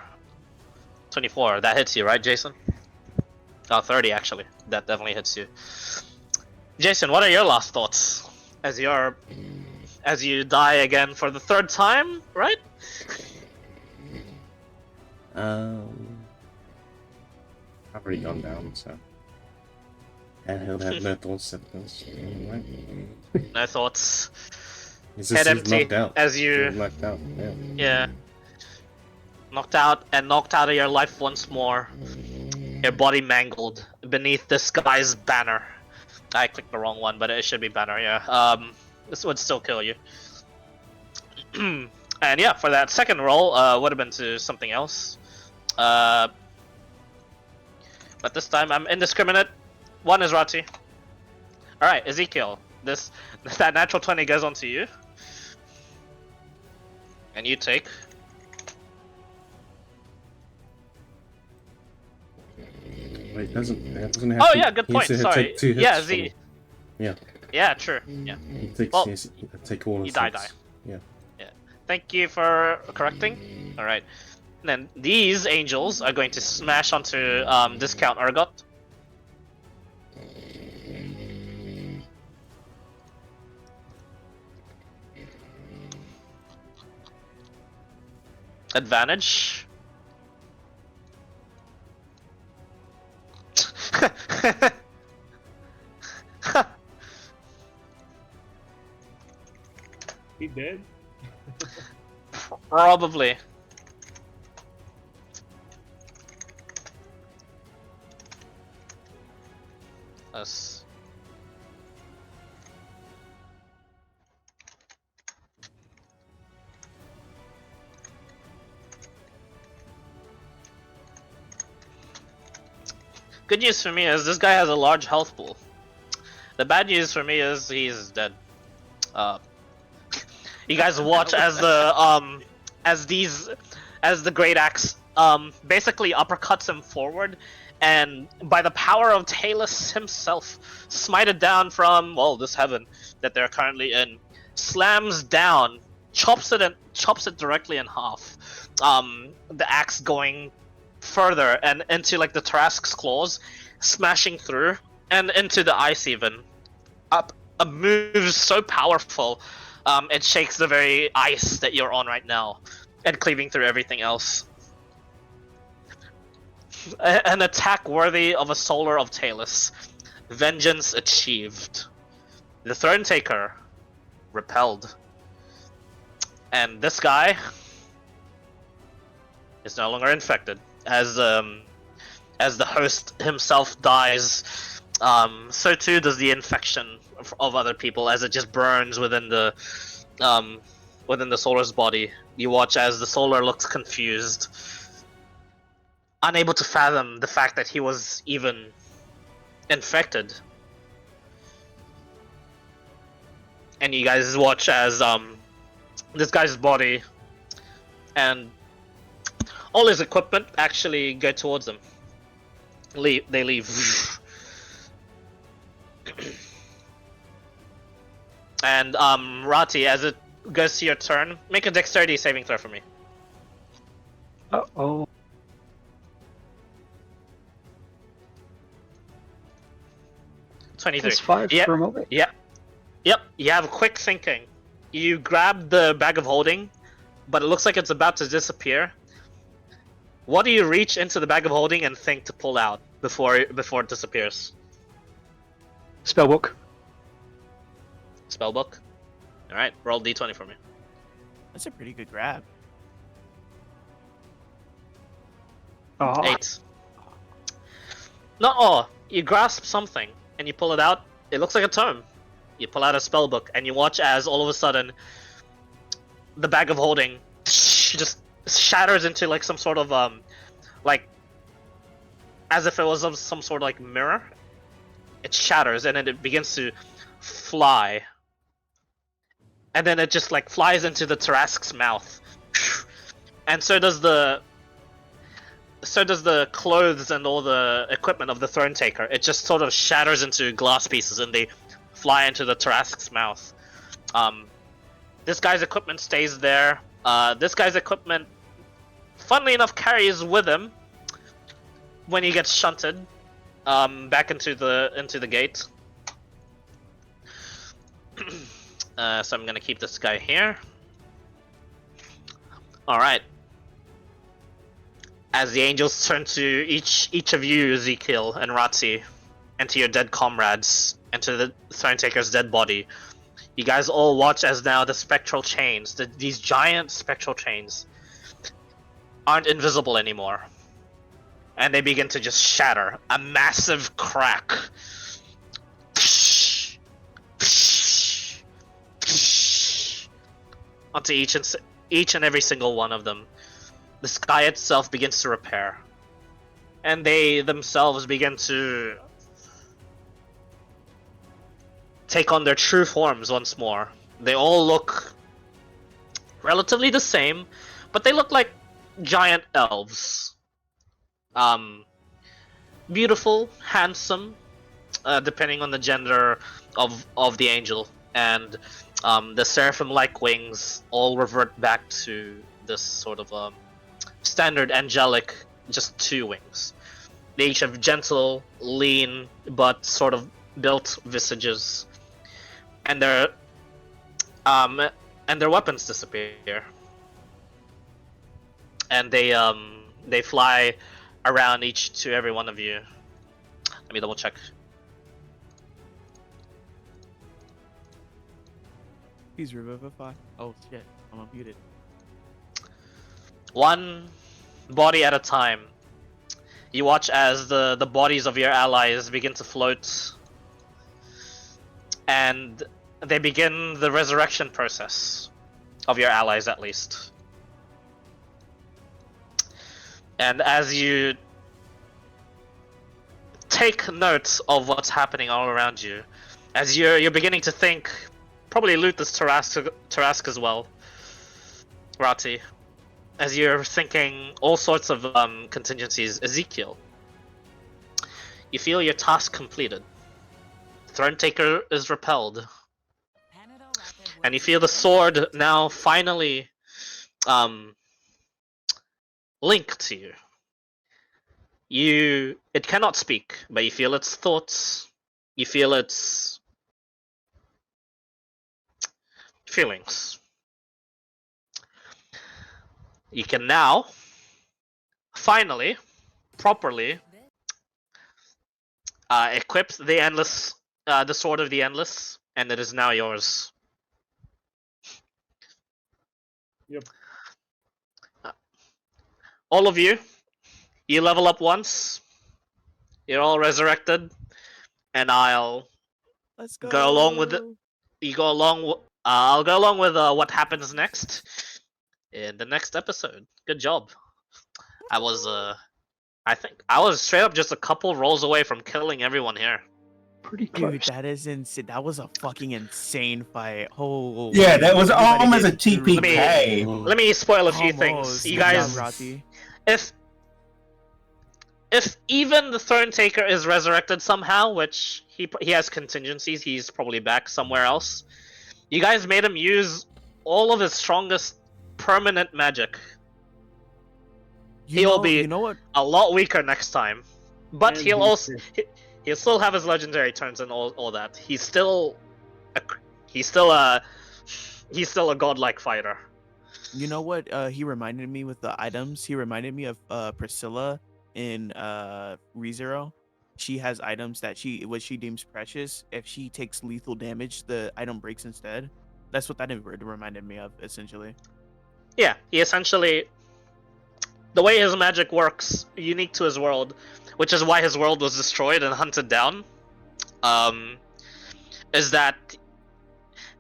24, that hits you, right, Jason? Oh, 30 actually. That definitely hits you. Jason, what are your last thoughts? As you die again for the 3rd time, right? I've already gone down, so. And he'll have no thoughts at this. Right. No thoughts. He's Head just empty knocked out. as you He's knocked out, yeah. Yeah. Knocked out of your life once more. Your body mangled beneath this guy's banner. I clicked the wrong one, but it should be banner, yeah. This would still kill you. And yeah, for that second roll, would have been to something else. But this time I'm indiscriminate. 1 is Rati. Alright, Ezekiel. That natural 20 goes on to you. And you take. Wait, doesn't have Oh to, yeah, good he point. has to Sorry. take 2 hits Yeah, from- Yeah. Yeah, true. Yeah. He takes, Well, he has to take all you his die. hits. Yeah. Thank you for correcting. All right. And then these angels are going to smash onto discount Urgot. Advantage. He dead? Probably. Yes. Good news for me is this guy has a large health pool. The bad news for me is he's dead. You guys watch as the Great Axe basically uppercuts him forward, and by the power of Talus himself, smited down from this heaven that they're currently in, slams down, chops it directly in half. The axe going further and into like the Tarrasque's claws, smashing through and into the ice even. Up a move so powerful. It shakes the very ice that you're on right now, and cleaving through everything else. An attack worthy of a Solar of Talus. Vengeance achieved. The Thronetaker repelled. And this guy is no longer infected. As the host himself dies, so too does the infection of other people, as it just burns within the Solar's body. You watch as the Solar looks confused, unable to fathom the fact that he was even infected. And you guys watch as this guy's body and all his equipment actually go towards him. They leave. And Rati, as it goes to your turn, make a dexterity saving throw for me. Uh-oh. 23. Plus 5 Yep. for a moment. Yep. You have quick thinking. you grab the bag of holding, but it looks like it's about to disappear. What do you reach into the bag of holding and think to pull out before it disappears? Spellbook. Spellbook. All right, roll d20 for me. That's a pretty good grab. Oh, 8. Not all. You grasp something and you pull it out. It looks like a tome. You pull out a spellbook and you watch as all of a sudden the bag of holding just shatters into like some sort of like as if it was some sort of like mirror. It shatters and then it begins to fly. And then it just like flies into the Tarrasque's mouth. And so does the clothes and all the equipment of the Thronetaker. It just sort of shatters into glass pieces and they fly into the Tarrasque's mouth. This guy's equipment stays there. This guy's equipment, funnily enough, carries with him when he gets shunted back into the gate. So I'm gonna keep this guy here. All right. As the angels turn to each of you, Ezekiel and Ratzi, and to your dead comrades, and to the Thronetaker's dead body, you guys all watch as now the spectral chains, these giant spectral chains, aren't invisible anymore. And they begin to just shatter. A massive crack. Onto each and every single one of them. The sky itself begins to repair. And they themselves begin to take on their true forms once more. They all look relatively the same, but they look like giant elves. Beautiful, handsome, depending on the gender of the angel, and the seraphim-like wings all revert back to this sort of standard angelic, just 2 wings. They each have gentle, lean, but sort of built visages, and their weapons disappear, and they fly around each to every one of you. Let me double check. Please revivify. Oh shit, I'm unmuted. One body at a time. You watch as the bodies of your allies begin to float, and they begin the resurrection process of your allies, at least. And as you take note of what's happening all around you, as you're beginning to think, probably loot this Tarrasque as well, Rati, as you're thinking all sorts of contingencies, Ezekiel, you feel your task completed. Thronetaker is repelled, and you feel the sword now finally linked to you. It cannot speak, but you feel its thoughts, you feel its feelings. You can now finally properly equip the endless the sword of the endless, and it is now yours. Yep. All of you level up once. You're all resurrected, and I'll Let's go along with it. You go along. I'll go along with what happens next in the next episode. Good job. I think I was straight up just a couple rolls away from killing everyone here. pretty Dude, close. that is insane. That was a fucking insane fight. Oh. Yeah, that was Everybody almost a get through. TPK. Let me spoil a few Almost. things. You Good guys, job, Rati. if even the Thronetaker is resurrected somehow, which he has contingencies, he's probably back somewhere else. You guys made him use all of his strongest permanent magic. He'll be You know what? a lot weaker next time, but And he'll he's also he'll still have his legendary turns and all that. He's still a he's still a godlike fighter. You know what? He reminded me with the items. He reminded me of Priscilla in ReZero. She has items that what she deems precious. If she takes lethal damage, the item breaks instead. That's what that reminded me of, essentially. Yeah, he essentially, the way his magic works, unique to his world, which is why his world was destroyed and hunted down, is that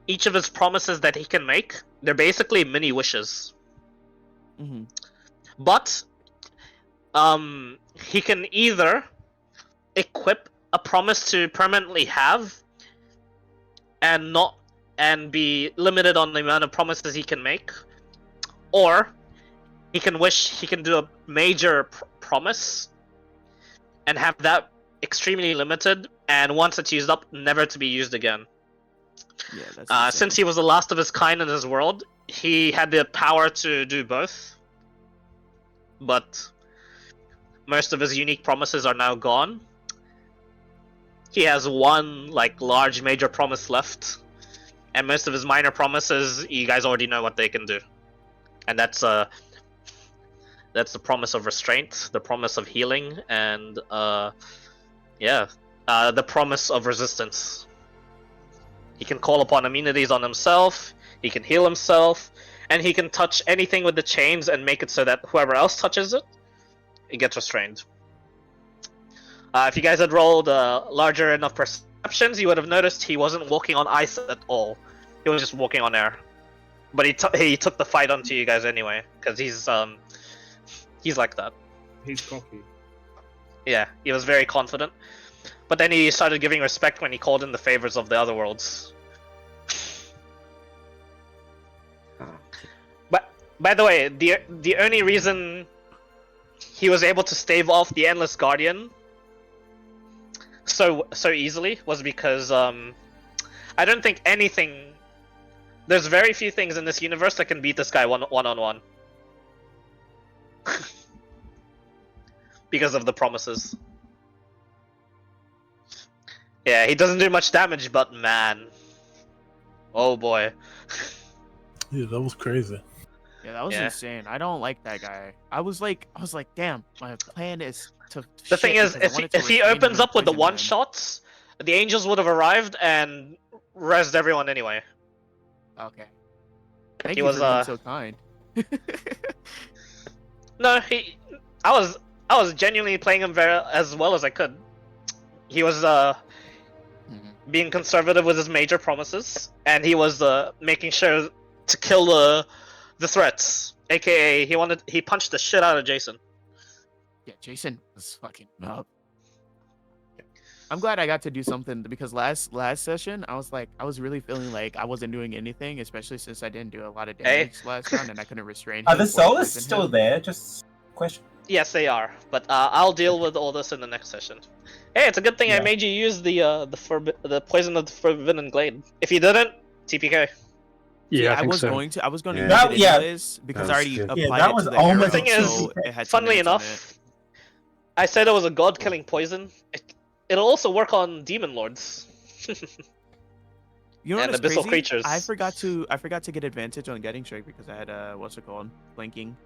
each of his promises that he can make, they're basically mini wishes. Mm-hmm. But he can either equip a promise to permanently have and be limited on the amount of promises he can make, or he can do a major promise and have that extremely limited, and once it's used up, never to be used again. Yeah, that's since he was the last of his kind in his world, he had the power to do both. But most of his unique promises are now gone. He has one large major promise left, and most of his minor promises, you guys already know what they can do. And that's the promise of restraint, the promise of healing, and the promise of resistance. He can call upon immunities on himself, he can heal himself, and he can touch anything with the chains and make it so that whoever else touches it, it gets restrained. If you guys had rolled larger enough perceptions, you would have noticed he wasn't walking on ice at all. He was just walking on air. But he took the fight onto you guys anyway, because he's like that. He's cocky. Yeah, he was very confident. But then he started giving respect when he called in the favors of the other worlds. But by the way, the only reason he was able to stave off the Endless Guardian so easily was because I don't think anything. There's very few things in this universe that can beat this guy one on one. Because of the promises. Yeah, he doesn't do much damage, but man. Oh boy. Yeah, that was crazy. Yeah, that was insane. I don't like that guy. I was like, damn, my plan is to. The thing is, if he opens up with the one shots, the angels would have arrived and rezzed everyone anyway. Okay. Thank He you was, for being so kind. No, I was genuinely playing him as well as I could. He was being conservative with his major promises, and he was making sure to kill the threats. AKA, he punched the shit out of Jason. Yeah, Jason was fucking up. I'm glad I got to do something, because last session I was really feeling like I wasn't doing anything, especially since I didn't do a lot of damage last round and I couldn't restrain. Are the souls still there? Just question. Yes, they are, but I'll deal with all this in the next session. Hey, it's a good thing I made you use the poison of the Forbidden Glade. If you didn't, TPK. Yeah, I was so. going to Yeah. use it Yeah. anyways, because I already That was applied good. that it was to the almost- arrow, The thing is, so it had some funnily minutes on it. enough, I said it was a god-killing poison. It'll also work on demon lords. You know and what's abyssal crazy? creatures. I forgot to get advantage on getting strike because I had what's it called, flanking.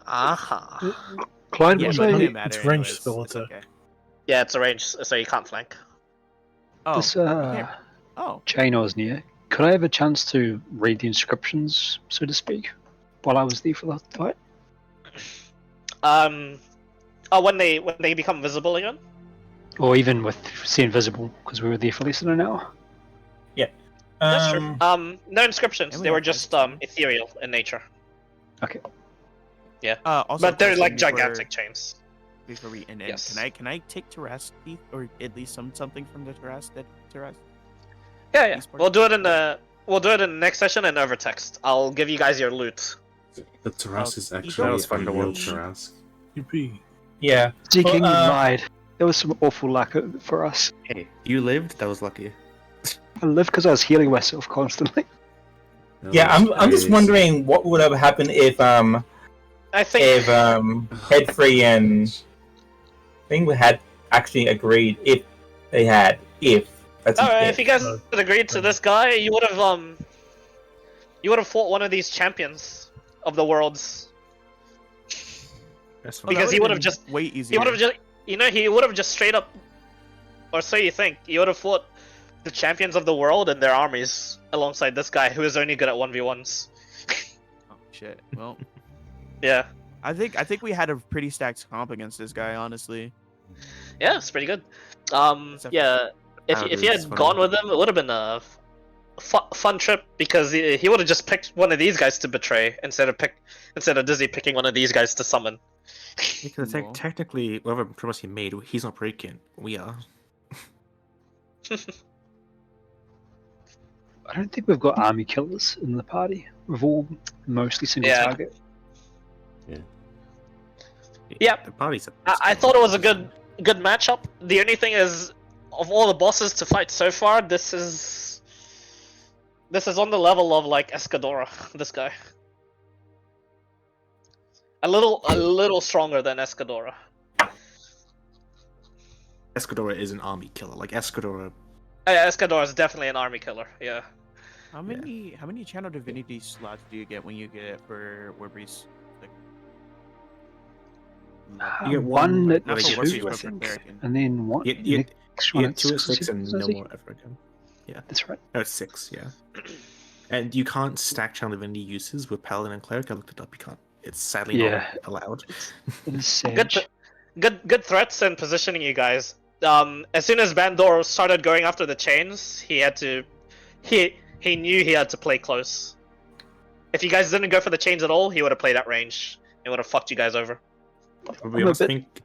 Aha. Clyde Yeah, was but it saying didn't matter. It's ranged anyways. spell It's attack. okay. Yeah, it's a range, so you can't flank. Oh, this you can't- oh, chain I was near. Could I have a chance to read the inscriptions, so to speak, while I was there for the fight? When they become visible again? Or even with see invisible, because we were there for less than an hour. That's true. No inscriptions. And we They were have just fights, too. ethereal in nature. Okay. Also, But they're like question gigantic chains. Before we end, Yes. can I take Terrast Thief, or at least something from the Terrast? Yeah. These parts? We'll do it in the next session in Overtext. I'll give you guys your loot. The Tarrasque is Oh, actually that was fun a to real watch. Tarrasque. UP. Yeah. King Well, lied. That was some awful luck for us. Hey, you lived? That was lucky. I lived because I was healing myself constantly. That Yeah, was I'm just crazy. wondering what would have happened if I think Headfree and Thing had actually agreed if That's Alright, it. if you guys So, had agreed to this guy, you would have fought one of these champions of the worlds. That's Oh, fine. that Because he would've would have been just way he easier. would have just he would have just straight up, or so you think, he would have fought the champions of the world and their armies alongside this guy who is only good at 1v1s. Oh shit. Well, Yeah. I think we had a pretty stacked comp against this guy, honestly. Yeah, it's pretty good. Except- Yeah, if you It's had funny. gone with him, it would have been a fun trip because he would have just picked one of these guys to betray instead of Dizzy picking one of these guys to summon. Because No. technically, whatever promise he made, he's not breaking. We are. I don't think we've got army killers in the party. We've all mostly single Yeah. target. Yep. The party's. I thought it was a good matchup. The only thing is, of all the bosses to fight so far, this is on the level of like Escadora. This guy, a little stronger than Escadora. Escadora is an army killer. Like Escadora. Escadora is definitely an army killer. Yeah. How many channel divinity slots do you get when you get it for Warbri's? Like, You get one one, at like, not for two, two, Warbri's, I but for think, American. and then one. You next one get at 2 at 6 six, and I no think. more ever again. That's right. No, it's 6, yeah. And you can't stack channel divinity uses with Paladin and Cleric. I looked it up. You can't. It's sadly Yeah. not allowed. It is Good, Sage. good threats and positioning, you guys. As soon as Bandor started going after the chains, he knew he had to play close. If you guys didn't go for the chains at all, he would have played at range. It would have fucked you guys over. But we I'm a also bit- think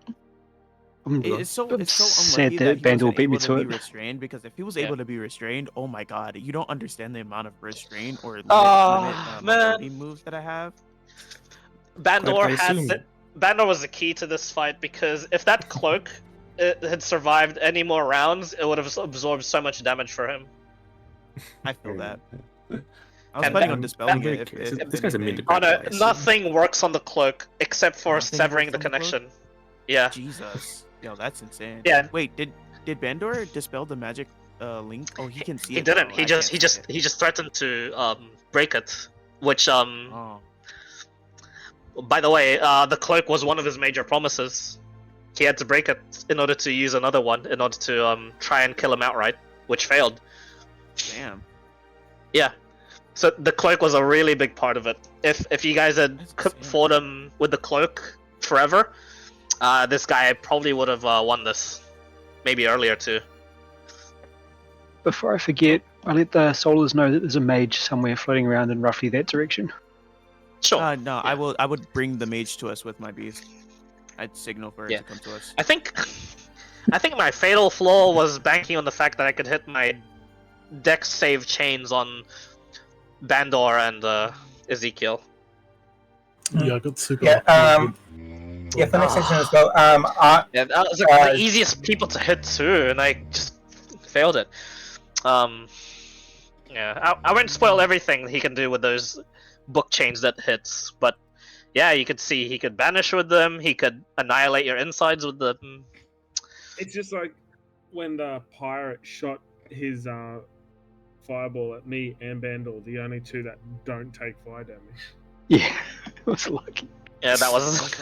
It's so I'm it's so sad unlucky that that he Bandor wasn't beat me able to to be it. restrained, because if he was Yeah. able to be restrained, oh my god, you don't understand the amount of restraint or limit Man. mobility moves that I have. Bandor I assume- Bandor was the key to this fight because if that cloak had survived any more rounds, it would have absorbed so much damage for him. I feel that. I was And planning on I'm dispelling very it. curious. If This guy's a anything. mid- Oh no, I assume. nothing works on the cloak except for Nothing severing works the on the cloak? connection. Yeah. Jesus, yo, that's insane. Yeah. Wait, did Bandor dispel the magic link? Oh, he can see He it. didn't. though. He I just can't he see just it. he just threatened to break it, which Oh, by the way, the cloak was one of his major promises. He had to break it in order to use another one in order to try and kill him outright, which failed. damn. Yeah. So the cloak was a really big part of it. If you guys had That's insane. fought him with the cloak forever, this guy probably would have won this. Maybe earlier too. Before I forget, I let the Solars know that there's a mage somewhere floating around in roughly that direction. Sure. No, Yeah. I would bring the mage to us with my beast. I'd signal for it Yeah. to come to us. I think my fatal flaw was banking on the fact that I could hit my dex save chains on Bandor and Ezekiel. Yeah, I got super. Yeah, lucky. Yeah, for next section as well. Yeah, that was like the easiest people to hit too, and I just failed it. Yeah, I won't spoil everything he can do with those book chains that hits, but yeah, you could see he could banish with them. He could annihilate your insides with them. It's just like when the pirate shot his fireball at me and Bandle, the only two that don't take fire damage. Yeah, it was lucky. Yeah, that was.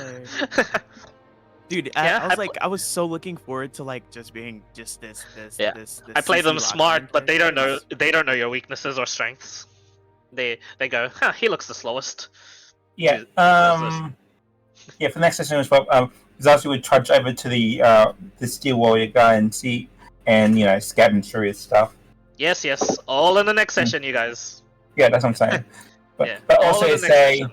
Dude, Yeah, I was so looking forward to like just being just this. Yeah. This I played them CC lock smart, on but they don't know. characters. They don't know your weaknesses or strengths. They go, huh, he looks the slowest. Yeah. Yeah, for next session as well. Zazu would trudge over to the Steel Warrior guy and see, and scavenge through his stuff. Yes, all in the next session, you guys. Yeah, that's what I'm saying. But, Yeah, but all also in the next say, session.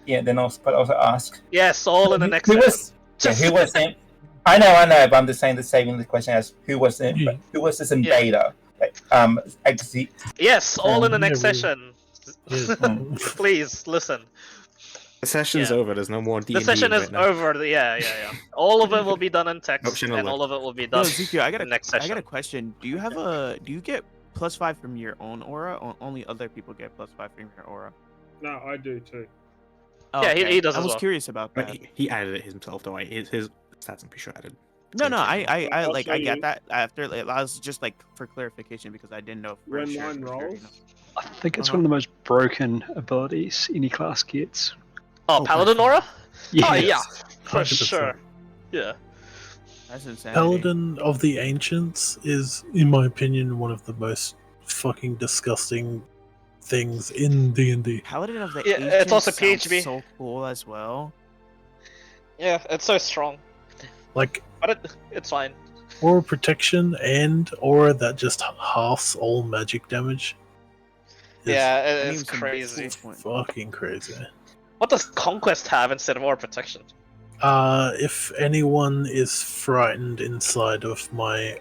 yeah. Then also, but also ask. Yes, all in the who- next who session. was, yeah, who was him? I know, but I'm just saying the saving the question as who was it? Yeah. Who was this invader? Like, Yes, all in the Yeah, next we- session. Yeah. Please listen. the session's Yeah. over. There's no more D&D The session is right now. over. Yeah. All of it will be done in text, Option and alert. all of it will be Yo, done Ezekiel, I got in the next I session. got a question. Do you get +5 from your own aura, or only other people get +5 from your aura? No, I do too. Oh, Yeah, he does I as was well. curious about But that. he added it himself, though. His stats, I'm pretty sure, added. No, no, I'll like show I get you. that. After I was just like for clarification because I didn't know if When sure mine for sure, rolls, I think it's Uh-huh. one of the most broken abilities any class gets. Oh, Oh, by Paladin far. Aura? Oh Yes. yeah, for 100%. sure. Yeah. That's insanity. Paladin of the Ancients is, in my opinion, one of the most fucking disgusting things in D&D. Paladin of the Yeah, Ancients it's also sounds PHB. so cool as well. Yeah, it's so strong, Like, but it's fine. aura protection and aura that just halves all magic damage is Yeah, I need it's some crazy. tools point. fucking crazy. What does Conquest have instead of Aura Protection? If anyone is frightened inside of my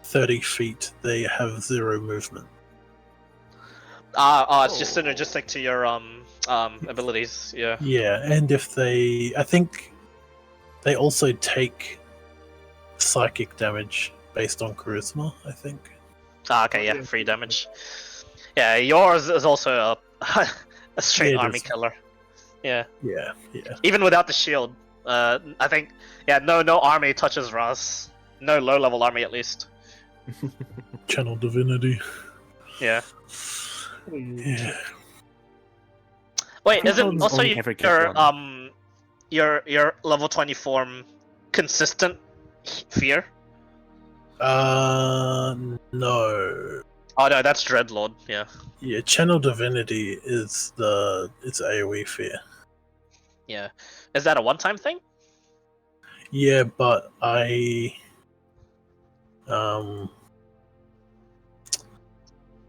30 feet, they have 0 movement. It's just synergistic to your abilities. Yeah. Yeah, and if they, I think they also take psychic damage based on charisma, I think. Okay, yeah, free damage. Yeah, yours is also a a straight Yeah, it army is. killer. Yeah, Yeah. even without the shield. I think no army touches Raz. No low level army at least. Channel divinity. Yeah. Yeah. Wait, think is it Paladins also only ever get one. your level 20 form consistent fear? No. Oh no, that's Dreadlord. Yeah. Yeah, channel divinity is it's AoE fear. Yeah. Is that a one-time thing? Yeah, but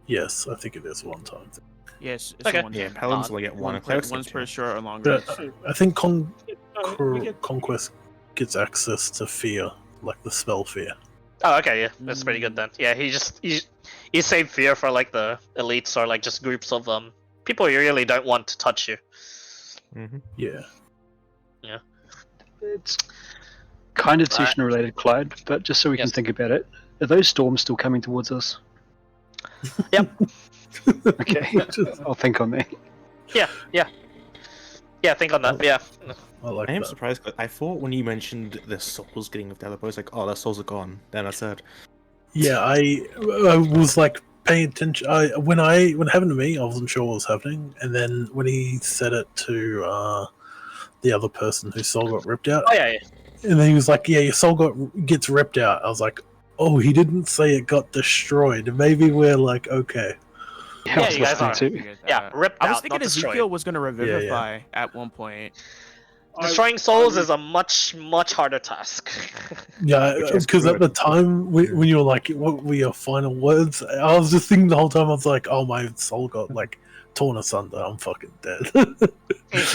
yes, I think it is one time. Yes, it's Okay. a one Yeah, time. Paladins only get one, and clerics Once get per two. sure or longer. But I think we get Conquest gets access to fear, like the spell fear. Oh, okay, yeah, that's pretty good then. Yeah, he saved fear for like the elites or like just groups of people you really don't want to touch you. Mm-hmm. Yeah. It's kind of session related, Clyde, but just so we Yes. can think about it, are those storms still coming towards us? Yep. Okay, I'll think on that. Yeah, think on that. Yeah. I like I am that. surprised, but I thought when you mentioned the souls getting developed, I was like, oh, the souls are gone. Then I said, Yeah, I was like paying attention. When it happened to me, I wasn't sure what was happening, and then when he said it to the other person whose soul got ripped out, Oh yeah, yeah. and then he was like, "Yeah, your soul gets ripped out." I was like, "Oh, he didn't say it got destroyed. Maybe we're like okay." Yeah, I Yeah, was you guys listening are. too. Yeah, ripped I was out, thinking not destroyed. Ezekiel was gonna revivify at one point. Destroying souls is a much harder task. Yeah, Which is because at good. the time when you were like, "What were your final words?" I was just thinking the whole time. I was like, "Oh, my soul got like torn asunder. I'm fucking dead."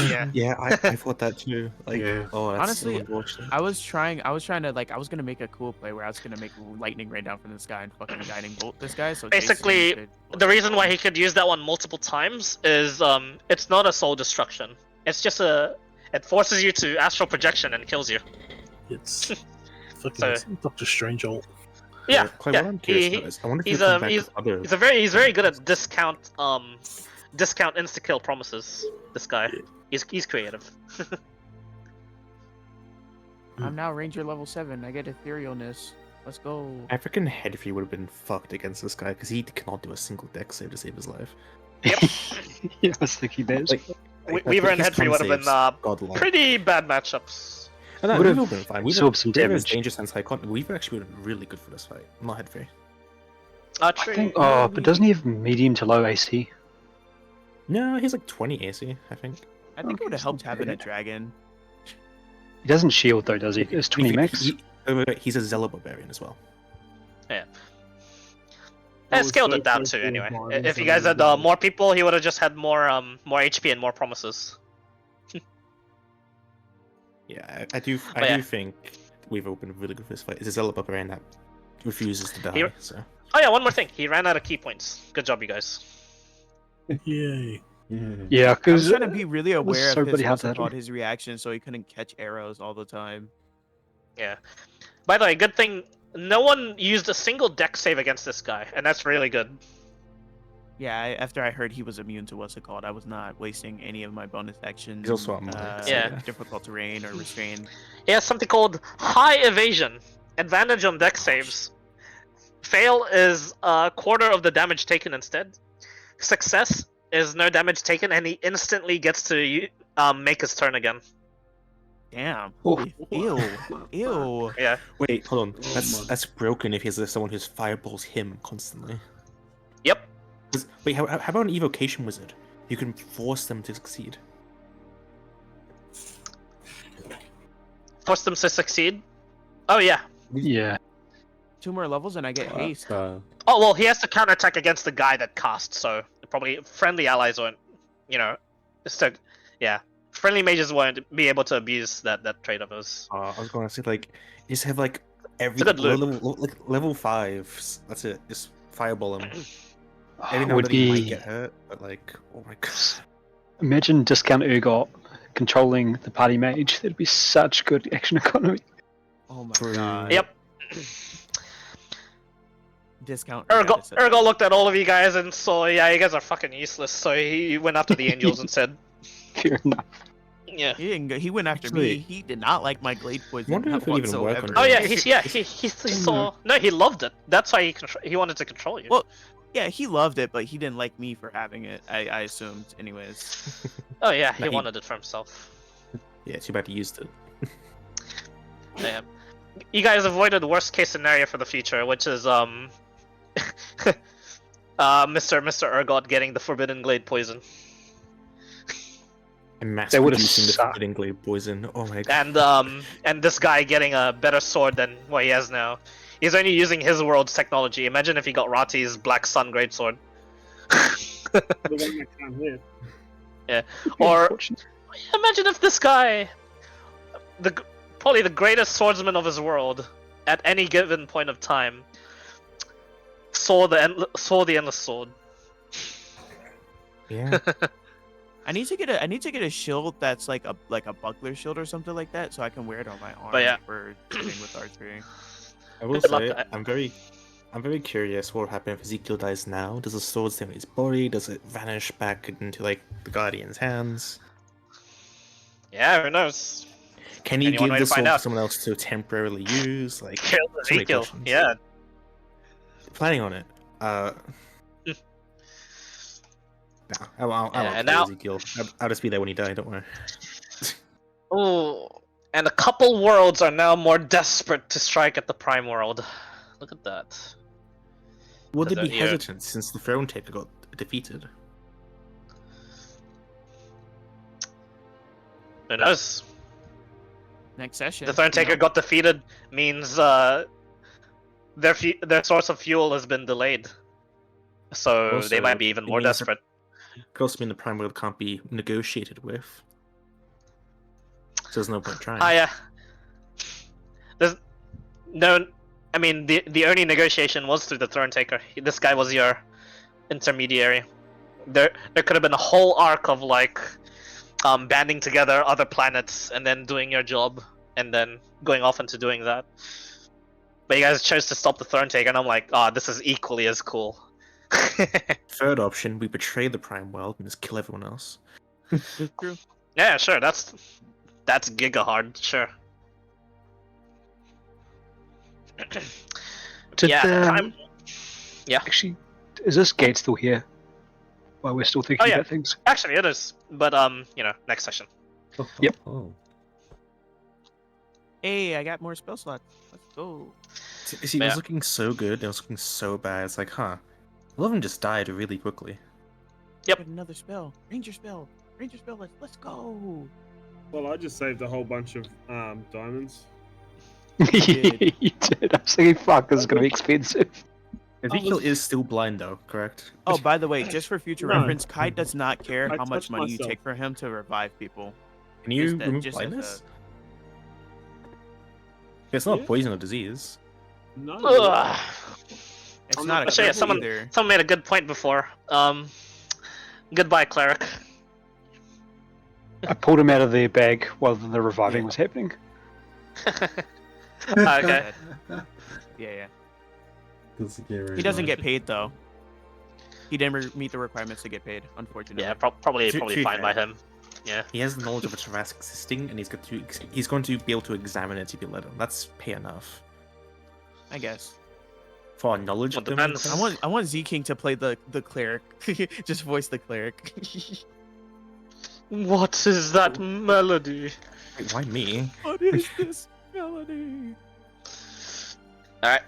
Yeah. yeah, I thought that too. Like, Yeah. oh, that's Honestly, so unfortunate. I was trying to like I was gonna make a cool play where I was gonna make lightning rain down from the sky and fucking guiding bolt this guy. So Jason Basically, could the reason why he could use that one multiple times is it's not a soul destruction. It's just it forces you to astral projection and kills you. It's fucking So- Doctor Strange. Yeah, Clive, yeah. what I'm curious He- about is, I wonder if he's, you come um, back he's- with other. he's very good at discount insta kill promises. This guy, he's creative. I'm now Ranger level 7. I get etherealness. Let's go. African Headfree would have been fucked against this guy because he cannot do a single deck save to save his life. Yep. Yeah, I was thinking that. Weaver and his Headfree would have been godlike. pretty bad matchups. And that Would've Weaver would have been fine. Weaver, absorbed some Weaver has damage. dangerous and psychotic. Weaver actually would have been really good for this fight. Not Headfree. I True. think. Oh, but doesn't he have medium to low AC? No, he's like 20 AC, I think. I think it Okay, would have helped so having a bad. dragon. He doesn't shield though, does he? It's 20 max. He's a Zealot Barbarian as well. Yeah, scaled it down too. Anyway, if you guys had more people, he would have just had more HP and more promises. Yeah, I do yeah. think Weaver would have been really good for this fight. It's a Zealot Barbarian that refuses to die, He- so... Oh yeah, one more thing. He ran out of key points. Good job, you guys. Yay! Yeah. Yeah, I was because trying to be really was aware so of his, bloody hard what's to it handle. called, his reaction so he couldn't catch arrows all the time. Yeah. By the way, good thing no one used a single deck save against this guy, and that's really good. Yeah, after I heard he was immune to what's it called, I was not wasting any of my bonus actions. He's also on mine, so yeah. Difficult terrain or restrain. He has something called High Evasion. Advantage on deck saves. Fail is a quarter of the damage taken instead. Success is no damage taken, and he instantly gets to make his turn again. Damn. Oh. Ew. Yeah. Wait, hold on. Oh That's broken if he's someone who's fireballs him constantly. Yep. Wait, how about an evocation wizard? You can force them to succeed. Force them to succeed. Oh yeah. Yeah. 2 more levels and I get haste. Oh well, he has to counterattack against the guy that casts, so probably friendly allies won't, yeah. Friendly mages won't be able to abuse that trait of his. I was going to say, like, you just have, like, every It's a good loop. level 5s. That's it. Just fireball him. Every It now would and then he might be. get hurt, but, like, oh my god. Imagine discount Urgot controlling the party mage. That'd be such good action economy. Oh my True. god. Yep. Discount. Urgot looked at all of you guys and saw, yeah, you guys are fucking useless, so he went after the angels and said, Fair enough. yeah. He didn't go. He went after Actually, me. He did not like my glade poison. wonder if it would even work on Oh him. yeah, he saw. No, he loved it. That's why he wanted to control you. Well, yeah, he loved it, but he didn't like me for having it. I assumed, anyways. Oh yeah, he Nah, he- wanted it for himself. Yeah, too bad he used it. Yeah. You guys avoided the worst case scenario for the future, which is Mr. Urgot getting the Forbidden Glade poison, And mass That would've producing the sucked. forbidden glade poison. Oh my god. and this guy getting a better sword than what he has now. He's only using his world's technology. Imagine if he got Rati's Black Sun Greatsword. The one that can't hit. Or Unfortunate. imagine if this guy, probably the greatest swordsman of his world, at any given point of time, saw the endless sword. Yeah. I need to get a shield that's like a buckler shield or something like that, so I can wear it on my arm But yeah. for training with archery. I will Good luck say, to- I'm very curious what will happen if Ezekiel dies now. Does the sword stay in his body? Does it vanish back into, like, the Guardian's hands? Yeah, who knows? Can he Only one give way the to find sword to out. someone else to temporarily use? Like, Kill so many Ezekiel. questions. Yeah. Planning on it. I won't Yeah, kill now- Ezekiel. I'll just be there when he dies, don't worry. Ooh, and a couple worlds are now more desperate to strike at the Prime World. Look at that. Would they Because, be yeah. hesitant since the Thronetaker got defeated? Who knows? Next session. The Thronetaker got defeated means their source of fuel has been delayed. So they Also, might be even it more means that- desperate. Could also mean the Prime World can't be negotiated with. So there's no point trying. Yeah. There's no. I mean, the only negotiation was through the Thronetaker. This guy was your intermediary. There could have been a whole arc of like, banding together other planets and then doing your job and then going off into doing that. But you guys chose to stop the Thronetaker, and I'm like, this is equally as cool. Third option, we betray the Prime World and just kill everyone else. True. Yeah, sure. That's giga hard. Sure. Did, Yeah. Prime... Yeah. Actually, is this gate still here? While we're still thinking Oh, yeah. about things. Actually, it is. But next session. Yep. Oh. Hey, I got more spell slots. Let's go. See, it was looking so good, it was looking so bad. It's like, huh. A lot of them just died really quickly. Yep. Get another spell. Ranger spell. Ranger spell. Let's go. Well, I just saved a whole bunch of diamonds. did. You did. I was thinking, fuck, this is gonna be expensive. Ezekiel is still blind though, correct? Oh, by the way, just for future No. reference, Kai does not care I how much touched money you myself. take for him to revive people. Can you Just that- remove just as blindness? It's not Yeah. a poison or disease. No. Ugh. It's I'm not not- a Actually, yeah, curse someone either. made a good point before. Goodbye, cleric. I pulled him out of their bag while the reviving was happening. Okay. Yeah. Doesn't get He doesn't get paid though. He didn't meet the requirements to get paid, unfortunately. Yeah, probably To be fine by fair. him. Yeah. He has the knowledge of a Traverse existing, and he's going to be able to examine it if you let him. That's pay enough I guess. for our knowledge. Well, of domain depends. quest. I want Z King to play the cleric. Just voice the cleric. What is that melody? Wait, why me? What is this melody? Alright.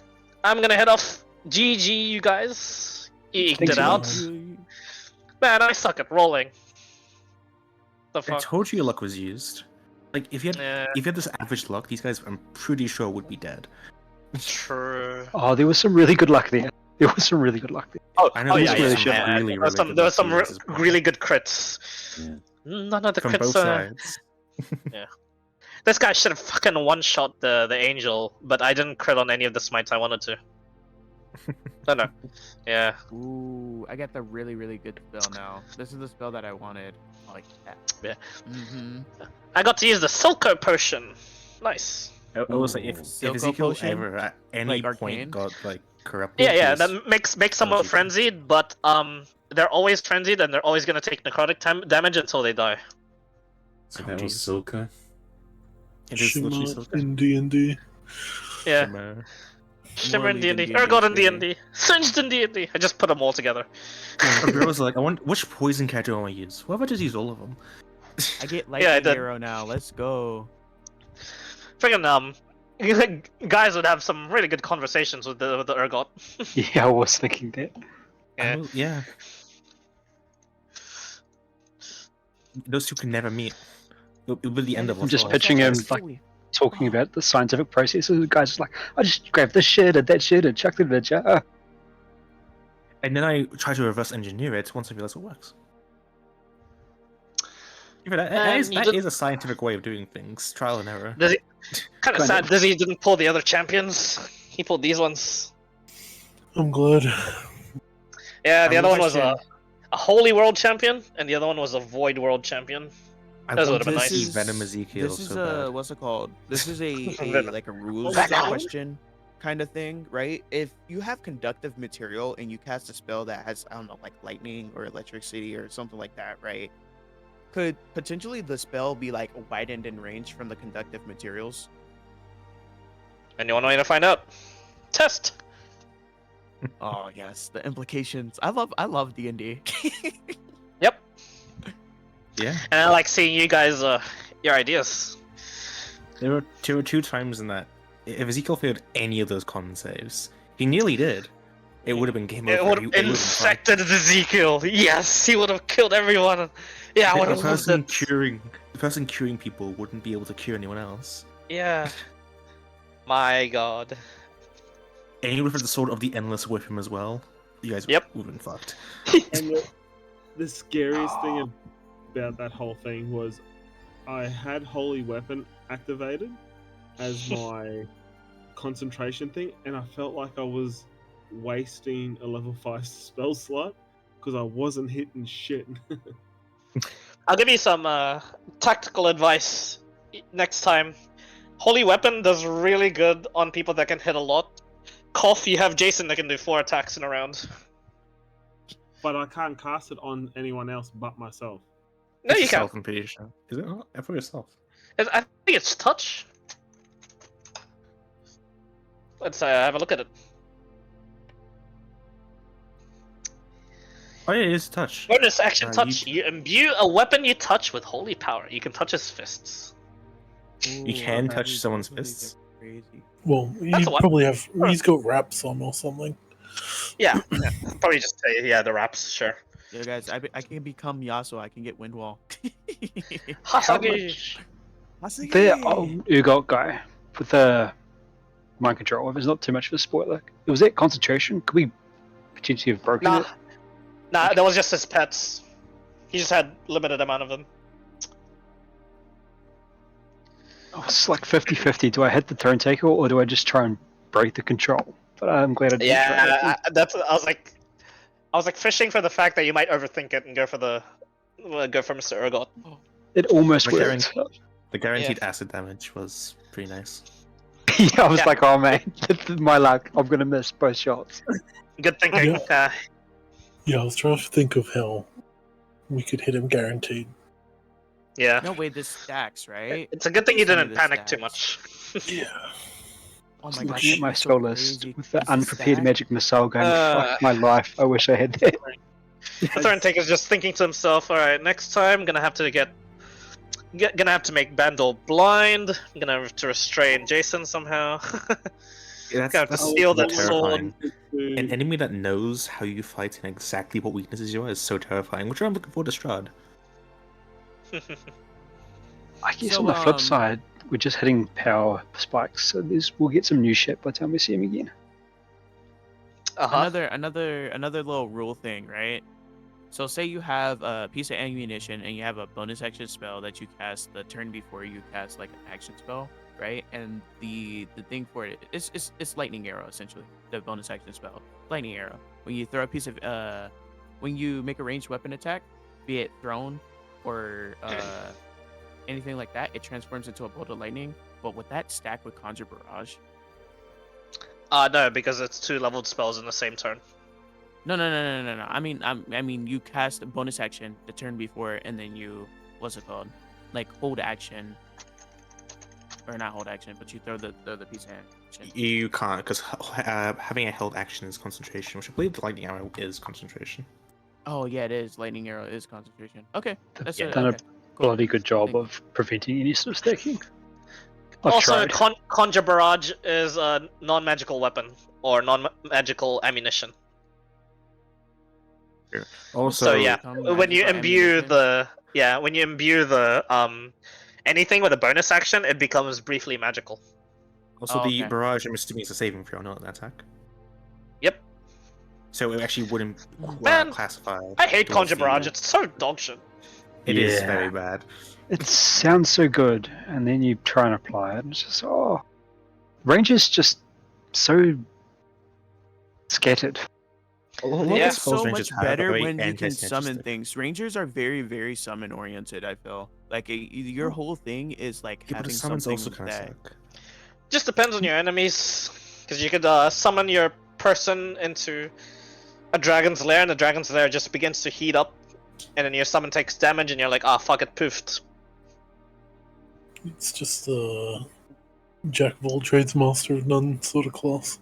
I'm gonna head off. GG, you guys. You eked Thanks it a out. lot. Man, I suck at rolling. The I fuck? told you your luck was used. Like if you had Yeah, if you had this average luck, these guys I'm pretty sure would be dead. true. Oh, there was some really good luck there. There was some really good luck there. Oh, I know oh there yeah, was yeah, some yeah. really, There was really some, good there was luck some used as well. really good crits. Yeah. None of the From crits. both sides. This guy should have fucking one-shot the angel, but I didn't crit on any of the smites I wanted to. No. Yeah. Ooh, I got the really, really good spell now. This is the spell that I wanted. I like that. Yeah. Mm-hmm. I got to use the Silco potion. Nice. I was like, if Silco Ezekiel potion? ever at any Like point arcane? got like corrupted, Yeah, he was- that makes someone Ezekiel. frenzied, but they're always frenzied and they're always gonna take necrotic damage until they die. So Oh, that was jeez. Silka. It is literally so Shimmer in D&D. Yeah. Shimmer. Shimmer in Morley in D&D, D&D, Urgot in baby. D&D, Singed in D&D. I just put them all together. I was like, I want which poison character do I want to use? What if I just use all of them? I get Yeah, I lightning did. arrow now. Let's go. Friggin' guys would have some really good conversations with the Urgot. Yeah, I was thinking that. Yeah. Yeah. Those two can never meet. It will be the end of I'm us just all. pitching him like talking about the scientific processes. The guy's just like, I just grabbed this shit and that shit and chucked it in a jar. And then I try to reverse engineer it once I realize it works. Yeah, And you that did- is a scientific way of doing things. Trial and error. Does he? Kind of Kind sad. of. Dizzy didn't pull the other champions. He pulled these ones. I'm glad. Yeah, the I other one was question- a holy world champion, and the other one was a void world champion. I Those want would've been to nice. see Venom Ezekiel This is so bad. what's it called? This is a Venom. like a rules Venom? question kind of thing, right? If you have conductive material and you cast a spell that has, I don't know, like lightning or electricity or something like that, right? Could potentially the spell be like widened in range from the conductive materials? And you want me to find out? Test. Oh yes, the implications. I love D&D. Yep. Yeah. And I like seeing you guys, your ideas. There were two times in that. If Ezekiel failed any of those con saves, he nearly did. It would have been game over. It would He have would've been fine. infected Ezekiel. Yes, he would have killed everyone. Yeah, I would The have loved person it. the person curing people wouldn't be able to cure anyone else. Yeah. My God. And he would have had the sword of the endless with him as well. You guys Yep. would have been fucked. And the scariest thing about that whole thing was I had Holy Weapon activated as my concentration thing, and I felt like I was wasting a level 5 spell slot because I wasn't hitting shit. I'll give you some tactical advice next time. Holy Weapon does really good on people that can hit a lot. Cough, you have Jason that can do 4 attacks in a round. But I can't cast it on anyone else but myself. No, It's you can't. yourself, I'm pretty sure. Is it not? For yourself. I think it's touch. Let's have a look at it. Oh yeah, it is touch. Bonus action You- touch. You imbue a weapon you touch with holy power. You can touch his fists. You can that touch is someone's definitely fists. Crazy. Well, you That's a what? probably have. He's got wraps on or something. Yeah, probably just say the wraps. Sure. Yeah, guys, I can become Yasuo. I can get wind wall. Hasagi. Hasagi! The Urgot guy with the mind control, if it's not too much of a spoiler, was that concentration? Could we potentially have broken Nah, it? that was just his pets. He just had limited amount of them. Oh, it's like 50-50. Do I hit the Thronetaker or do I just try and break the control? But I'm glad I did. Yeah, that's. I was like fishing for the fact that you might overthink it and go for Mr. Urgot. It almost Like worked. The guaranteed acid damage was pretty nice. Yeah, I was Yeah. like, oh man, my luck. I'm gonna miss both shots. Good thinking. Yeah, I was trying to think of how we could hit him guaranteed. Yeah. No way, this stacks, right? It's a good thing you Tell me didn't this panic too stacks. much. Yeah. Oh Just my gosh, looking at my that's so spell list crazy. with the Is this unprepared stack? magic missile going, fuck my life, I wish I had that. The Thronetaker's just thinking to himself, alright, next time gonna have to gonna have to make Bandol blind, I'm gonna have to restrain Jason somehow. That's, Gonna have to that's steal that terrifying. sword. An enemy that knows how you fight and exactly what weaknesses you are is so terrifying, which I'm looking forward to Strahd. I guess So, on the flip side, we're just hitting power spikes, so we'll get some new shit by the time we see him again. Another little rule thing, right? So say you have a piece of ammunition and you have a bonus action spell that you cast the turn before you cast like an action spell, right? And the thing for it is it's lightning arrow essentially. The bonus action spell, lightning arrow. When you throw a piece of when you make a ranged weapon attack, be it thrown or anything like that, it transforms into a bolt of lightning. But would that stack with Conjure Barrage? No, because it's 2 leveled spells in the same turn. No. I mean, you cast a bonus action the turn before, and then you, what's it called? Like hold action, or not hold action, but you throw the piece of action. You can't, because having a held action is concentration, which I believe the lightning arrow is concentration. Oh yeah, it is. Lightning arrow is concentration. Okay, that's They've it. done Okay. a bloody good job of preventing any sort of stacking. I've Also, tried. Conjure Barrage is a non-magical weapon or non-magical ammunition. Also, So yeah, Become when you magical imbue ammunition. when you imbue the anything with a bonus action, it becomes briefly magical. Also, Oh, the okay. barrage, I'm assuming, is a saving throw, not an attack. Yep. So it actually wouldn't Man, classify. I hate towards Conjure the- Barrage. It's so dog shit. It is Yeah. very bad. It sounds so good, and then you try and apply it, and it's just, range is just so scattered. A lot of Yeah. the It's spells so rangers much have are better very when you can summon anti-synergistic. things. Rangers are very, very summon oriented. I feel like your whole thing is like Yeah, but the having summons something also kind of that. suck. Just depends on your enemies, because you could summon your person into a dragon's lair, and the dragon's lair just begins to heat up, and then your summon takes damage, and you're like, ah, fuck it, poofed. It's just jack of all trades, master of none sort of class.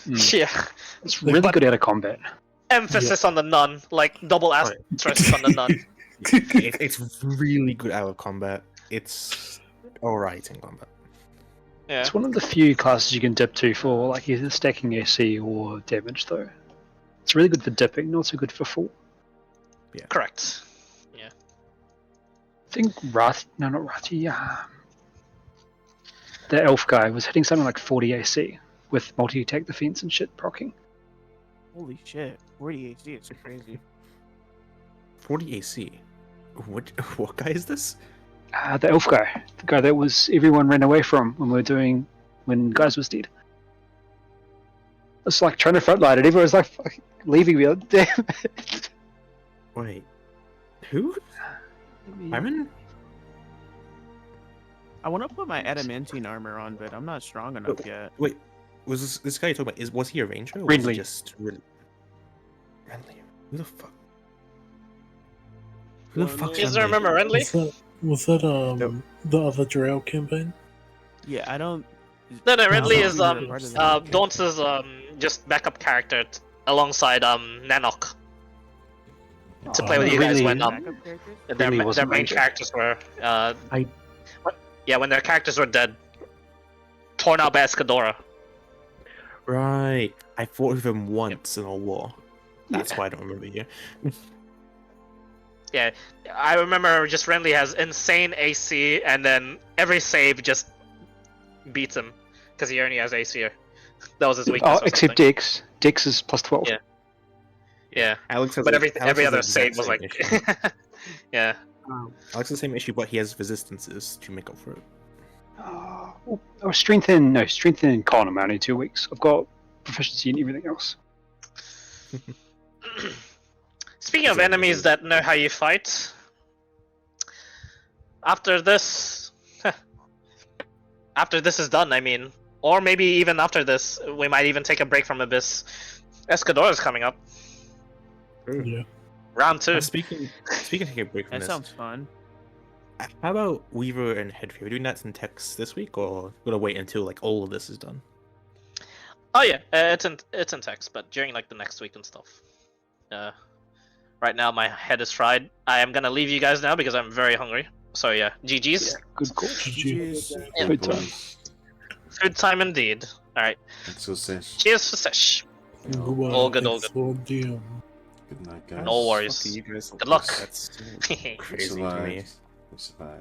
Yeah. It's really But- good out of combat. Emphasis on the nun, like double asterisk on the nun. It's really good out of combat. It's alright in combat. Yeah. It's one of the few classes you can dip to for like either stacking AC or damage, though. It's really good for dipping, not so good for full. Correct. I think not Rati, the elf guy was hitting something like 40 AC with multi-attack defense and shit procking. Holy shit, 40 AC is crazy. 40 AC. What guy is this? The elf guy, the guy that was everyone ran away from when guys was dead. It's like trying to frontline it. Everyone was like fucking leaving me. Like, damn it. Wait. Who? Iron? I want to put my adamantine armor on, but I'm not strong enough yet. Wait, was this guy you're talking about? Was he a ranger? Or was Ridley. he just Ridley? Who the fuck? Who the Well, fuck? You guys remember Renly? Was that the other Drow campaign? Yeah, I don't. No, No, Renly no, is we were part of that. Daunce's just backup character alongside Nanok to play with you guys Really? when Backup characters? their Really wasn't main Ranger. characters were when their characters were dead, torn out by Escadora. Right. I fought with him once in a war. That's why I don't remember you. Yeah, I remember just Renly has insane AC, and then every save just beats him because he only has AC. That was his weakness. Oh, or except something. Dex. Dex is plus 12. Yeah. Yeah, Alex has but Alex every has other the save exact was same like, issue. yeah. Alex has the same issue, but he has resistances to make up for it. Strength in con. I'm only 2 weeks. I've got proficiency in everything else. Speaking of enemies that know how you fight, after this is done, I mean, or maybe even after this, we might even take a break from Abyss. Escadora's coming up. Yeah. Round 2. Speaking of taking a break from That this, sounds fun. how about Weaver and Headfree? Are we doing that in text this week, or gonna wait until like all of this is done? Oh yeah, it's in text, but during like the next week and stuff. Right now my head is fried. I am gonna leave you guys now because I'm very hungry. So yeah, GG's. Good call. GG's. Yeah. Good time. Good time indeed. All right. Thanks for sesh. Cheers for sesh. Goodbye. All good, all Thanks for DM. Good night, guys. No worries. Fuck you guys. Good luck. That's so crazy to me. We survived.